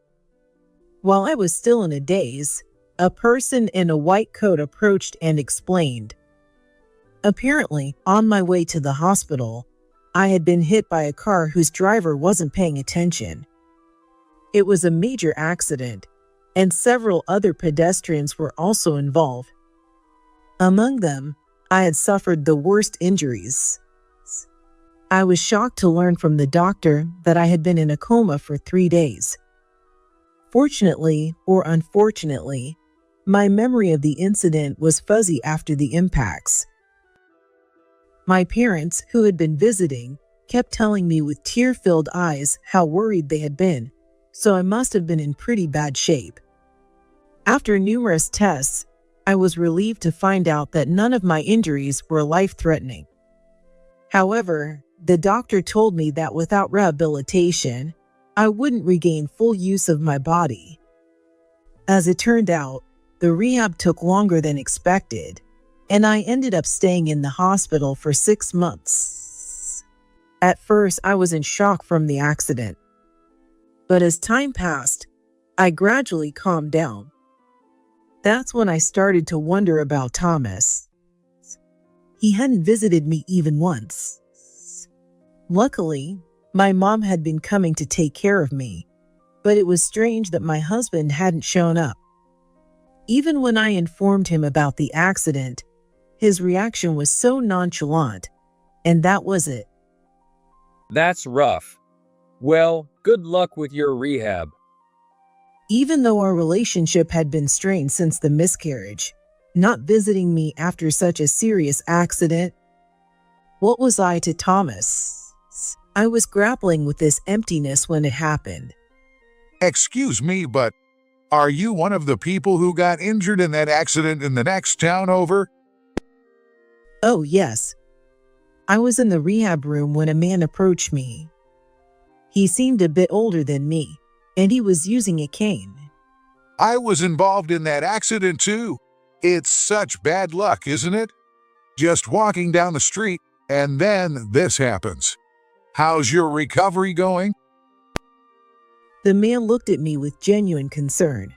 While I was still in a daze, a person in a white coat approached and explained. Apparently, on my way to the hospital, I had been hit by a car whose driver wasn't paying attention. It was a major accident, and several other pedestrians were also involved. Among them, I had suffered the worst injuries. I was shocked to learn from the doctor that I had been in a coma for 3 days. Fortunately, or unfortunately, my memory of the incident was fuzzy after the impacts. My parents, who had been visiting, kept telling me with tear-filled eyes how worried they had been, so I must have been in pretty bad shape. After numerous tests, I was relieved to find out that none of my injuries were life-threatening. However, the doctor told me that without rehabilitation, I wouldn't regain full use of my body. As it turned out, the rehab took longer than expected, and I ended up staying in the hospital for 6 months. At first, I was in shock from the accident. But as time passed, I gradually calmed down. That's when I started to wonder about Thomas. He hadn't visited me even once. Luckily, my mom had been coming to take care of me, but it was strange that my husband hadn't shown up. Even when I informed him about the accident, his reaction was so nonchalant, and that was it. That's rough. Well, good luck with your rehab. Even though our relationship had been strained since the miscarriage, not visiting me after such a serious accident, what was I to Thomas? I was grappling with this emptiness when it happened. Excuse me, but Are you one of the people who got injured in that accident in the next town over? Oh, yes. I was in the rehab room when a man approached me. He seemed a bit older than me, and he was using a cane. I was involved in that accident too. It's such bad luck, isn't it? Just walking down the street, and then this happens. How's your recovery going? The man looked at me with genuine concern.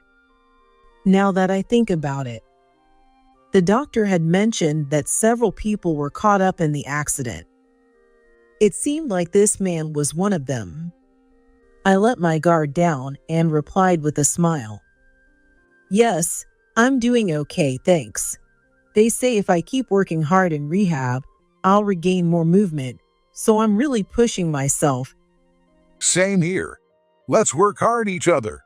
Now that I think about it, the doctor had mentioned that several people were caught up in the accident. It seemed like this man was one of them. I let my guard down and replied with a smile. Yes, I'm doing okay, thanks. They say if I keep working hard in rehab, I'll regain more movement, so I'm really pushing myself. Same here. Let's work hard each other.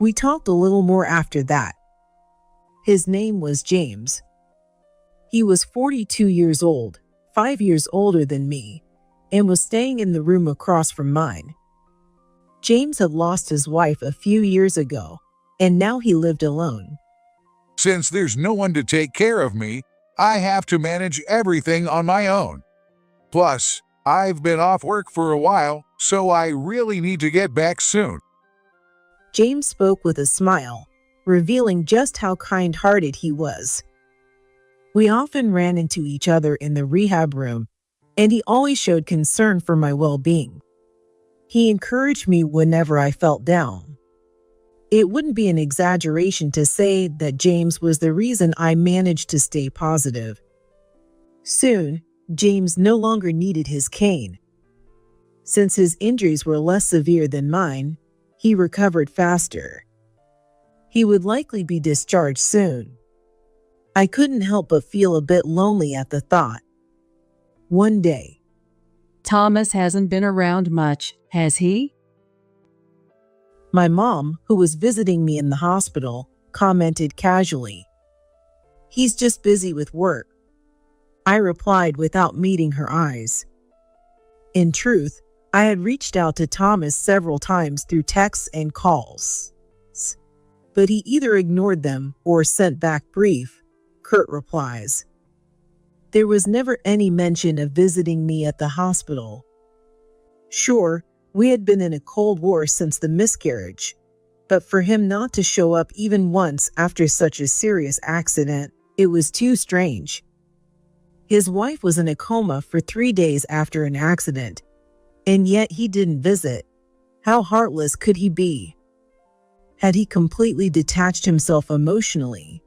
We talked a little more after that. His name was James. He was 42 years old, 5 years older than me, and was staying in the room across from mine. James had lost his wife a few years ago, and now he lived alone. Since there's no one to take care of me, I have to manage everything on my own. Plus, I've been off work for a while, so I really need to get back soon. James spoke with a smile, revealing just how kind-hearted he was. We often ran into each other in the rehab room, and he always showed concern for my well-being. He encouraged me whenever I felt down. It wouldn't be an exaggeration to say that James was the reason I managed to stay positive. Soon, James no longer needed his cane. Since his injuries were less severe than mine, he recovered faster. He would likely be discharged soon. I couldn't help but feel a bit lonely at the thought. One day, Thomas hasn't been around much, has he? my mom, who was visiting me in the hospital, commented casually, "He's just busy with work." I replied without meeting her eyes. In truth, I had reached out to Thomas several times through texts and calls, but he either ignored them or sent back brief, curt replies. There was never any mention of visiting me at the hospital. Sure, we had been in a Cold War since the miscarriage, but for him not to show up even once after such a serious accident, it was too strange. His wife was in a coma for 3 days after an accident, and yet he didn't visit. How heartless could he be? Had he completely detached himself emotionally?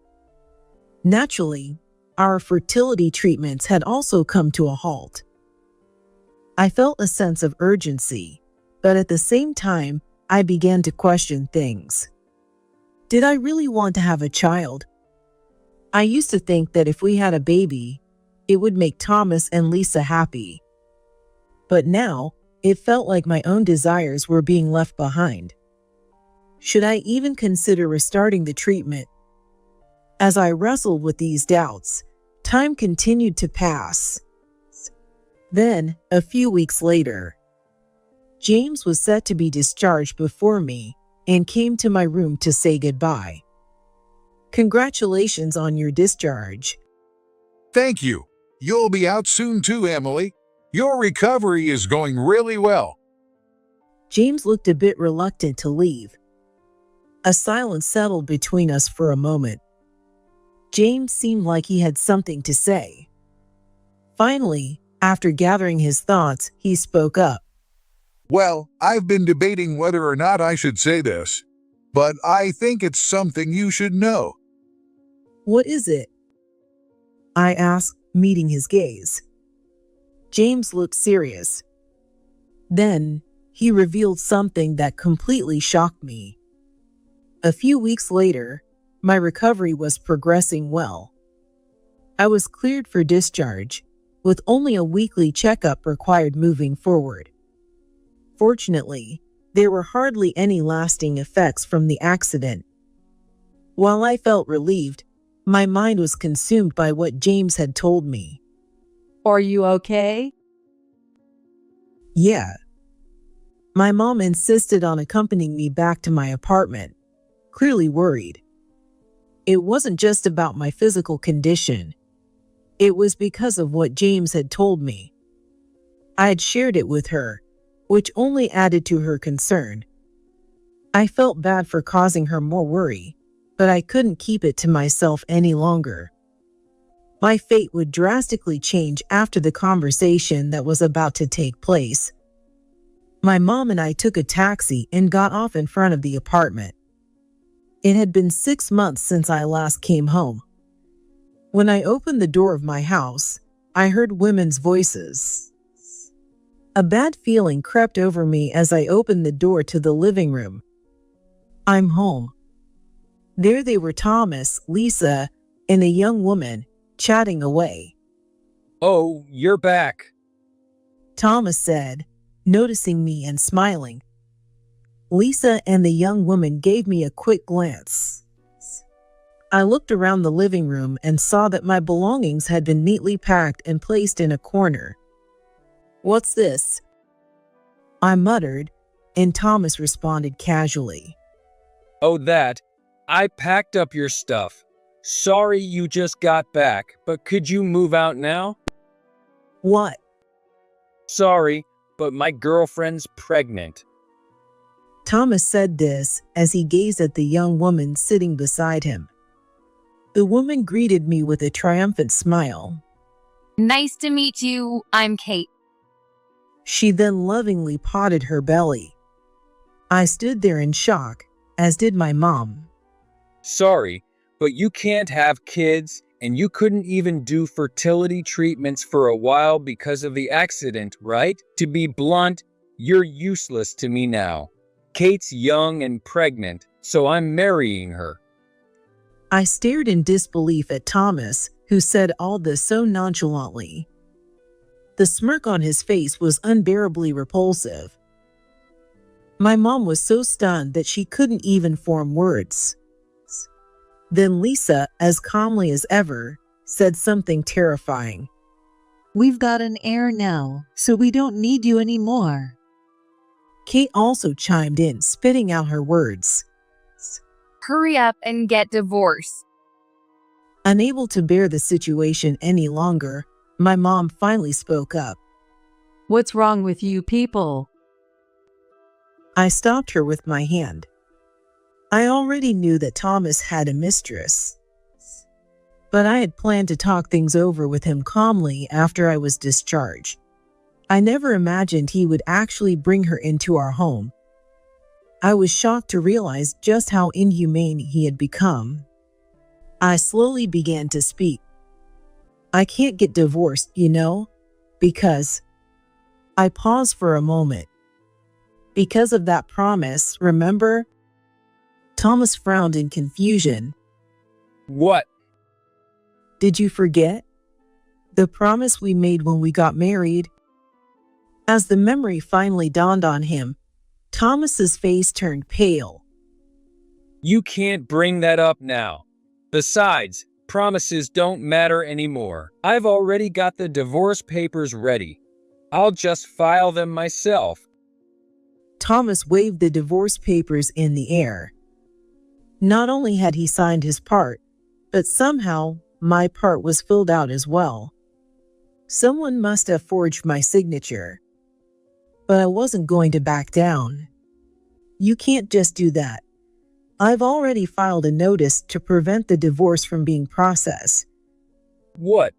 Naturally, our fertility treatments had also come to a halt. I felt a sense of urgency, but at the same time, I began to question things. Did I really want to have a child? I used to think that if we had a baby, it would make Thomas and Lisa happy. But now, it felt like my own desires were being left behind. Should I even consider restarting the treatment? As I wrestled with these doubts, time continued to pass. Then, a few weeks later, James was set to be discharged before me and came to my room to say goodbye. Congratulations on your discharge. Thank you. You'll be out soon too, Emily. Your recovery is going really well. James looked a bit reluctant to leave. A silence settled between us for a moment. James seemed like he had something to say. Finally, after gathering his thoughts, he spoke up. Well, I've been debating whether or not I should say this, but I think it's something you should know. What is it? I asked, meeting his gaze. James looked serious. Then, he revealed something that completely shocked me. A few weeks later, my recovery was progressing well. I was cleared for discharge, with only a weekly checkup required moving forward. Fortunately, there were hardly any lasting effects from the accident. While I felt relieved, my mind was consumed by what James had told me. Are you okay? Yeah. My mom insisted on accompanying me back to my apartment, clearly worried. It wasn't just about my physical condition. It was because of what James had told me. I had shared it with her, which only added to her concern. I felt bad for causing her more worry, but I couldn't keep it to myself any longer. My fate would drastically change after the conversation that was about to take place. My mom and I took a taxi and got off in front of the apartment. It had been 6 months since I last came home. When I opened the door of my house, I heard women's voices. A bad feeling crept over me as I opened the door to the living room. I'm home. There they were, Thomas, Lisa, and a young woman, chatting away. Oh, you're back. Thomas said, noticing me and smiling. Lisa and the young woman gave me a quick glance. I looked around the living room and saw that my belongings had been neatly packed and placed in a corner. What's this? I muttered, and Thomas responded casually. Oh, that. I packed up your stuff. Sorry you just got back, but could you move out now? What? Sorry, but my girlfriend's pregnant. Thomas said this as he gazed at the young woman sitting beside him. The woman greeted me with a triumphant smile. Nice to meet you. I'm Kate. She then lovingly patted her belly. I stood there in shock, as did my mom. Sorry, but you can't have kids, and you couldn't even do fertility treatments for a while because of the accident, right? To be blunt, you're useless to me now. Kate's young and pregnant, so I'm marrying her. I stared in disbelief at Thomas, who said all this so nonchalantly. The smirk on his face was unbearably repulsive. My mom was so stunned that she couldn't even form words. Then Lisa, as calmly as ever, said something terrifying. We've got an heir now, so we don't need you anymore. Kate also chimed in, spitting out her words. Hurry up and get divorced. Unable to bear the situation any longer, my mom finally spoke up. What's wrong with you people? I stopped her with my hand. I already knew that Thomas had a mistress, but I had planned to talk things over with him calmly after I was discharged. I never imagined he would actually bring her into our home. I was shocked to realize just how inhumane he had become. I slowly began to speak. I can't get divorced, you know, because... I paused for a moment. Because of that promise, remember? Thomas frowned in confusion. What? Did you forget? The promise we made when we got married? As the memory finally dawned on him, Thomas's face turned pale. You can't bring that up now. Besides, promises don't matter anymore. I've already got the divorce papers ready. I'll just file them myself. Thomas waved the divorce papers in the air. Not only had he signed his part, but somehow my part was filled out as well. Someone must have forged my signature. But I wasn't going to back down. You can't just do that. I've already filed a notice to prevent the divorce from being processed. What?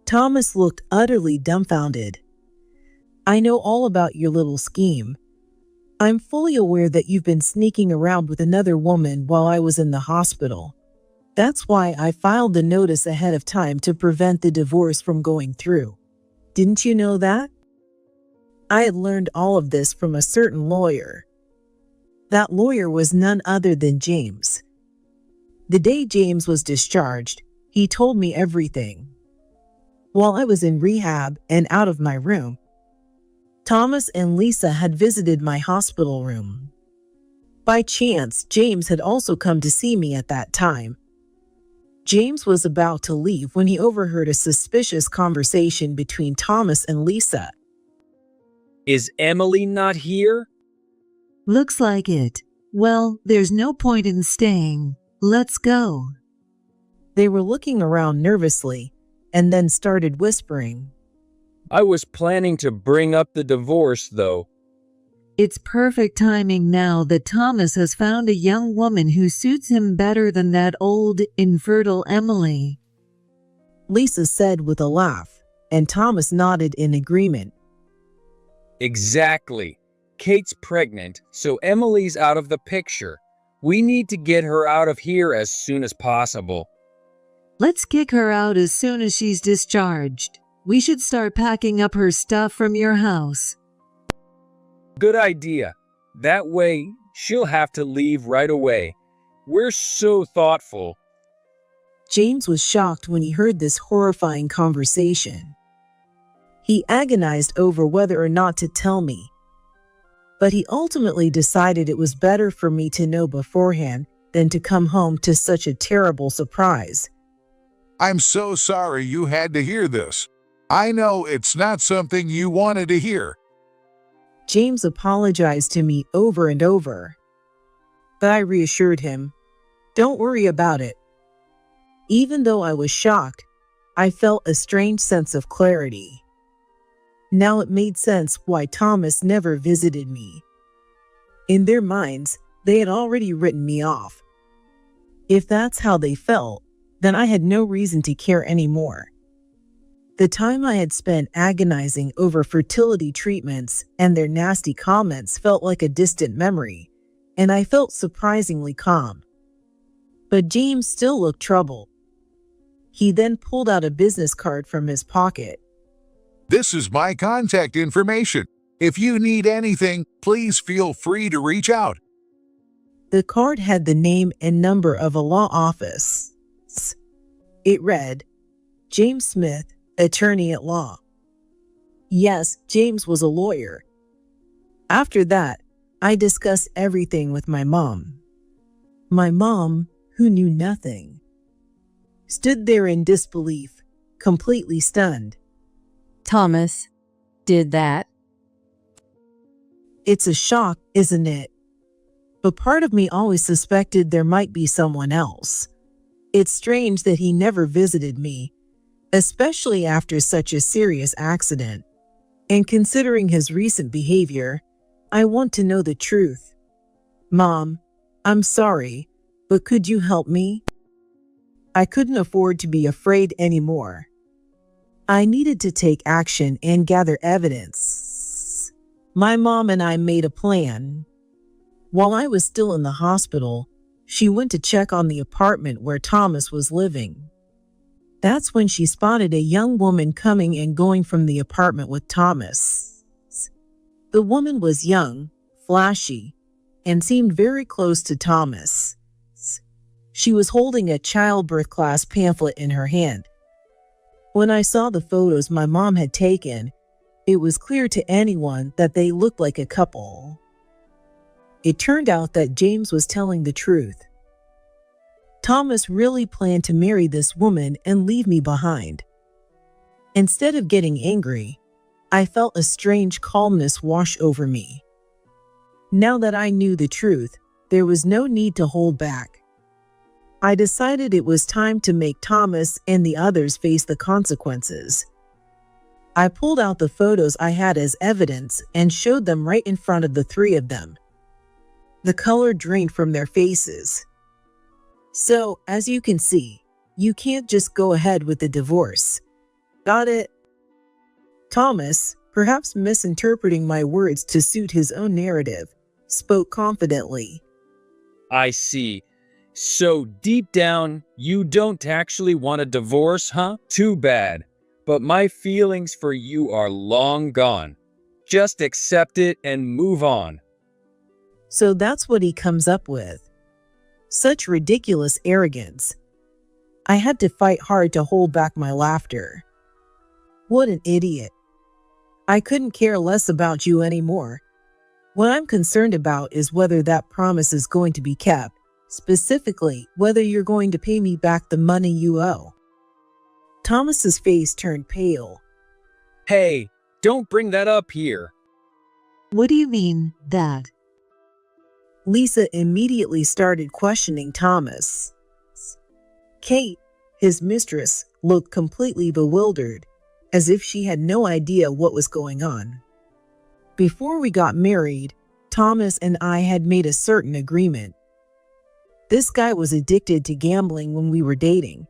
Thomas looked utterly dumbfounded. I know all about your little scheme. I'm fully aware that you've been sneaking around with another woman while I was in the hospital. That's why I filed the notice ahead of time to prevent the divorce from going through. Didn't you know that? I had learned all of this from a certain lawyer. That lawyer was none other than James. The day James was discharged, he told me everything. While I was in rehab and out of my room, Thomas and Lisa had visited my hospital room. By chance, James had also come to see me at that time. James was about to leave when he overheard a suspicious conversation between Thomas and Lisa. Is Emily not here? Looks like it. Well, there's no point in staying. Let's go. They were looking around nervously and then started whispering. I was planning to bring up the divorce, though. It's perfect timing now that Thomas has found a young woman who suits him better than that old, infertile Emily. Lisa said with a laugh, and Thomas nodded in agreement. Exactly. Kate's pregnant, so Emily's out of the picture. We need to get her out of here as soon as possible. Let's kick her out as soon as she's discharged. We should start packing up her stuff from your house. Good idea. That way, she'll have to leave right away. We're so thoughtful. James was shocked when he heard this horrifying conversation. He agonized over whether or not to tell me, but he ultimately decided it was better for me to know beforehand than to come home to such a terrible surprise. I'm so sorry you had to hear this. I know it's not something you wanted to hear. James apologized to me over and over, but I reassured him, don't worry about it. Even though I was shocked, I felt a strange sense of clarity. Now it made sense why Thomas never visited me. In their minds, they had already written me off. If that's how they felt, then I had no reason to care anymore. The time I had spent agonizing over fertility treatments and their nasty comments felt like a distant memory, and I felt surprisingly calm. But James still looked troubled. He then pulled out a business card from his pocket. This is my contact information. If you need anything, please feel free to reach out. The card had the name and number of a law office. It read, James Smith, attorney at law. Yes, James was a lawyer. After that, I discussed everything with my mom. My mom, who knew nothing, stood there in disbelief, completely stunned. Thomas did that. It's a shock, isn't it? But part of me always suspected there might be someone else. It's strange that he never visited me, especially after such a serious accident. And considering his recent behavior, I want to know the truth. Mom, I'm sorry, but could you help me? I couldn't afford to be afraid anymore. I needed to take action and gather evidence. My mom and I made a plan. While I was still in the hospital, she went to check on the apartment where Thomas was living. That's when she spotted a young woman coming and going from the apartment with Thomas. The woman was young, flashy, and seemed very close to Thomas. She was holding a childbirth class pamphlet in her hand. When I saw the photos my mom had taken, it was clear to anyone that they looked like a couple. It turned out that James was telling the truth. Thomas really planned to marry this woman and leave me behind. Instead of getting angry, I felt a strange calmness wash over me. Now that I knew the truth, there was no need to hold back. I decided it was time to make Thomas and the others face the consequences. I pulled out the photos I had as evidence and showed them right in front of the three of them. The color drained from their faces. So, as you can see, you can't just go ahead with the divorce. Got it? Thomas, perhaps misinterpreting my words to suit his own narrative, spoke confidently. I see. So deep down, you don't actually want a divorce, huh? Too bad. But my feelings for you are long gone. Just accept it and move on. So that's what he comes up with. Such ridiculous arrogance. I had to fight hard to hold back my laughter. What an idiot. I couldn't care less about you anymore. What I'm concerned about is whether that promise is going to be kept. Specifically, whether you're going to pay me back the money you owe. Thomas's face turned pale. Hey, don't bring that up here. What do you mean, that? Lisa immediately started questioning Thomas. Kate, his mistress, looked completely bewildered, as if she had no idea what was going on. Before we got married, Thomas and I had made a certain agreement. This guy was addicted to gambling when we were dating.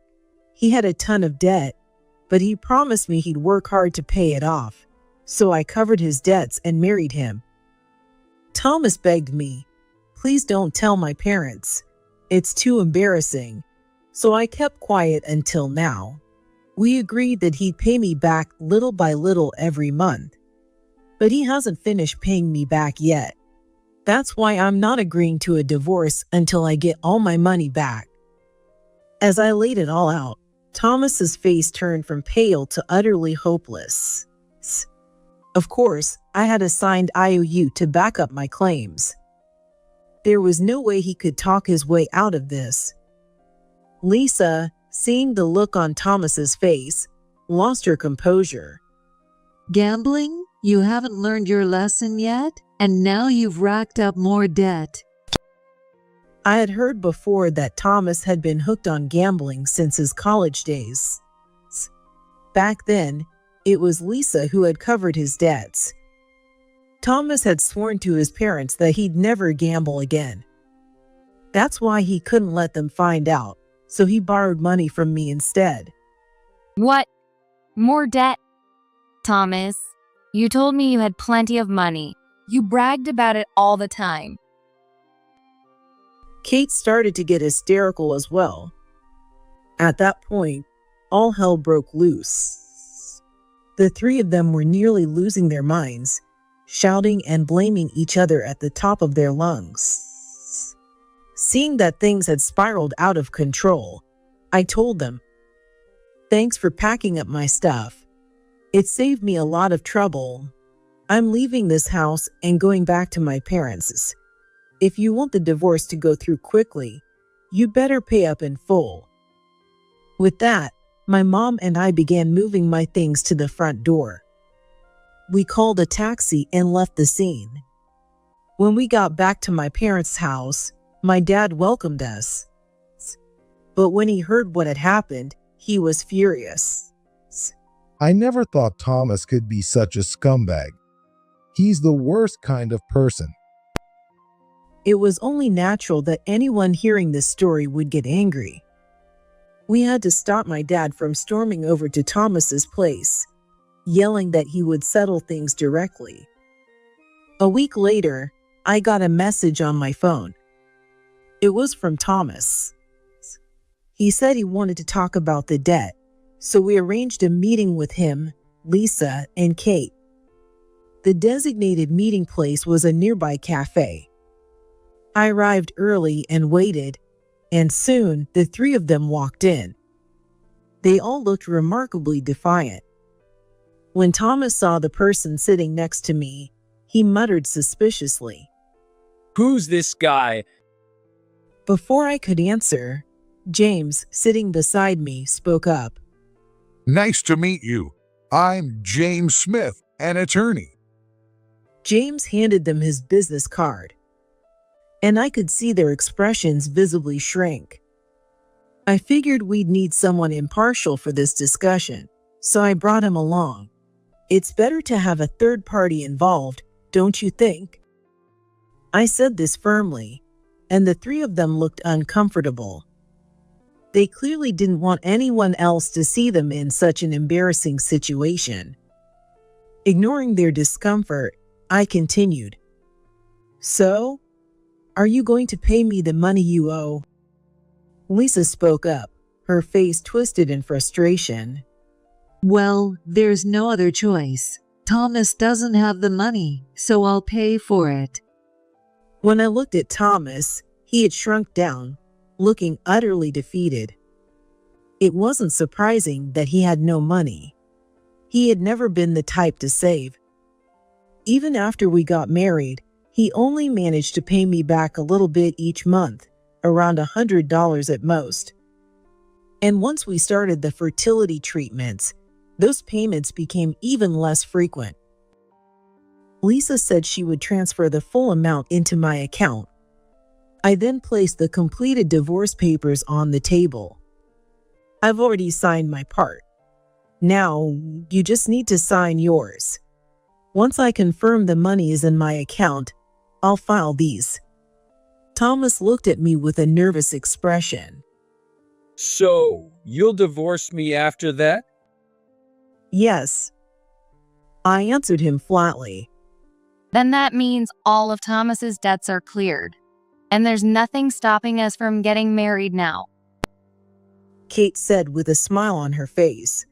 He had a ton of debt, but he promised me he'd work hard to pay it off, so I covered his debts and married him. Thomas begged me, "Please don't tell my parents. It's too embarrassing." So I kept quiet until now. We agreed that he'd pay me back little by little every month, but he hasn't finished paying me back yet. That's why I'm not agreeing to a divorce until I get all my money back. As I laid it all out, Thomas's face turned from pale to utterly hopeless. Of course, I had a signed IOU to back up my claims. There was no way he could talk his way out of this. Lisa, seeing the look on Thomas's face, lost her composure. Gambling? You haven't learned your lesson yet? And now you've racked up more debt. I had heard before that Thomas had been hooked on gambling since his college days. Back then, it was Lisa who had covered his debts. Thomas had sworn to his parents that he'd never gamble again. That's why he couldn't let them find out, so he borrowed money from me instead. What? More debt? Thomas, you told me you had plenty of money. You bragged about it all the time. Kate started to get hysterical as well. At that point, all hell broke loose. The three of them were nearly losing their minds, shouting and blaming each other at the top of their lungs. Seeing that things had spiraled out of control, I told them, "Thanks for packing up my stuff. It saved me a lot of trouble. I'm leaving this house and going back to my parents'. If you want the divorce to go through quickly, you better pay up in full." With that, my mom and I began moving my things to the front door. We called a taxi and left the scene. When we got back to my parents' house, my dad welcomed us. But when he heard what had happened, he was furious. I never thought Thomas could be such a scumbag. He's the worst kind of person. It was only natural that anyone hearing this story would get angry. We had to stop my dad from storming over to Thomas's place, yelling that he would settle things directly. A week later, I got a message on my phone. It was from Thomas. He said he wanted to talk about the debt, so we arranged a meeting with him, Lisa, and Kate. The designated meeting place was a nearby cafe. I arrived early and waited, and soon the three of them walked in. They all looked remarkably defiant. When Thomas saw the person sitting next to me, he muttered suspiciously, "Who's this guy?" Before I could answer, James, sitting beside me, spoke up. "Nice to meet you. I'm James Smith, an attorney." James handed them his business card, and I could see their expressions visibly shrink. I figured we'd need someone impartial for this discussion, so I brought him along. It's better to have a third party involved, don't you think? I said this firmly, and the three of them looked uncomfortable. They clearly didn't want anyone else to see them in such an embarrassing situation. Ignoring their discomfort, I continued. "So, are you going to pay me the money you owe?" Lisa spoke up, her face twisted in frustration. Well, there's no other choice. Thomas doesn't have the money, so I'll pay for it. When I looked at Thomas, he had shrunk down, looking utterly defeated. It wasn't surprising that he had no money. He had never been the type to save. Even after we got married, he only managed to pay me back a little bit each month, around $100 at most. And once we started the fertility treatments, those payments became even less frequent. Lisa said she would transfer the full amount into my account, I then placed the completed divorce papers on the table. I've already signed my part. Now, you just need to sign yours. Once I confirm the money is in my account, I'll file these. Thomas looked at me with a nervous expression. So, you'll divorce me after that? Yes. I answered him flatly. Then that means all of Thomas's debts are cleared. And there's nothing stopping us from getting married now. Kate said with a smile on her face.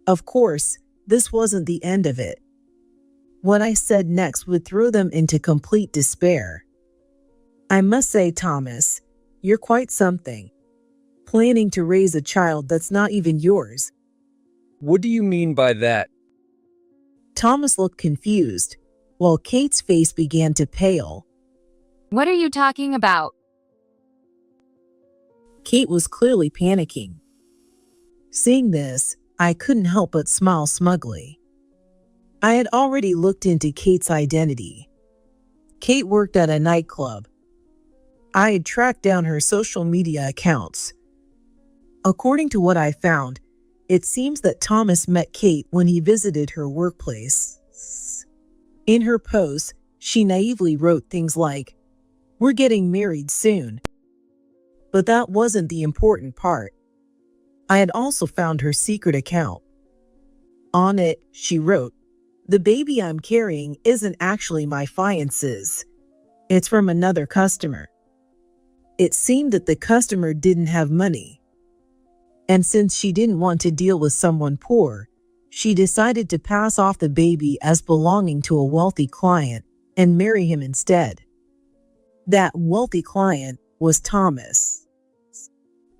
Of course, this wasn't the end of it. What I said next would throw them into complete despair. I must say, Thomas, you're quite something. Planning to raise a child that's not even yours. What do you mean by that? Thomas looked confused, while Kate's face began to pale. What are you talking about? Kate was clearly panicking. Seeing this, I couldn't help but smile smugly. I had already looked into Kate's identity. Kate worked at a nightclub. I had tracked down her social media accounts. According to what I found, it seems that Thomas met Kate when he visited her workplace. In her posts, she naively wrote things like, "We're getting married soon." But that wasn't the important part. I had also found her secret account. On it, she wrote, "The baby I'm carrying isn't actually my fiance's. It's from another customer." It seemed that the customer didn't have money. And since she didn't want to deal with someone poor, she decided to pass off the baby as belonging to a wealthy client and marry him instead. That wealthy client was Thomas.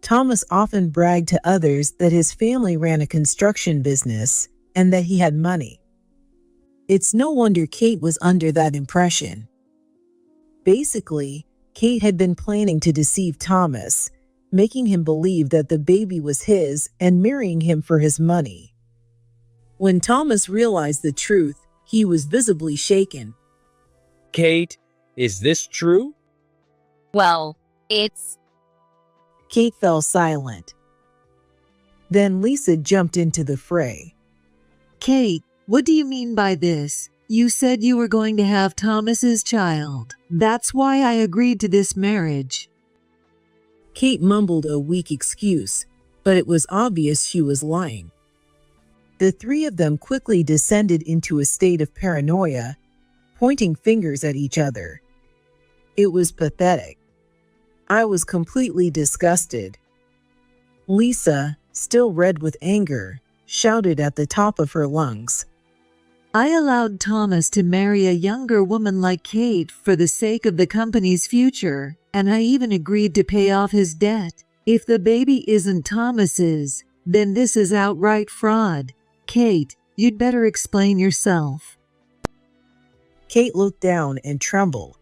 Thomas often bragged to others that his family ran a construction business and that he had money. It's no wonder Kate was under that impression. Basically, Kate had been planning to deceive Thomas, making him believe that the baby was his and marrying him for his money. When Thomas realized the truth, he was visibly shaken. Kate, is this true? Well, it's... Kate fell silent. Then Lisa jumped into the fray. Kate, what do you mean by this? You said you were going to have Thomas's child. That's why I agreed to this marriage. Kate mumbled a weak excuse, but it was obvious she was lying. The three of them quickly descended into a state of paranoia, pointing fingers at each other. It was pathetic. I was completely disgusted. Lisa, still red with anger, shouted at the top of her lungs. I allowed Thomas to marry a younger woman like Kate for the sake of the company's future, and I even agreed to pay off his debt. If the baby isn't Thomas's, then this is outright fraud. Kate, you'd better explain yourself. Kate looked down and trembled.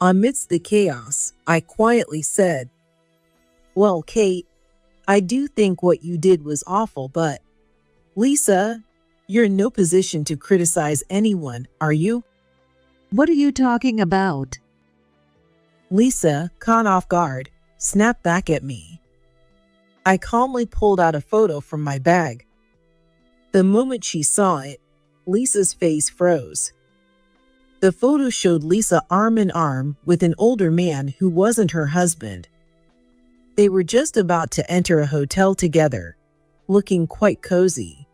Amidst the chaos, I quietly said, "Well, Kate, I do think what you did was awful, but Lisa, you're in no position to criticize anyone, are you?" What are you talking about? Lisa, caught off guard, snapped back at me. I calmly pulled out a photo from my bag. The moment she saw it, Lisa's face froze. The photo showed Lisa arm in arm with an older man who wasn't her husband. They were just about to enter a hotel together, looking quite cozy.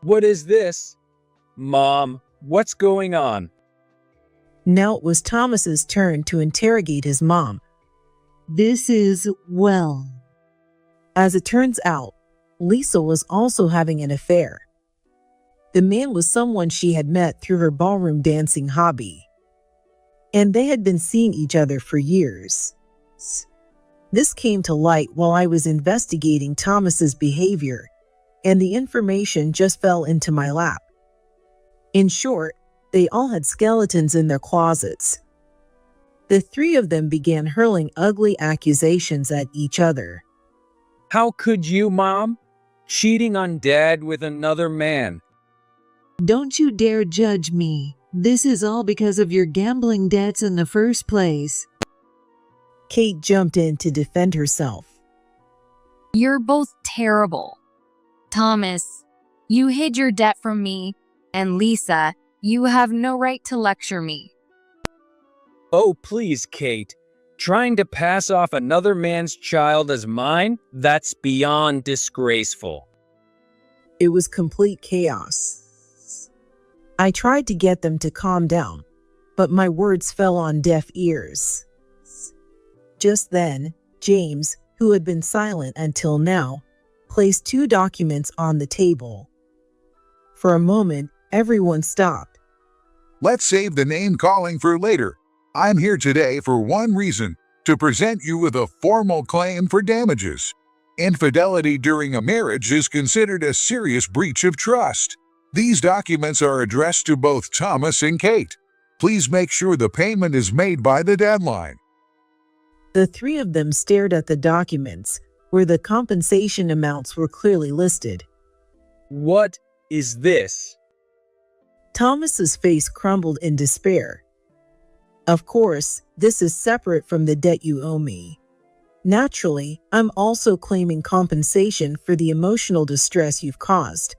What is this? Mom, what's going on? Now it was Thomas's turn to interrogate his mom. This is, well... As it turns out, Lisa was also having an affair. The man was someone she had met through her ballroom dancing hobby, and they had been seeing each other for years. This came to light while I was investigating Thomas's behavior, and the information just fell into my lap. In short, they all had skeletons in their closets. The three of them began hurling ugly accusations at each other. How could you, Mom? Cheating on Dad with another man. Don't you dare judge me. This is all because of your gambling debts in the first place. Kate jumped in to defend herself. You're both terrible. Thomas, you hid your debt from me, and Lisa, you have no right to lecture me. Oh, please, Kate. Trying to pass off another man's child as mine? That's beyond disgraceful. It was complete chaos. I tried to get them to calm down, but my words fell on deaf ears. Just then, James, who had been silent until now, placed 2 documents on the table. For a moment, everyone stopped. Let's save the name calling for later. I'm here today for one reason, to present you with a formal claim for damages. Infidelity during a marriage is considered a serious breach of trust. These documents are addressed to both Thomas and Kate. Please make sure the payment is made by the deadline. The 3 of them stared at the documents, where the compensation amounts were clearly listed. What is this? Thomas's face crumbled in despair. Of course, this is separate from the debt you owe me. Naturally, I'm also claiming compensation for the emotional distress you've caused.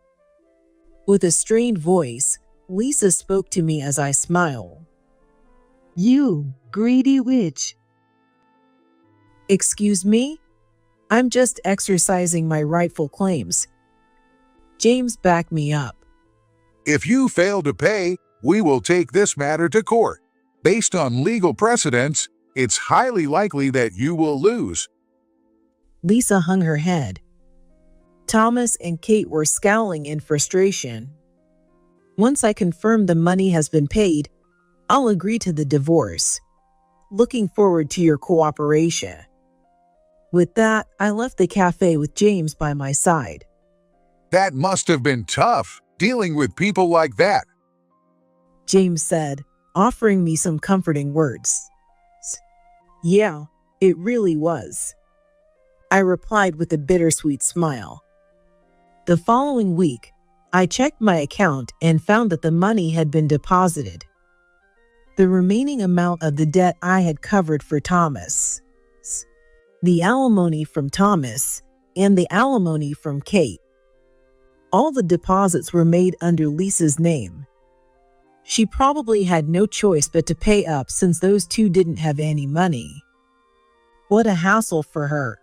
With a strained voice, Lisa spoke to me as I smiled. You greedy witch. Excuse me? I'm just exercising my rightful claims. James backed me up. If you fail to pay, we will take this matter to court. Based on legal precedents, it's highly likely that you will lose. Lisa hung her head. Thomas and Kate were scowling in frustration. Once I confirm the money has been paid, I'll agree to the divorce. Looking forward to your cooperation. With that, I left the cafe with James by my side. That must have been tough, dealing with people like that, James said, offering me some comforting words. Yeah, it really was. I replied with a bittersweet smile. The following week, I checked my account and found that the money had been deposited. The remaining amount of the debt I had covered for Thomas, the alimony from Thomas, and the alimony from Kate. All the deposits were made under Lisa's name. She probably had no choice but to pay up since those 2 didn't have any money. What a hassle for her.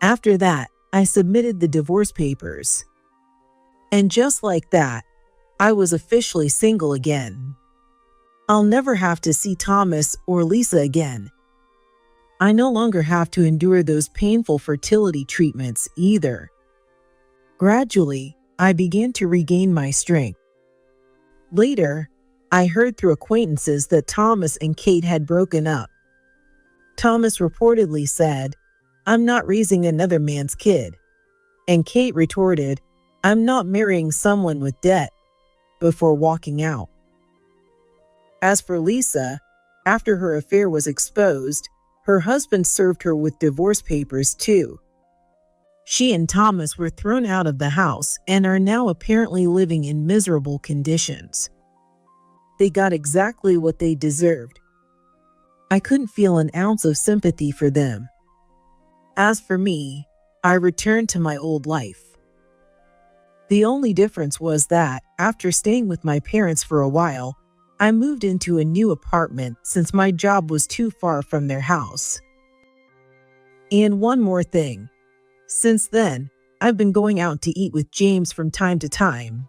After that, I submitted the divorce papers. And just like that, I was officially single again. I'll never have to see Thomas or Lisa again. I no longer have to endure those painful fertility treatments either. Gradually, I began to regain my strength. Later, I heard through acquaintances that Thomas and Kate had broken up. Thomas reportedly said, "I'm not raising another man's kid." And Kate retorted, "I'm not marrying someone with debt," before walking out. As for Lisa, after her affair was exposed, her husband served her with divorce papers too. She and Thomas were thrown out of the house and are now apparently living in miserable conditions. They got exactly what they deserved. I couldn't feel an ounce of sympathy for them. As for me, I returned to my old life. The only difference was that, after staying with my parents for a while, I moved into a new apartment since my job was too far from their house. And one more thing. Since then, I've been going out to eat with James from time to time.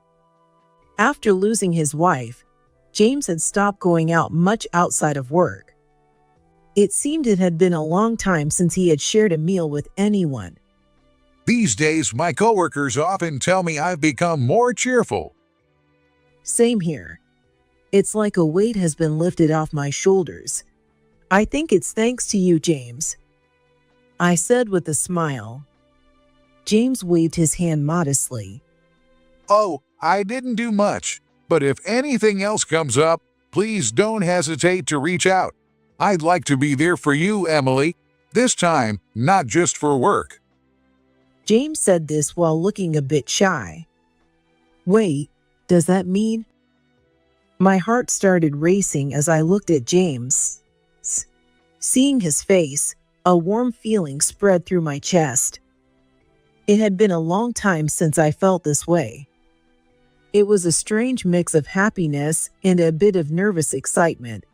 After losing his wife, James had stopped going out much outside of work. It seemed it had been a long time since he had shared a meal with anyone. These days, my coworkers often tell me I've become more cheerful. Same here. It's like a weight has been lifted off my shoulders. I think it's thanks to you, James, I said with a smile. James waved his hand modestly. Oh, I didn't do much, but if anything else comes up, please don't hesitate to reach out. I'd like to be there for you, Emily. This time, not just for work. James said this while looking a bit shy. Wait, does that mean? My heart started racing as I looked at James. Seeing his face, a warm feeling spread through my chest. It had been a long time since I felt this way. It was a strange mix of happiness and a bit of nervous excitement.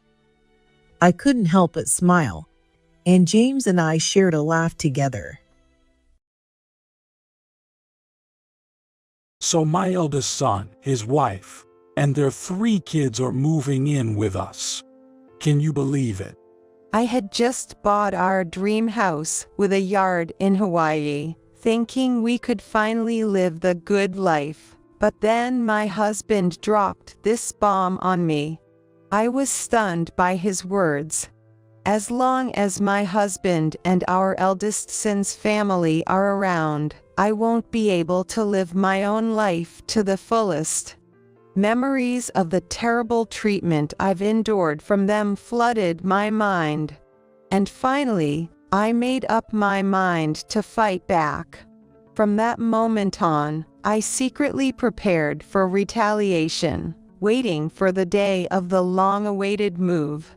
I couldn't help but smile, and James and I shared a laugh together. So my eldest son, his wife, and their 3 kids are moving in with us. Can you believe it? I had just bought our dream house with a yard in Hawaii, thinking we could finally live the good life. But then my husband dropped this bomb on me. I was stunned by his words. As long as my husband and our eldest son's family are around, I won't be able to live my own life to the fullest. Memories of the terrible treatment I've endured from them flooded my mind. And finally, I made up my mind to fight back. From that moment on, I secretly prepared for retaliation, waiting for the day of the long-awaited move.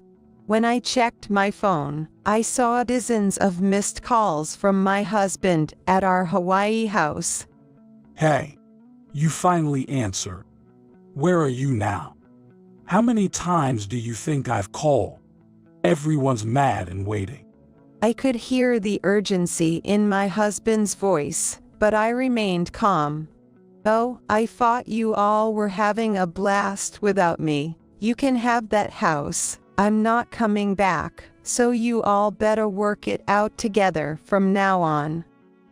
When I checked my phone, I saw dozens of missed calls from my husband at our Hawaii house. Hey, you finally answered. Where are you now? How many times do you think I've called? Everyone's mad and waiting. I could hear the urgency in my husband's voice, but I remained calm. Oh, I thought you all were having a blast without me. You can have that house. I'm not coming back, so you all better work it out together from now on.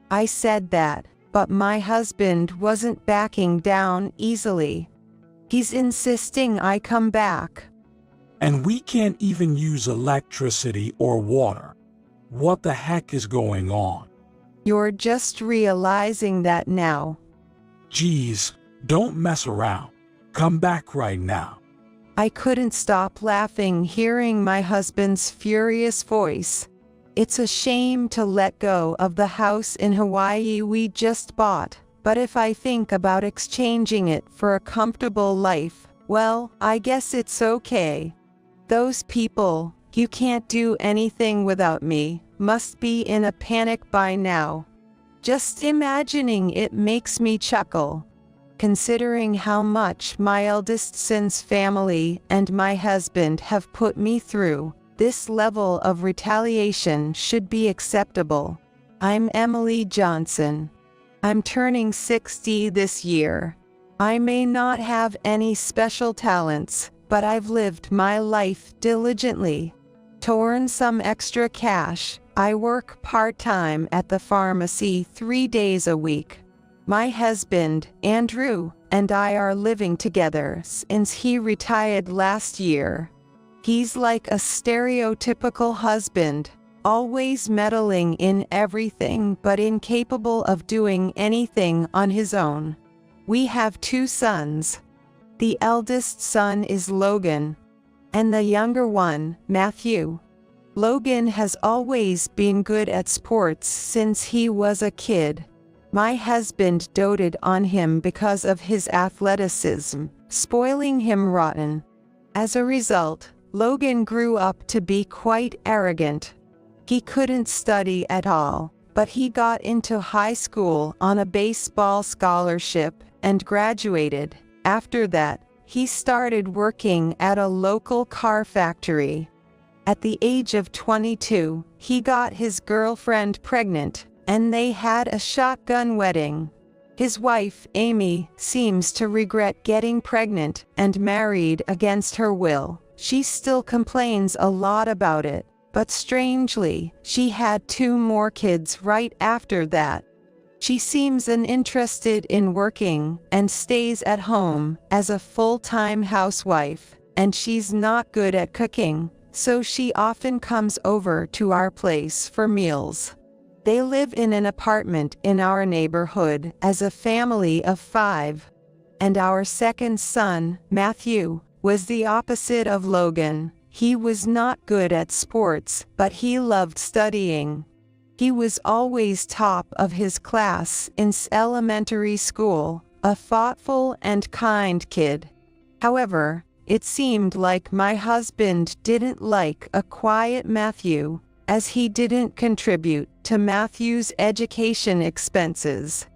I said that, but my husband wasn't backing down easily. He's insisting I come back. And we can't even use electricity or water. What the heck is going on? You're just realizing that now. Geez, don't mess around. Come back right now. I couldn't stop laughing hearing my husband's furious voice. It's a shame to let go of the house in Hawaii we just bought, but if I think about exchanging it for a comfortable life, well, I guess it's okay. Those people, you can't do anything without me, must be in a panic by now. Just imagining it makes me chuckle. Considering how much my eldest son's family and my husband have put me through, this level of retaliation should be acceptable. I'm Emily Johnson. I'm turning 60 this year. I may not have any special talents, but I've lived my life diligently. To earn some extra cash, I work part-time at the pharmacy 3 days a week. My husband, Andrew, and I are living together since he retired last year. He's like a stereotypical husband, always meddling in everything but incapable of doing anything on his own. We have 2 sons. The eldest son is Logan, and the younger one, Matthew. Logan has always been good at sports since he was a kid. My husband doted on him because of his athleticism, spoiling him rotten. As a result, Logan grew up to be quite arrogant. He couldn't study at all, but he got into high school on a baseball scholarship and graduated. After that, he started working at a local car factory. At the age of 22, he got his girlfriend pregnant, and they had a shotgun wedding. His wife, Amy, seems to regret getting pregnant and married against her will. She still complains a lot about it, but strangely, she had 2 more kids right after that. She seems uninterested in working and stays at home as a full-time housewife, and she's not good at cooking, so she often comes over to our place for meals. They live in an apartment in our neighborhood as a family of 5. And our second son, Matthew, was the opposite of Logan. He was not good at sports, but he loved studying. He was always top of his class in elementary school, a thoughtful and kind kid. However, It seemed like my husband didn't like a quiet Matthew, as he didn't contribute to Matthew's education expenses.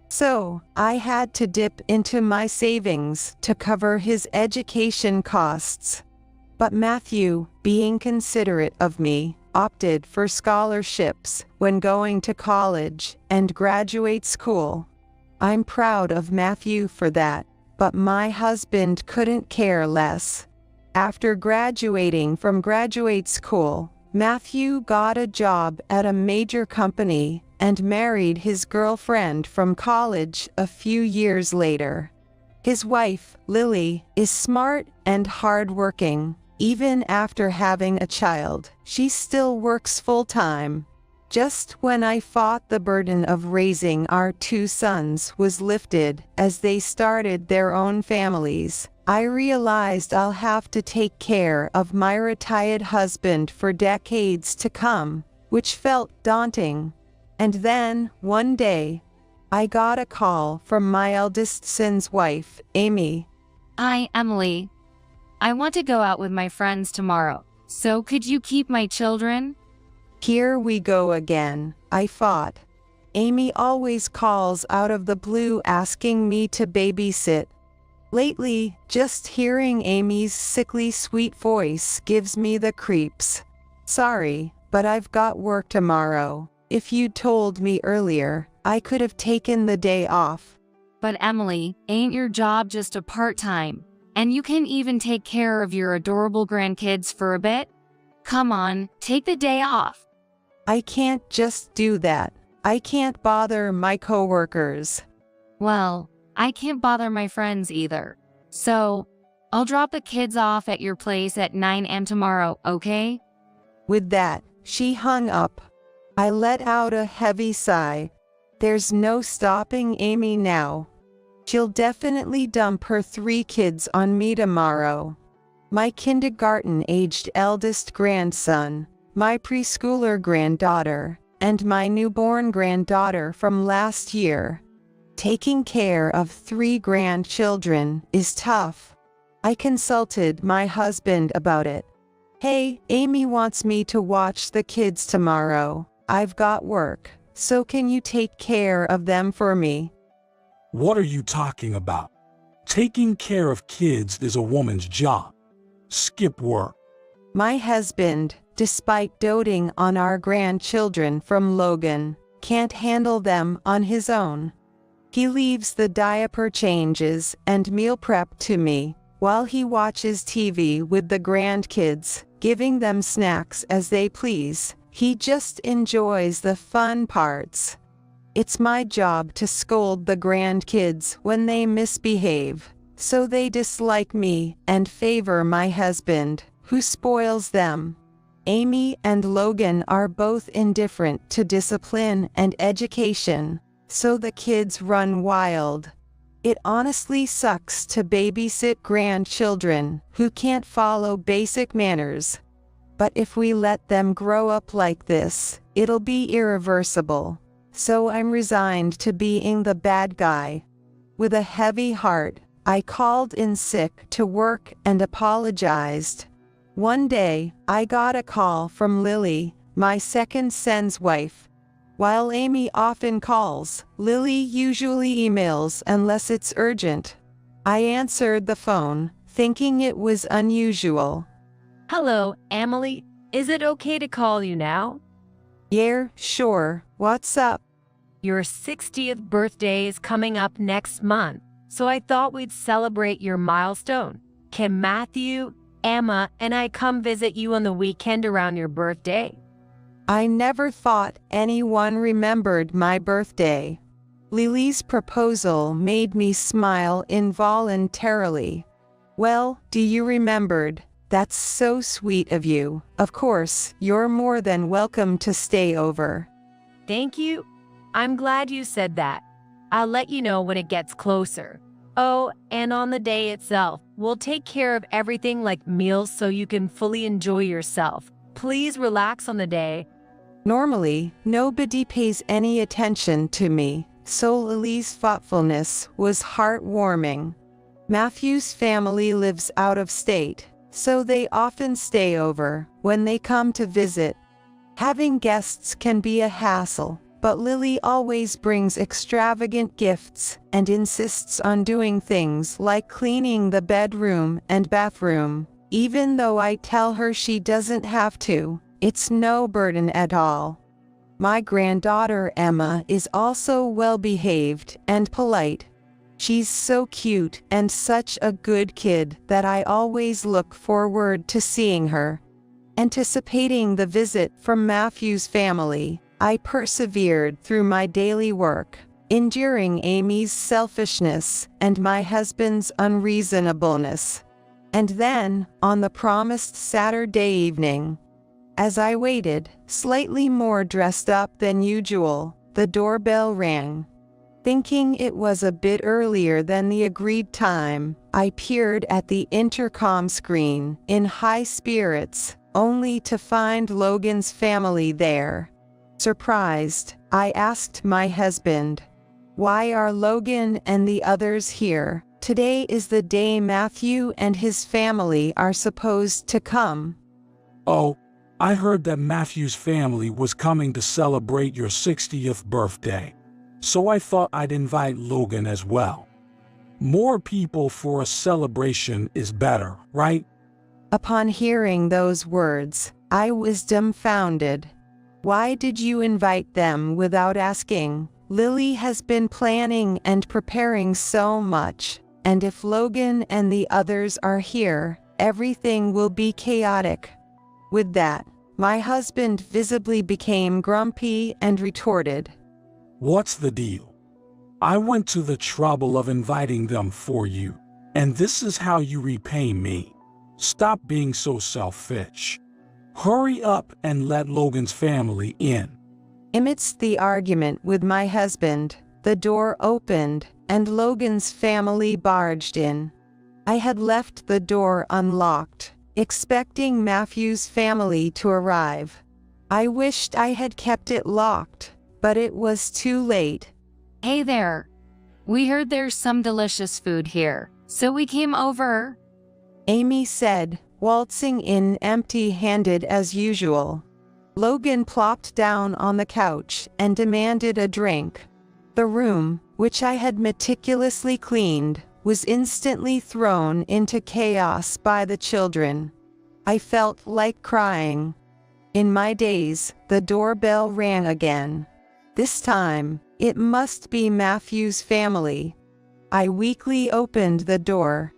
So, I had to dip into my savings to cover his education costs. But Matthew, being considerate of me, opted for scholarships when going to college and graduate school. I'm proud of Matthew for that, but my husband couldn't care less. After graduating from graduate school, Matthew got a job at a major company and married his girlfriend from college a few years later. His wife, Lily, is smart and hardworking. Even after having a child, she still works full-time. Just when I thought the burden of raising our 2 sons was lifted as they started their own families, I realized I'll have to take care of my retired husband for decades to come, which felt daunting. And then, one day, I got a call from my eldest son's wife, Amy. Hi, Emily. I want to go out with my friends tomorrow, so could you keep my children? Here we go again, I thought. Amy always calls out of the blue asking me to babysit. Lately, just hearing Amy's sickly sweet voice gives me the creeps. Sorry, but I've got work tomorrow. If you'd told me earlier, I could have taken the day off. But Emily, ain't your job just a part-time? And you can even take care of your adorable grandkids for a bit? Come on, take the day off. I can't just do that. I can't bother my coworkers. Well, I can't bother my friends either. So, I'll drop the kids off at your place at 9 a.m. tomorrow, okay? With that, she hung up. I let out a heavy sigh. There's no stopping Amy now. She'll definitely dump her 3 kids on me tomorrow. My kindergarten-aged eldest grandson, my preschooler granddaughter, and my newborn granddaughter from last year. Taking care of 3 grandchildren is tough. I consulted my husband about it. Hey, Amy wants me to watch the kids tomorrow. I've got work, so can you take care of them for me? What are you talking about? Taking care of kids is a woman's job. Skip work. My husband, despite doting on our grandchildren from Logan, can't handle them on his own. He leaves the diaper changes and meal prep to me, while he watches TV with the grandkids, giving them snacks as they please. He just enjoys the fun parts. It's my job to scold the grandkids when they misbehave, so they dislike me and favor my husband, who spoils them. Amy and Logan are both indifferent to discipline and education, so the kids run wild. It honestly sucks to babysit grandchildren who can't follow basic manners. But if we let them grow up like this, it'll be irreversible. So I'm resigned to being the bad guy. With a heavy heart, I called in sick to work and apologized. One day, I got a call from Lily, my second son's wife. While Amy often calls, Lily usually emails unless it's urgent. I answered the phone, thinking it was unusual. Hello, Emily. Is it okay to call you now? Yeah, sure. What's up? Your 60th birthday is coming up next month, so I thought we'd celebrate your milestone. Can Matthew, Emma, and I come visit you on the weekend around your birthday? I never thought anyone remembered my birthday. Lily's proposal made me smile involuntarily. Well, do you remembered? That's so sweet of you. Of course, you're more than welcome to stay over. Thank you. I'm glad you said that. I'll let you know when it gets closer. Oh, and on the day itself, we'll take care of everything like meals so you can fully enjoy yourself. Please relax on the day. Normally, nobody pays any attention to me, so Lily's thoughtfulness was heartwarming. Matthew's family lives out of state, so they often stay over when they come to visit. Having guests can be a hassle, but Lily always brings extravagant gifts and insists on doing things like cleaning the bedroom and bathroom. Even though I tell her she doesn't have to, it's no burden at all. My granddaughter Emma is also well-behaved and polite. She's so cute and such a good kid that I always look forward to seeing her. Anticipating the visit from Matthew's family, I persevered through my daily work, enduring Amy's selfishness and my husband's unreasonableness. And then, on the promised Saturday evening, as I waited, slightly more dressed up than usual, the doorbell rang. Thinking it was a bit earlier than the agreed time, I peered at the intercom screen in high spirits, only to find Logan's family there. Surprised, I asked my husband, "Why are Logan and the others here? Today is the day Matthew and his family are supposed to come." Oh, I heard that Matthew's family was coming to celebrate your 60th birthday, so I thought I'd invite Logan as well. More people for a celebration is better, right? Upon hearing those words, I was dumbfounded. Why did you invite them without asking? Lily has been planning and preparing so much, and if Logan and the others are here, everything will be chaotic. With that, my husband visibly became grumpy and retorted, "What's the deal? I went to the trouble of inviting them for you, and this is how you repay me. Stop being so selfish. Hurry up and let Logan's family in." Amidst the argument with my husband, the door opened and Logan's family barged in. I had left the door unlocked, expecting Matthew's family to arrive. I wished I had kept it locked, but it was too late. Hey there. We heard there's some delicious food here, so we came over. Amy said, waltzing in empty-handed as usual. Logan plopped down on the couch and demanded a drink. The room, which I had meticulously cleaned, was instantly thrown into chaos by the children. I felt like crying. In my daze, the doorbell rang again. This time, it must be Matthew's family. I weakly opened the door.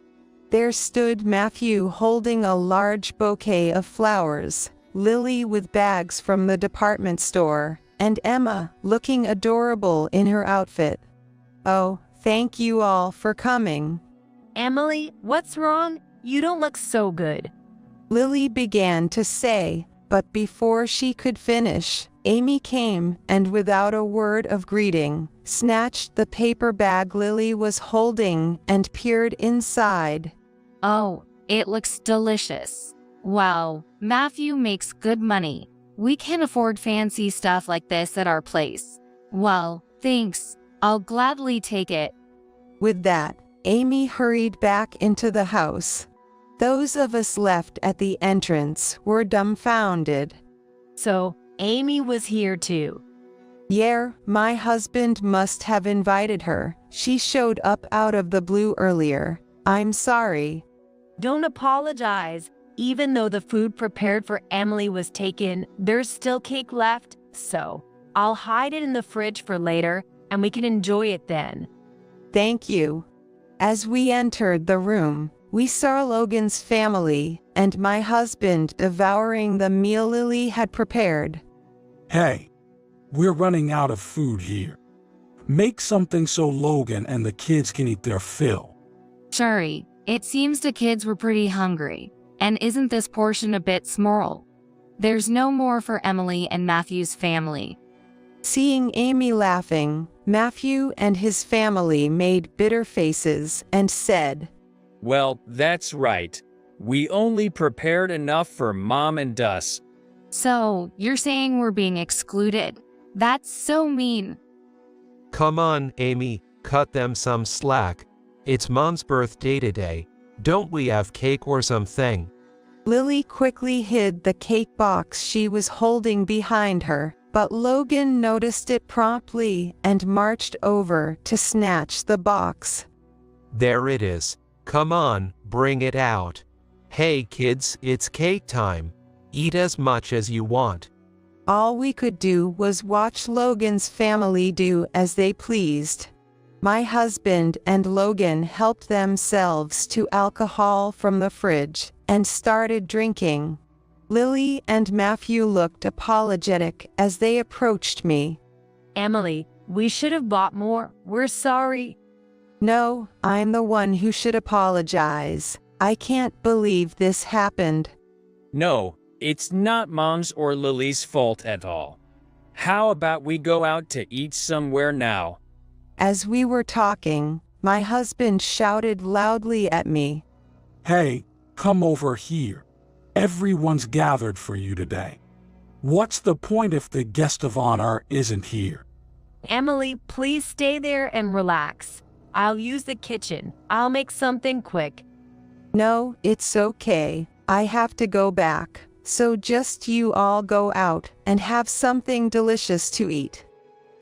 There stood Matthew holding a large bouquet of flowers, Lily with bags from the department store, and Emma looking adorable in her outfit. Oh, thank you all for coming. Emily, what's wrong? You don't look so good. Lily began to say, but before she could finish, Amy came and without a word of greeting, snatched the paper bag Lily was holding and peered inside. Oh, it looks delicious. Wow, Matthew makes good money. We can afford fancy stuff like this at our place. Well, thanks. I'll gladly take it. With that, Amy hurried back into the house. Those of us left at the entrance were dumbfounded. So, Amy was here too. Yeah, my husband must have invited her. She showed up out of the blue earlier. I'm sorry. Don't apologize. Even though the food prepared for Emily was taken, there's still cake left, so I'll hide it in the fridge for later and we can enjoy it then. Thank you. As we entered the room, we saw Logan's family and my husband devouring the meal Lily had prepared. Hey, we're running out of food here. Make something so Logan and the kids can eat their fill. Sorry, it seems the kids were pretty hungry. And isn't this portion a bit small? There's no more for Emily and Matthew's family. Seeing Amy laughing, Matthew and his family made bitter faces and said, Well, that's right. We only prepared enough for Mom and us. So, you're saying we're being excluded? That's so mean. Come on, Amy, cut them some slack. It's Mom's birthday today. Don't we have cake or something? Lily quickly hid the cake box she was holding behind her, but Logan noticed it promptly and marched over to snatch the box. There it is. Come on, bring it out. Hey kids, it's cake time. Eat as much as you want. All we could do was watch Logan's family do as they pleased. My husband and Logan helped themselves to alcohol from the fridge and started drinking. Lily and Matthew looked apologetic as they approached me. Emily, we should have bought more. We're sorry. No, I'm the one who should apologize. I can't believe this happened. No, it's not Mom's or Lily's fault at all. How about we go out to eat somewhere now? As we were talking, my husband shouted loudly at me. Hey, come over here. Everyone's gathered for you today. What's the point if the guest of honor isn't here? Emily, please stay there and relax. I'll use the kitchen. I'll make something quick. No, it's okay. I have to go back. So just you all go out and have something delicious to eat.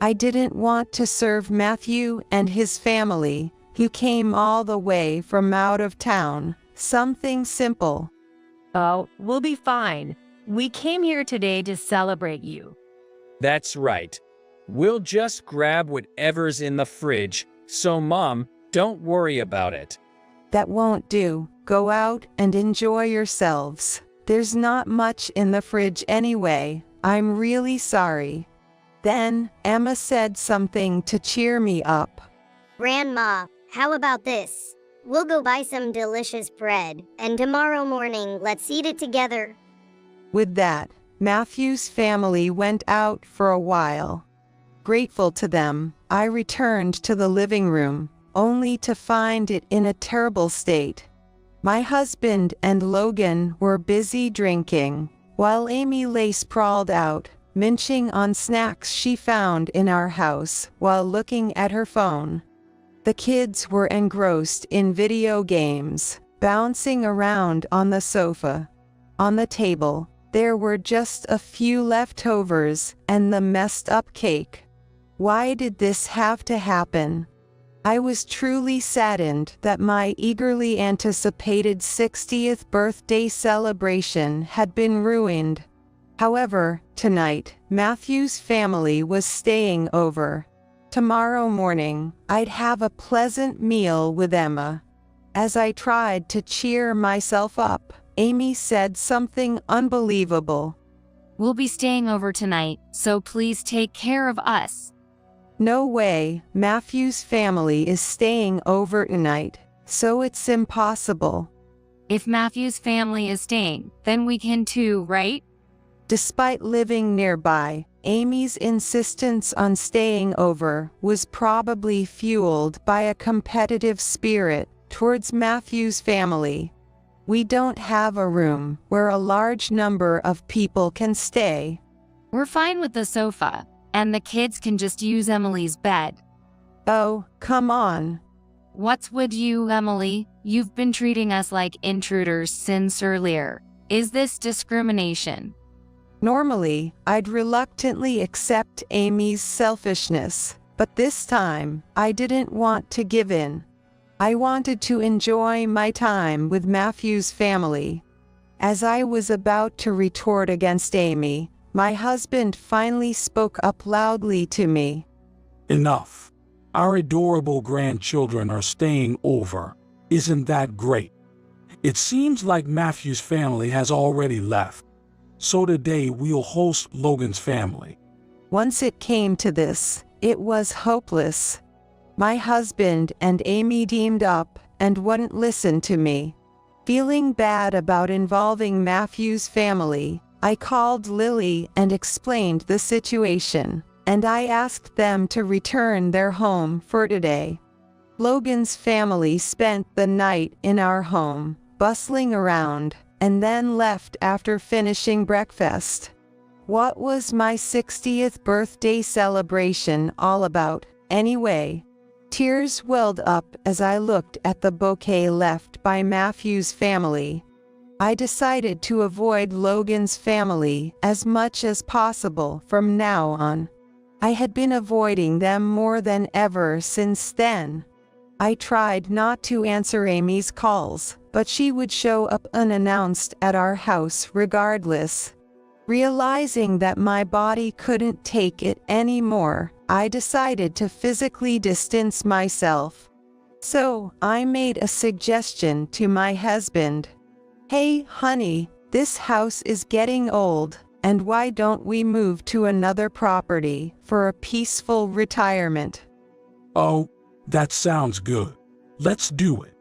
I didn't want to serve Matthew and his family, who came all the way from out of town, something simple. Oh, we'll be fine. We came here today to celebrate you. That's right. We'll just grab whatever's in the fridge, so Mom, don't worry about it. That won't do. Go out and enjoy yourselves. There's not much in the fridge anyway. I'm really sorry. Then, Emma said something to cheer me up. Grandma, how about this? We'll go buy some delicious bread, and tomorrow morning let's eat it together. With that, Matthew's family went out for a while. Grateful to them, I returned to the living room, only to find it in a terrible state. My husband and Logan were busy drinking, while Amy lay sprawled out, munching on snacks she found in our house while looking at her phone. The kids were engrossed in video games, bouncing around on the sofa. On the table, there were just a few leftovers and the messed up cake. Why did this have to happen? I was truly saddened that my eagerly anticipated 60th birthday celebration had been ruined. However, tonight, Matthew's family was staying over. Tomorrow morning, I'd have a pleasant meal with Emma. As I tried to cheer myself up, Amy said something unbelievable. We'll be staying over tonight, so please take care of us. No way, Matthew's family is staying over tonight, so it's impossible. If Matthew's family is staying, then we can too, right? Despite living nearby, Amy's insistence on staying over was probably fueled by a competitive spirit towards Matthew's family. We don't have a room where a large number of people can stay. We're fine with the sofa, and the kids can just use Emily's bed. Oh, come on. What's with you, Emily? You've been treating us like intruders since earlier. Is this discrimination? Normally, I'd reluctantly accept Amy's selfishness, but this time, I didn't want to give in. I wanted to enjoy my time with Matthew's family. As I was about to retort against Amy, my husband finally spoke up loudly to me. Enough. Our adorable grandchildren are staying over. Isn't that great? It seems like Matthew's family has already left. So today we'll host Logan's family. Once it came to this, it was hopeless. My husband and Amy teamed up and wouldn't listen to me. Feeling bad about involving Matthew's family, I called Lily and explained the situation, and I asked them to return their home for today. Logan's family spent the night in our home, bustling around, and then left after finishing breakfast. What was my 60th birthday celebration all about, anyway? Tears welled up as I looked at the bouquet left by Matthew's family. I decided to avoid Logan's family as much as possible from now on. I had been avoiding them more than ever since then. I tried not to answer Amy's calls, but she would show up unannounced at our house regardless. Realizing that my body couldn't take it anymore, I decided to physically distance myself. So, I made a suggestion to my husband. Hey, honey, this house is getting old, and why don't we move to another property for a peaceful retirement? Oh, that sounds good. Let's do it.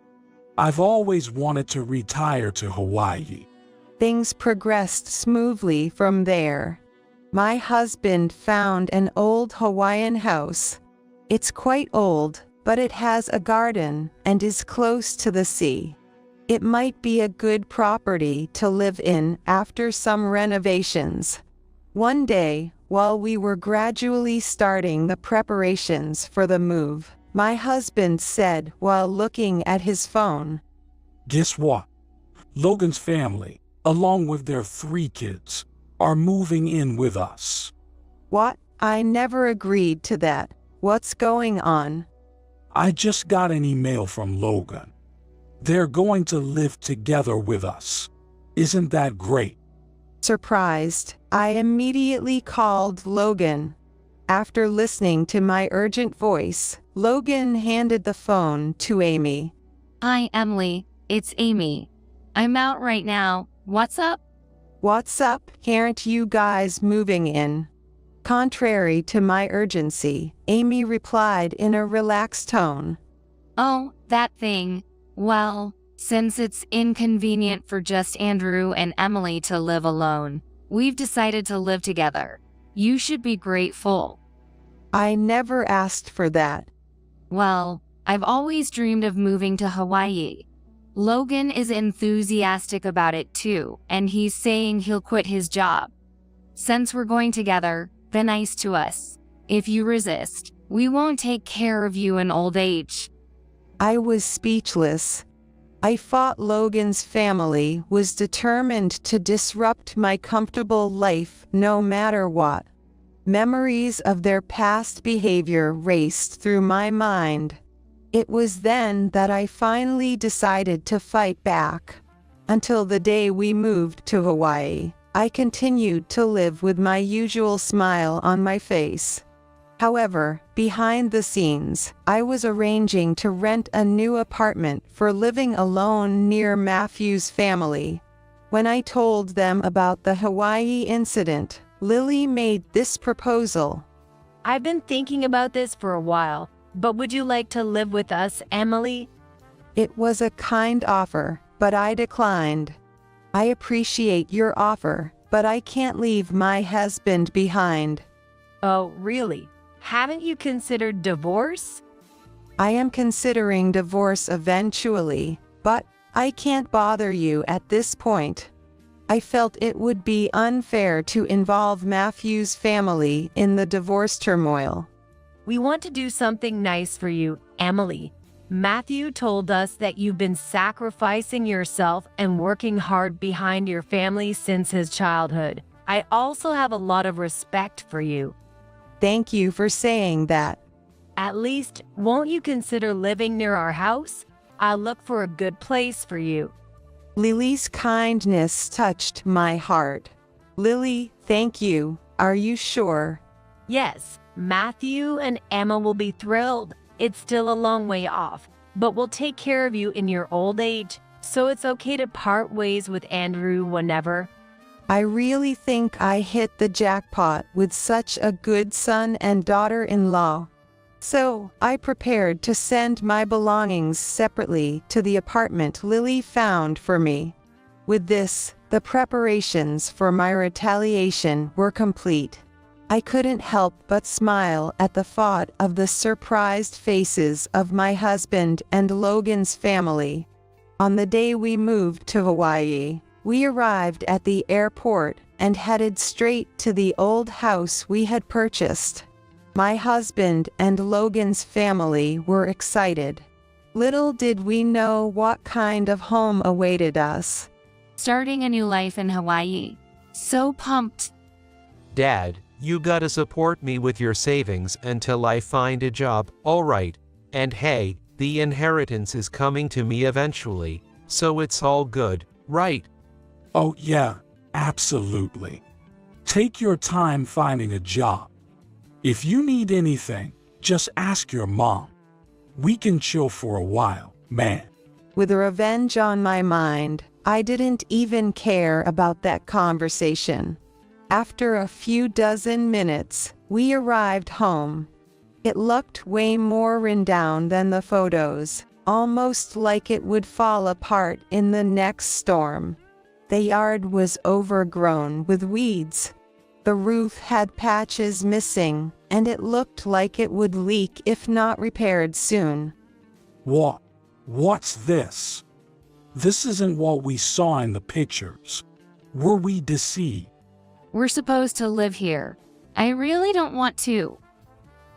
I've always wanted to retire to Hawaii. Things progressed smoothly from there. My husband found an old Hawaiian house. It's quite old, but it has a garden and is close to the sea. It might be a good property to live in after some renovations. One day, while we were gradually starting the preparations for the move, my husband said while looking at his phone, Guess what? Logan's family, along with their 3 kids, are moving in with us. What? I never agreed to that. What's going on? I just got an email from Logan. They're going to live together with us. Isn't that great? Surprised, I immediately called Logan. After listening to my urgent voice, Logan handed the phone to Amy. Hi, Emily. It's Amy. I'm out right now. What's up? What's up? Aren't you guys moving in? Contrary to my urgency, Amy replied in a relaxed tone. Oh, that thing. Well, since it's inconvenient for just Andrew and Emily to live alone, we've decided to live together. You should be grateful. I never asked for that. Well, I've always dreamed of moving to Hawaii. Logan is enthusiastic about it too, and he's saying he'll quit his job. Since we're going together, be nice to us. If you resist, we won't take care of you in old age. I was speechless. I thought Logan's family was determined to disrupt my comfortable life no matter what. Memories of their past behavior raced through my mind. It was then that I finally decided to fight back. Until the day we moved to Hawaii, I continued to live with my usual smile on my face. However, behind the scenes, I was arranging to rent a new apartment for living alone near Matthew's family. When I told them about the Hawaii incident, Lily made this proposal. I've been thinking about this for a while, but would you like to live with us, Emily? It was a kind offer, but I declined. I appreciate your offer, but I can't leave my husband behind. Oh, really? Haven't you considered divorce? I am considering divorce eventually, but I can't bother you at this point. I felt it would be unfair to involve Matthew's family in the divorce turmoil. We want to do something nice for you, Emily. Matthew told us that you've been sacrificing yourself and working hard behind your family since his childhood. I also have a lot of respect for you. Thank you for saying that. At least, won't you consider living near our house? I'll look for a good place for you. Lily's kindness touched my heart. Lily, thank you. Are you sure? Yes, Matthew and Emma will be thrilled. It's still a long way off, but we'll take care of you in your old age, so it's okay to part ways with Andrew whenever. I really think I hit the jackpot with such a good son and daughter-in-law. So, I prepared to send my belongings separately to the apartment Lily found for me. With this, the preparations for my retaliation were complete. I couldn't help but smile at the thought of the surprised faces of my husband and Logan's family. On the day we moved to Hawaii, we arrived at the airport and headed straight to the old house we had purchased. My husband and Logan's family were excited. Little did we know what kind of home awaited us. Starting a new life in Hawaii. So pumped. Dad, you gotta support me with your savings until I find a job, alright? And hey, the inheritance is coming to me eventually, so it's all good, right? Oh yeah, absolutely. Take your time finding a job. If you need anything, just ask your mom. We can chill for a while, man. With revenge on my mind, I didn't even care about that conversation. After a few dozen minutes, we arrived home. It looked way more rundown than the photos, almost like it would fall apart in the next storm. The yard was overgrown with weeds. The roof had patches missing, and it looked like it would leak if not repaired soon. What's this? This isn't what we saw in the pictures. Were we deceived? We're supposed to live here. I really don't want to.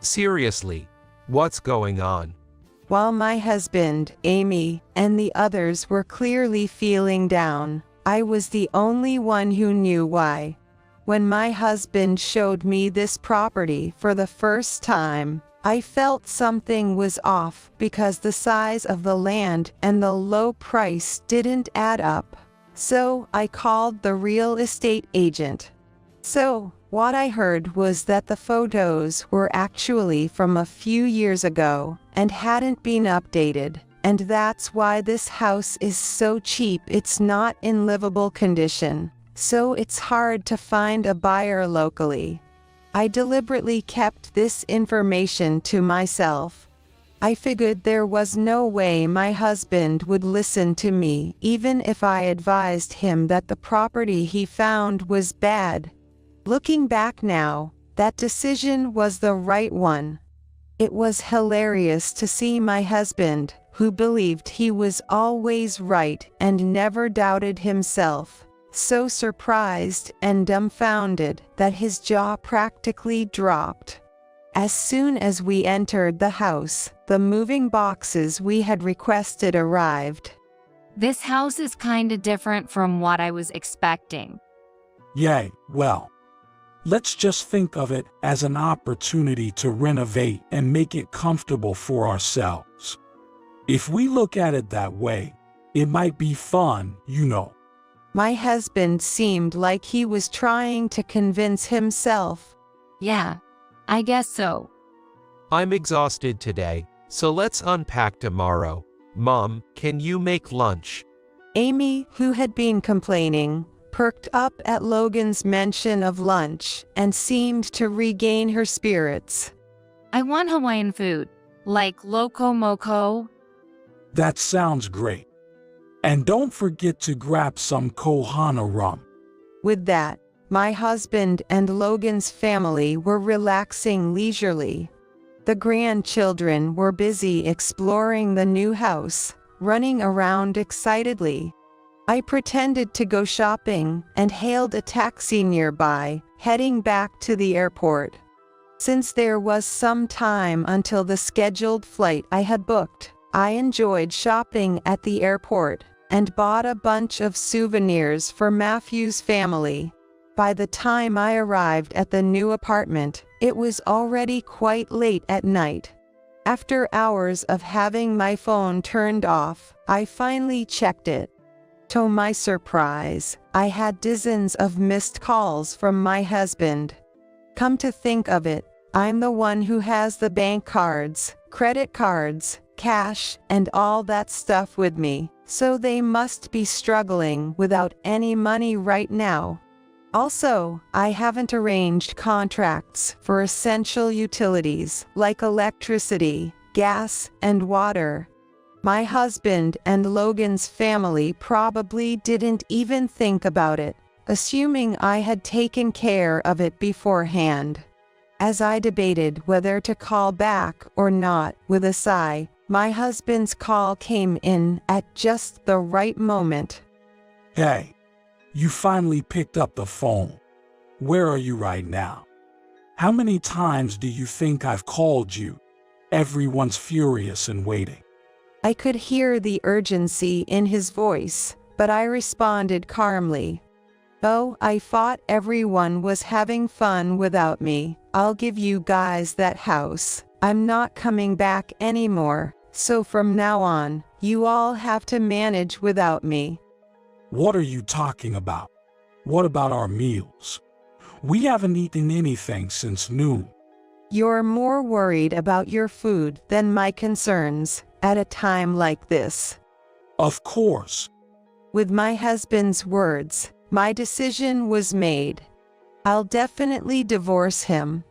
Seriously, what's going on? While my husband, Amy, and the others were clearly feeling down, I was the only one who knew why. When my husband showed me this property for the first time, I felt something was off because the size of the land and the low price didn't add up. So I called the real estate agent. So what I heard was that the photos were actually from a few years ago and hadn't been updated, and that's why this house is so cheap it's not in livable condition. So it's hard to find a buyer locally. I deliberately kept this information to myself. I figured there was no way my husband would listen to me even if I advised him that the property he found was bad. Looking back now, that decision was the right one. It was hilarious to see my husband, who believed he was always right and never doubted himself, so surprised and dumbfounded that his jaw practically dropped. As soon as we entered the house, the moving boxes we had requested arrived. This house is kinda different from what I was expecting. Yay, well, let's just think of it as an opportunity to renovate and make it comfortable for ourselves. If we look at it that way, it might be fun, you know. My husband seemed like he was trying to convince himself. Yeah, I guess so. I'm exhausted today, so let's unpack tomorrow. Mom, can you make lunch? Amy, who had been complaining, perked up at Logan's mention of lunch and seemed to regain her spirits. I want Hawaiian food, like loco moco. That sounds great. And don't forget to grab some Kohana rum. With that, my husband and Logan's family were relaxing leisurely. The grandchildren were busy exploring the new house, running around excitedly. I pretended to go shopping and hailed a taxi nearby, heading back to the airport. Since there was some time until the scheduled flight I had booked, I enjoyed shopping at the airport and bought a bunch of souvenirs for Matthew's family. By the time I arrived at the new apartment, it was already quite late at night. After hours of having my phone turned off, I finally checked it. To my surprise, I had dozens of missed calls from my husband. Come to think of it, I'm the one who has the bank cards, credit cards, cash, and all that stuff with me, so they must be struggling without any money right now. Also, I haven't arranged contracts for essential utilities like electricity, gas, and water. My husband and Logan's family probably didn't even think about it, assuming I had taken care of it beforehand. As I debated whether to call back or not with a sigh, my husband's call came in at just the right moment. Hey, you finally picked up the phone. Where are you right now? How many times do you think I've called you? Everyone's furious and waiting. I could hear the urgency in his voice, but I responded calmly. Oh, I thought everyone was having fun without me. I'll give you guys that house. I'm not coming back anymore, so from now on, you all have to manage without me. What are you talking about? What about our meals? We haven't eaten anything since noon. You're more worried about your food than my concerns at a time like this. Of course. With my husband's words, my decision was made. I'll definitely divorce him.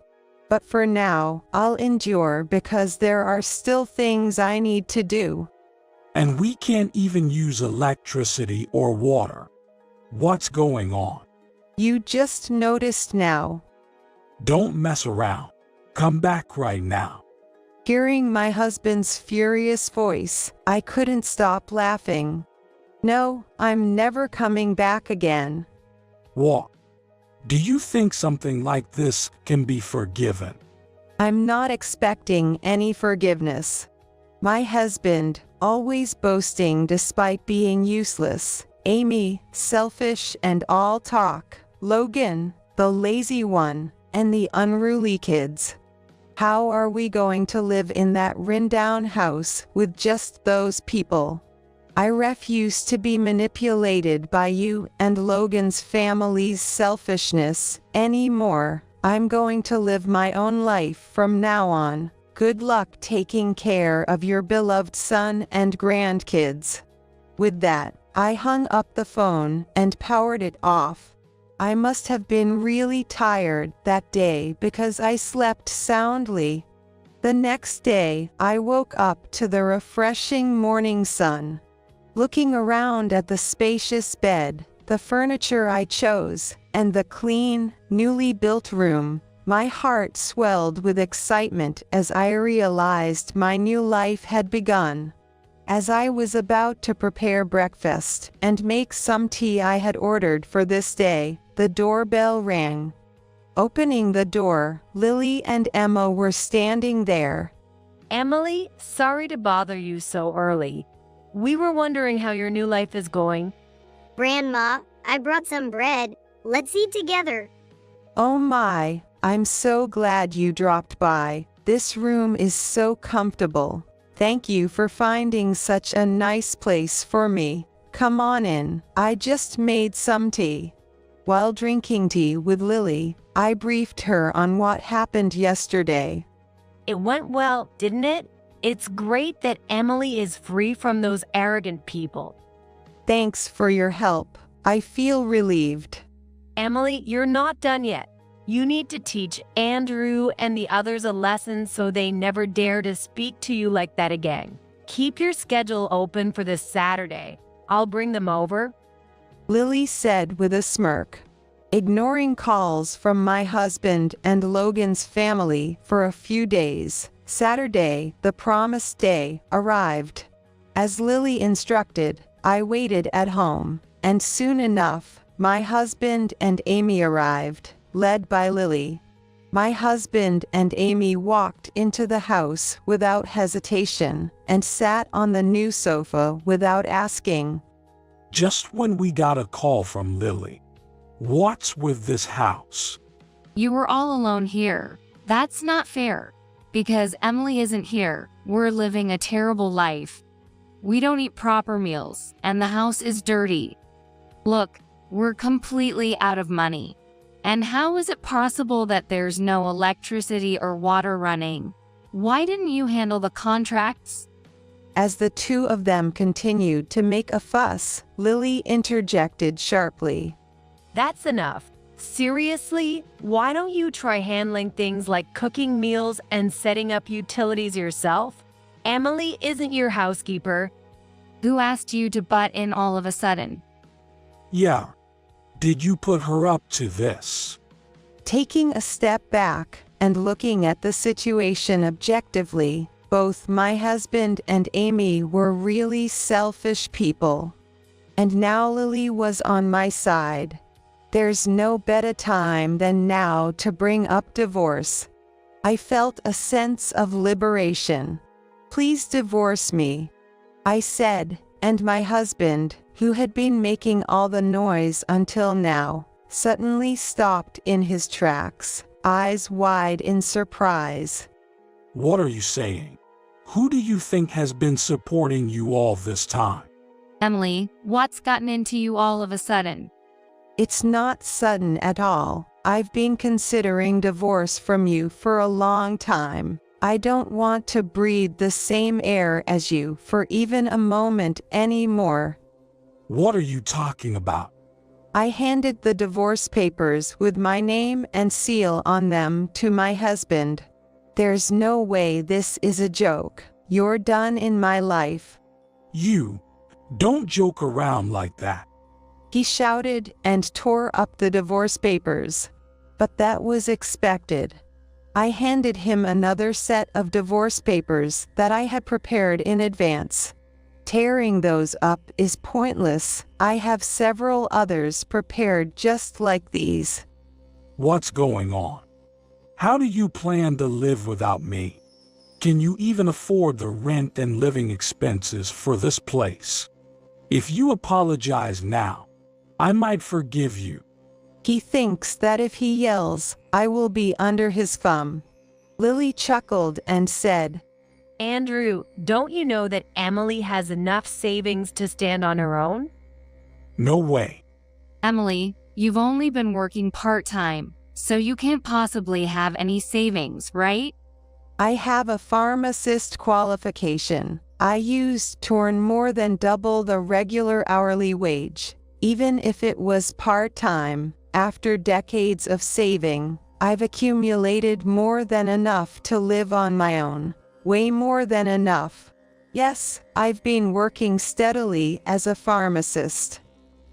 But for now, I'll endure because there are still things I need to do. And we can't even use electricity or water. What's going on? You just noticed now. Don't mess around. Come back right now. Hearing my husband's furious voice, I couldn't stop laughing. No, I'm never coming back again. What? Do you think something like this can be forgiven? I'm not expecting any forgiveness. My husband, always boasting despite being useless. Amy, selfish and all talk. Logan, the lazy one, and the unruly kids. How are we going to live in that rundown house with just those people? I refuse to be manipulated by you and Logan's family's selfishness anymore. I'm going to live my own life from now on. Good luck taking care of your beloved son and grandkids. With that, I hung up the phone and powered it off. I must have been really tired that day because I slept soundly. The next day, I woke up to the refreshing morning sun. Looking around at the spacious bed, the furniture I chose, and the clean, newly built room, my heart swelled with excitement as I realized my new life had begun. As I was about to prepare breakfast and make some tea I had ordered for this day, the doorbell rang. Opening the door, Lily and Emma were standing there. Emily, sorry to bother you so early. We were wondering how your new life is going. Grandma, I brought some bread. Let's eat together. Oh my, I'm so glad you dropped by. This room is so comfortable. Thank you for finding such a nice place for me. Come on in. I just made some tea. While drinking tea with Lily, I briefed her on what happened yesterday. It went well, didn't it? It's great that Emily is free from those arrogant people. Thanks for your help. I feel relieved. Emily, you're not done yet. You need to teach Andrew and the others a lesson so they never dare to speak to you like that again. Keep your schedule open for this Saturday. I'll bring them over. Lily said with a smirk. Ignoring calls from my husband and Logan's family for a few days, Saturday, the promised day, arrived. As Lily instructed, I waited at home, and soon enough, my husband and Amy arrived, led by Lily. My husband and Amy walked into the house without hesitation and sat on the new sofa without asking. Just when we got a call from Lily. What's with this house? You were all alone here. That's not fair. Because Emily isn't here, we're living a terrible life. We don't eat proper meals, and the house is dirty. Look, we're completely out of money. And how is it possible that there's no electricity or water running? Why didn't you handle the contracts? As the two of them continued to make a fuss, Lily interjected sharply. That's enough. Seriously, why don't you try handling things like cooking meals and setting up utilities yourself? Emily isn't your housekeeper. Who asked you to butt in all of a sudden? Yeah. Did you put her up to this? Taking a step back and looking at the situation objectively, both my husband and Amy were really selfish people. And now Lily was on my side. There's no better time than now to bring up divorce. I felt a sense of liberation. Please divorce me, I said, and my husband, who had been making all the noise until now, suddenly stopped in his tracks, eyes wide in surprise. What are you saying? Who do you think has been supporting you all this time? Emily, what's gotten into you all of a sudden? It's not sudden at all. I've been considering divorce from you for a long time. I don't want to breathe the same air as you for even a moment anymore. What are you talking about? I handed the divorce papers with my name and seal on them to my husband. There's no way this is a joke. You're done in my life. You don't joke around like that. He shouted and tore up the divorce papers. But that was expected. I handed him another set of divorce papers that I had prepared in advance. Tearing those up is pointless. I have several others prepared just like these. What's going on? How do you plan to live without me? Can you even afford the rent and living expenses for this place? If you apologize now, I might forgive you. He thinks that if he yells, I will be under his thumb. Lily chuckled and said, Andrew, don't you know that Emily has enough savings to stand on her own? No way. Emily, you've only been working part-time, so you can't possibly have any savings, right? I have a pharmacist qualification. I used to earn more than double the regular hourly wage. Even if it was part-time, after decades of saving, I've accumulated more than enough to live on my own. Way more than enough. Yes, I've been working steadily as a pharmacist.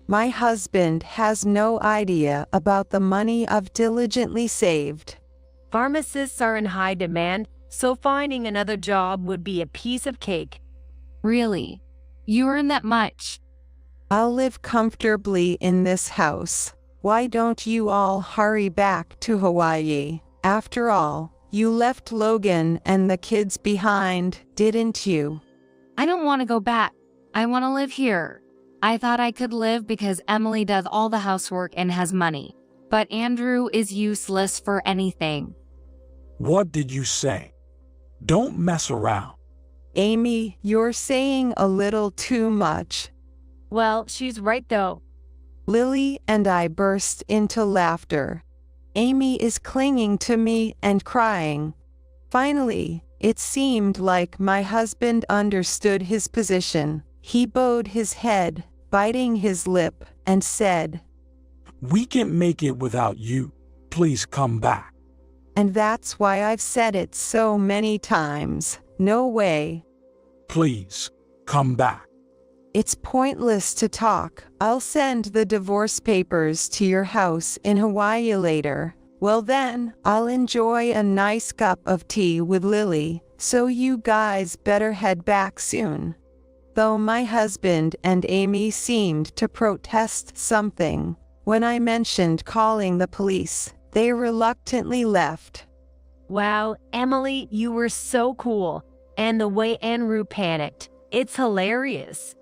My husband has no idea about the money I've diligently saved. Pharmacists are in high demand, so finding another job would be a piece of cake. Really? You earn that much? I'll live comfortably in this house. Why don't you all hurry back to Hawaii? After all, you left Logan and the kids behind, didn't you? I don't want to go back. I want to live here. I thought I could live because Emily does all the housework and has money. But Andrew is useless for anything. What did you say? Don't mess around. Amy, you're saying a little too much. Well, she's right though. Lily and I burst into laughter. Amy is clinging to me and crying. Finally, it seemed like my husband understood his position. He bowed his head, biting his lip, and said, We can't make it without you. Please come back. And that's why I've said it so many times. No way. Please, come back. It's pointless to talk. I'll send the divorce papers to your house in Hawaii later. Well then, I'll enjoy a nice cup of tea with Lily, so you guys better head back soon. Though my husband and Amy seemed to protest something, when I mentioned calling the police, they reluctantly left. Wow, Emily, you were so cool. And the way Andrew panicked, it's hilarious.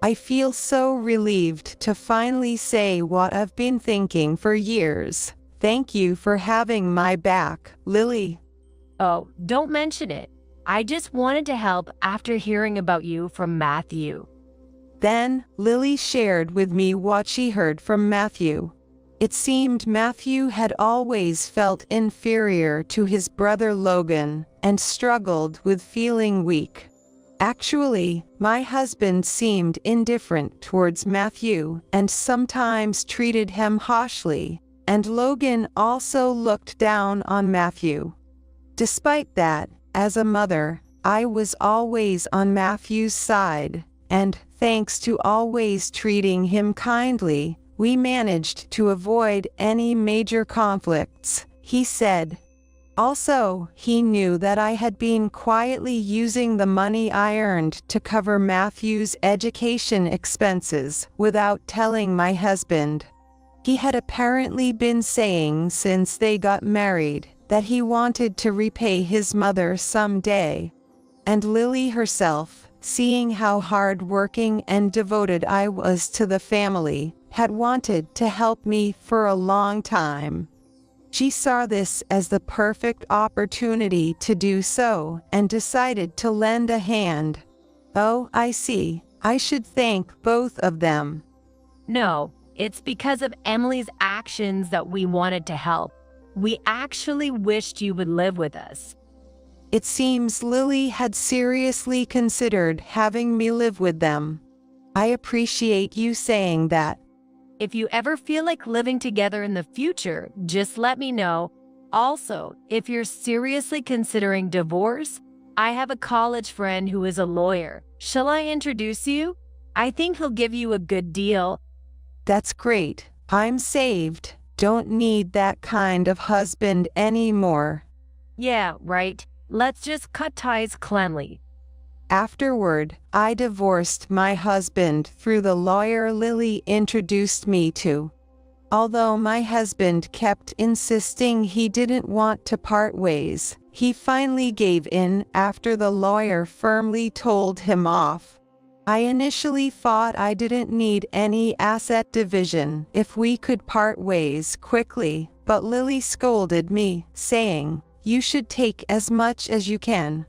I feel so relieved to finally say what I've been thinking for years. Thank you for having my back, Lily. Oh, don't mention it. I just wanted to help after hearing about you from Matthew. Then, Lily shared with me what she heard from Matthew. It seemed Matthew had always felt inferior to his brother Logan and struggled with feeling weak. Actually, my husband seemed indifferent towards Matthew and sometimes treated him harshly, and Logan also looked down on Matthew. Despite that, as a mother, I was always on Matthew's side, and thanks to always treating him kindly, we managed to avoid any major conflicts, he said. Also, he knew that I had been quietly using the money I earned to cover Matthew's education expenses without telling my husband. He had apparently been saying since they got married that he wanted to repay his mother someday. And Lily herself, seeing how hard-working and devoted I was to the family, had wanted to help me for a long time. She saw this as the perfect opportunity to do so and decided to lend a hand. Oh, I see. I should thank both of them. No, it's because of Emily's actions that we wanted to help. We actually wished you would live with us. It seems Lily had seriously considered having me live with them. I appreciate you saying that. If you ever feel like living together in the future, just let me know. Also, if you're seriously considering divorce, I have a college friend who is a lawyer. Shall I introduce you? I think he'll give you a good deal. That's great. I'm saved. Don't need that kind of husband anymore. Yeah, right. Let's just cut ties cleanly. Afterward, I divorced my husband through the lawyer Lily introduced me to. Although my husband kept insisting he didn't want to part ways, he finally gave in after the lawyer firmly told him off. I initially thought I didn't need any asset division if we could part ways quickly, but Lily scolded me, saying, "You should take as much as you can."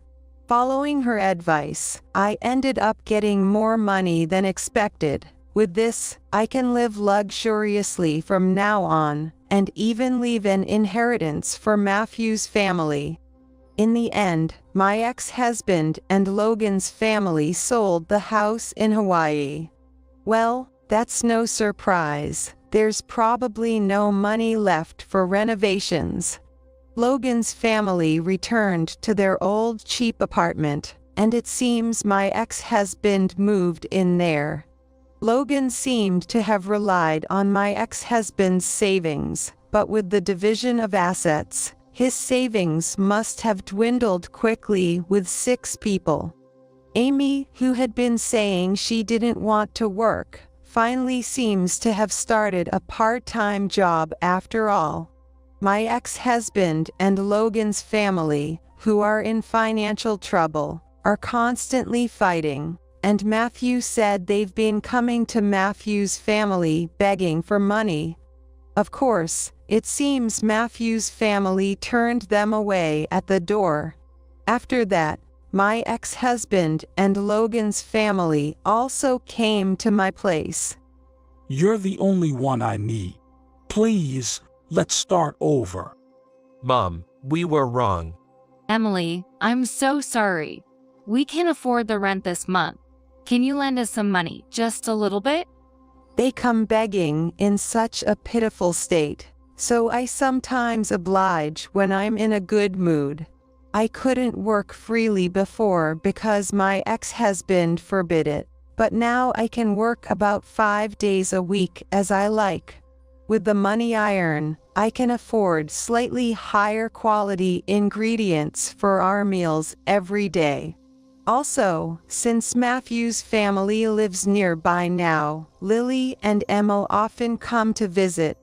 Following her advice, I ended up getting more money than expected. With this, I can live luxuriously from now on, and even leave an inheritance for Matthew's family. In the end, my ex-husband and Logan's family sold the house in Hawaii. Well, that's no surprise. There's probably no money left for renovations. Logan's family returned to their old cheap apartment, and it seems my ex-husband moved in there. Logan seemed to have relied on my ex-husband's savings, but with the division of assets, his savings must have dwindled quickly with 6 people. Amy, who had been saying she didn't want to work, finally seems to have started a part-time job after all. My ex-husband and Logan's family, who are in financial trouble, are constantly fighting, and Matthew said they've been coming to Matthew's family begging for money. Of course, it seems Matthew's family turned them away at the door. After that, my ex-husband and Logan's family also came to my place. You're the only one I need. Please, let's start over. Mom, we were wrong. Emily, I'm so sorry. We can't afford the rent this month. Can you lend us some money, just a little bit? They come begging in such a pitiful state, so I sometimes oblige when I'm in a good mood. I couldn't work freely before because my ex-husband forbid it, but now I can work about 5 days a week as I like. With the money I earn, I can afford slightly higher quality ingredients for our meals every day. Also, since Matthew's family lives nearby now, Lily and Emma often come to visit.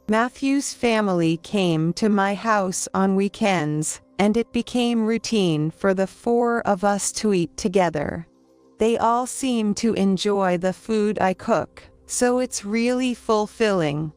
Matthew's family came to my house on weekends, and it became routine for the 4 of us to eat together. They all seem to enjoy the food I cook, so it's really fulfilling.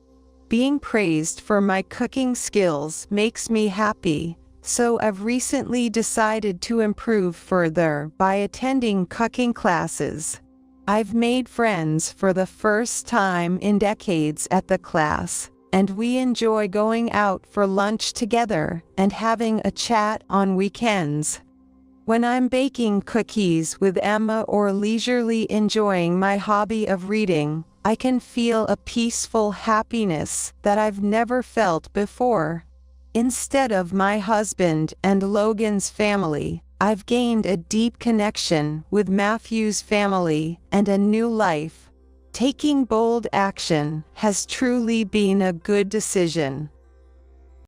Being praised for my cooking skills makes me happy, so I've recently decided to improve further by attending cooking classes. I've made friends for the first time in decades at the class, and we enjoy going out for lunch together and having a chat on weekends. When I'm baking cookies with Emma or leisurely enjoying my hobby of reading, I can feel a peaceful happiness that I've never felt before. Instead of my husband and Logan's family, I've gained a deep connection with Matthew's family and a new life. Taking bold action has truly been a good decision.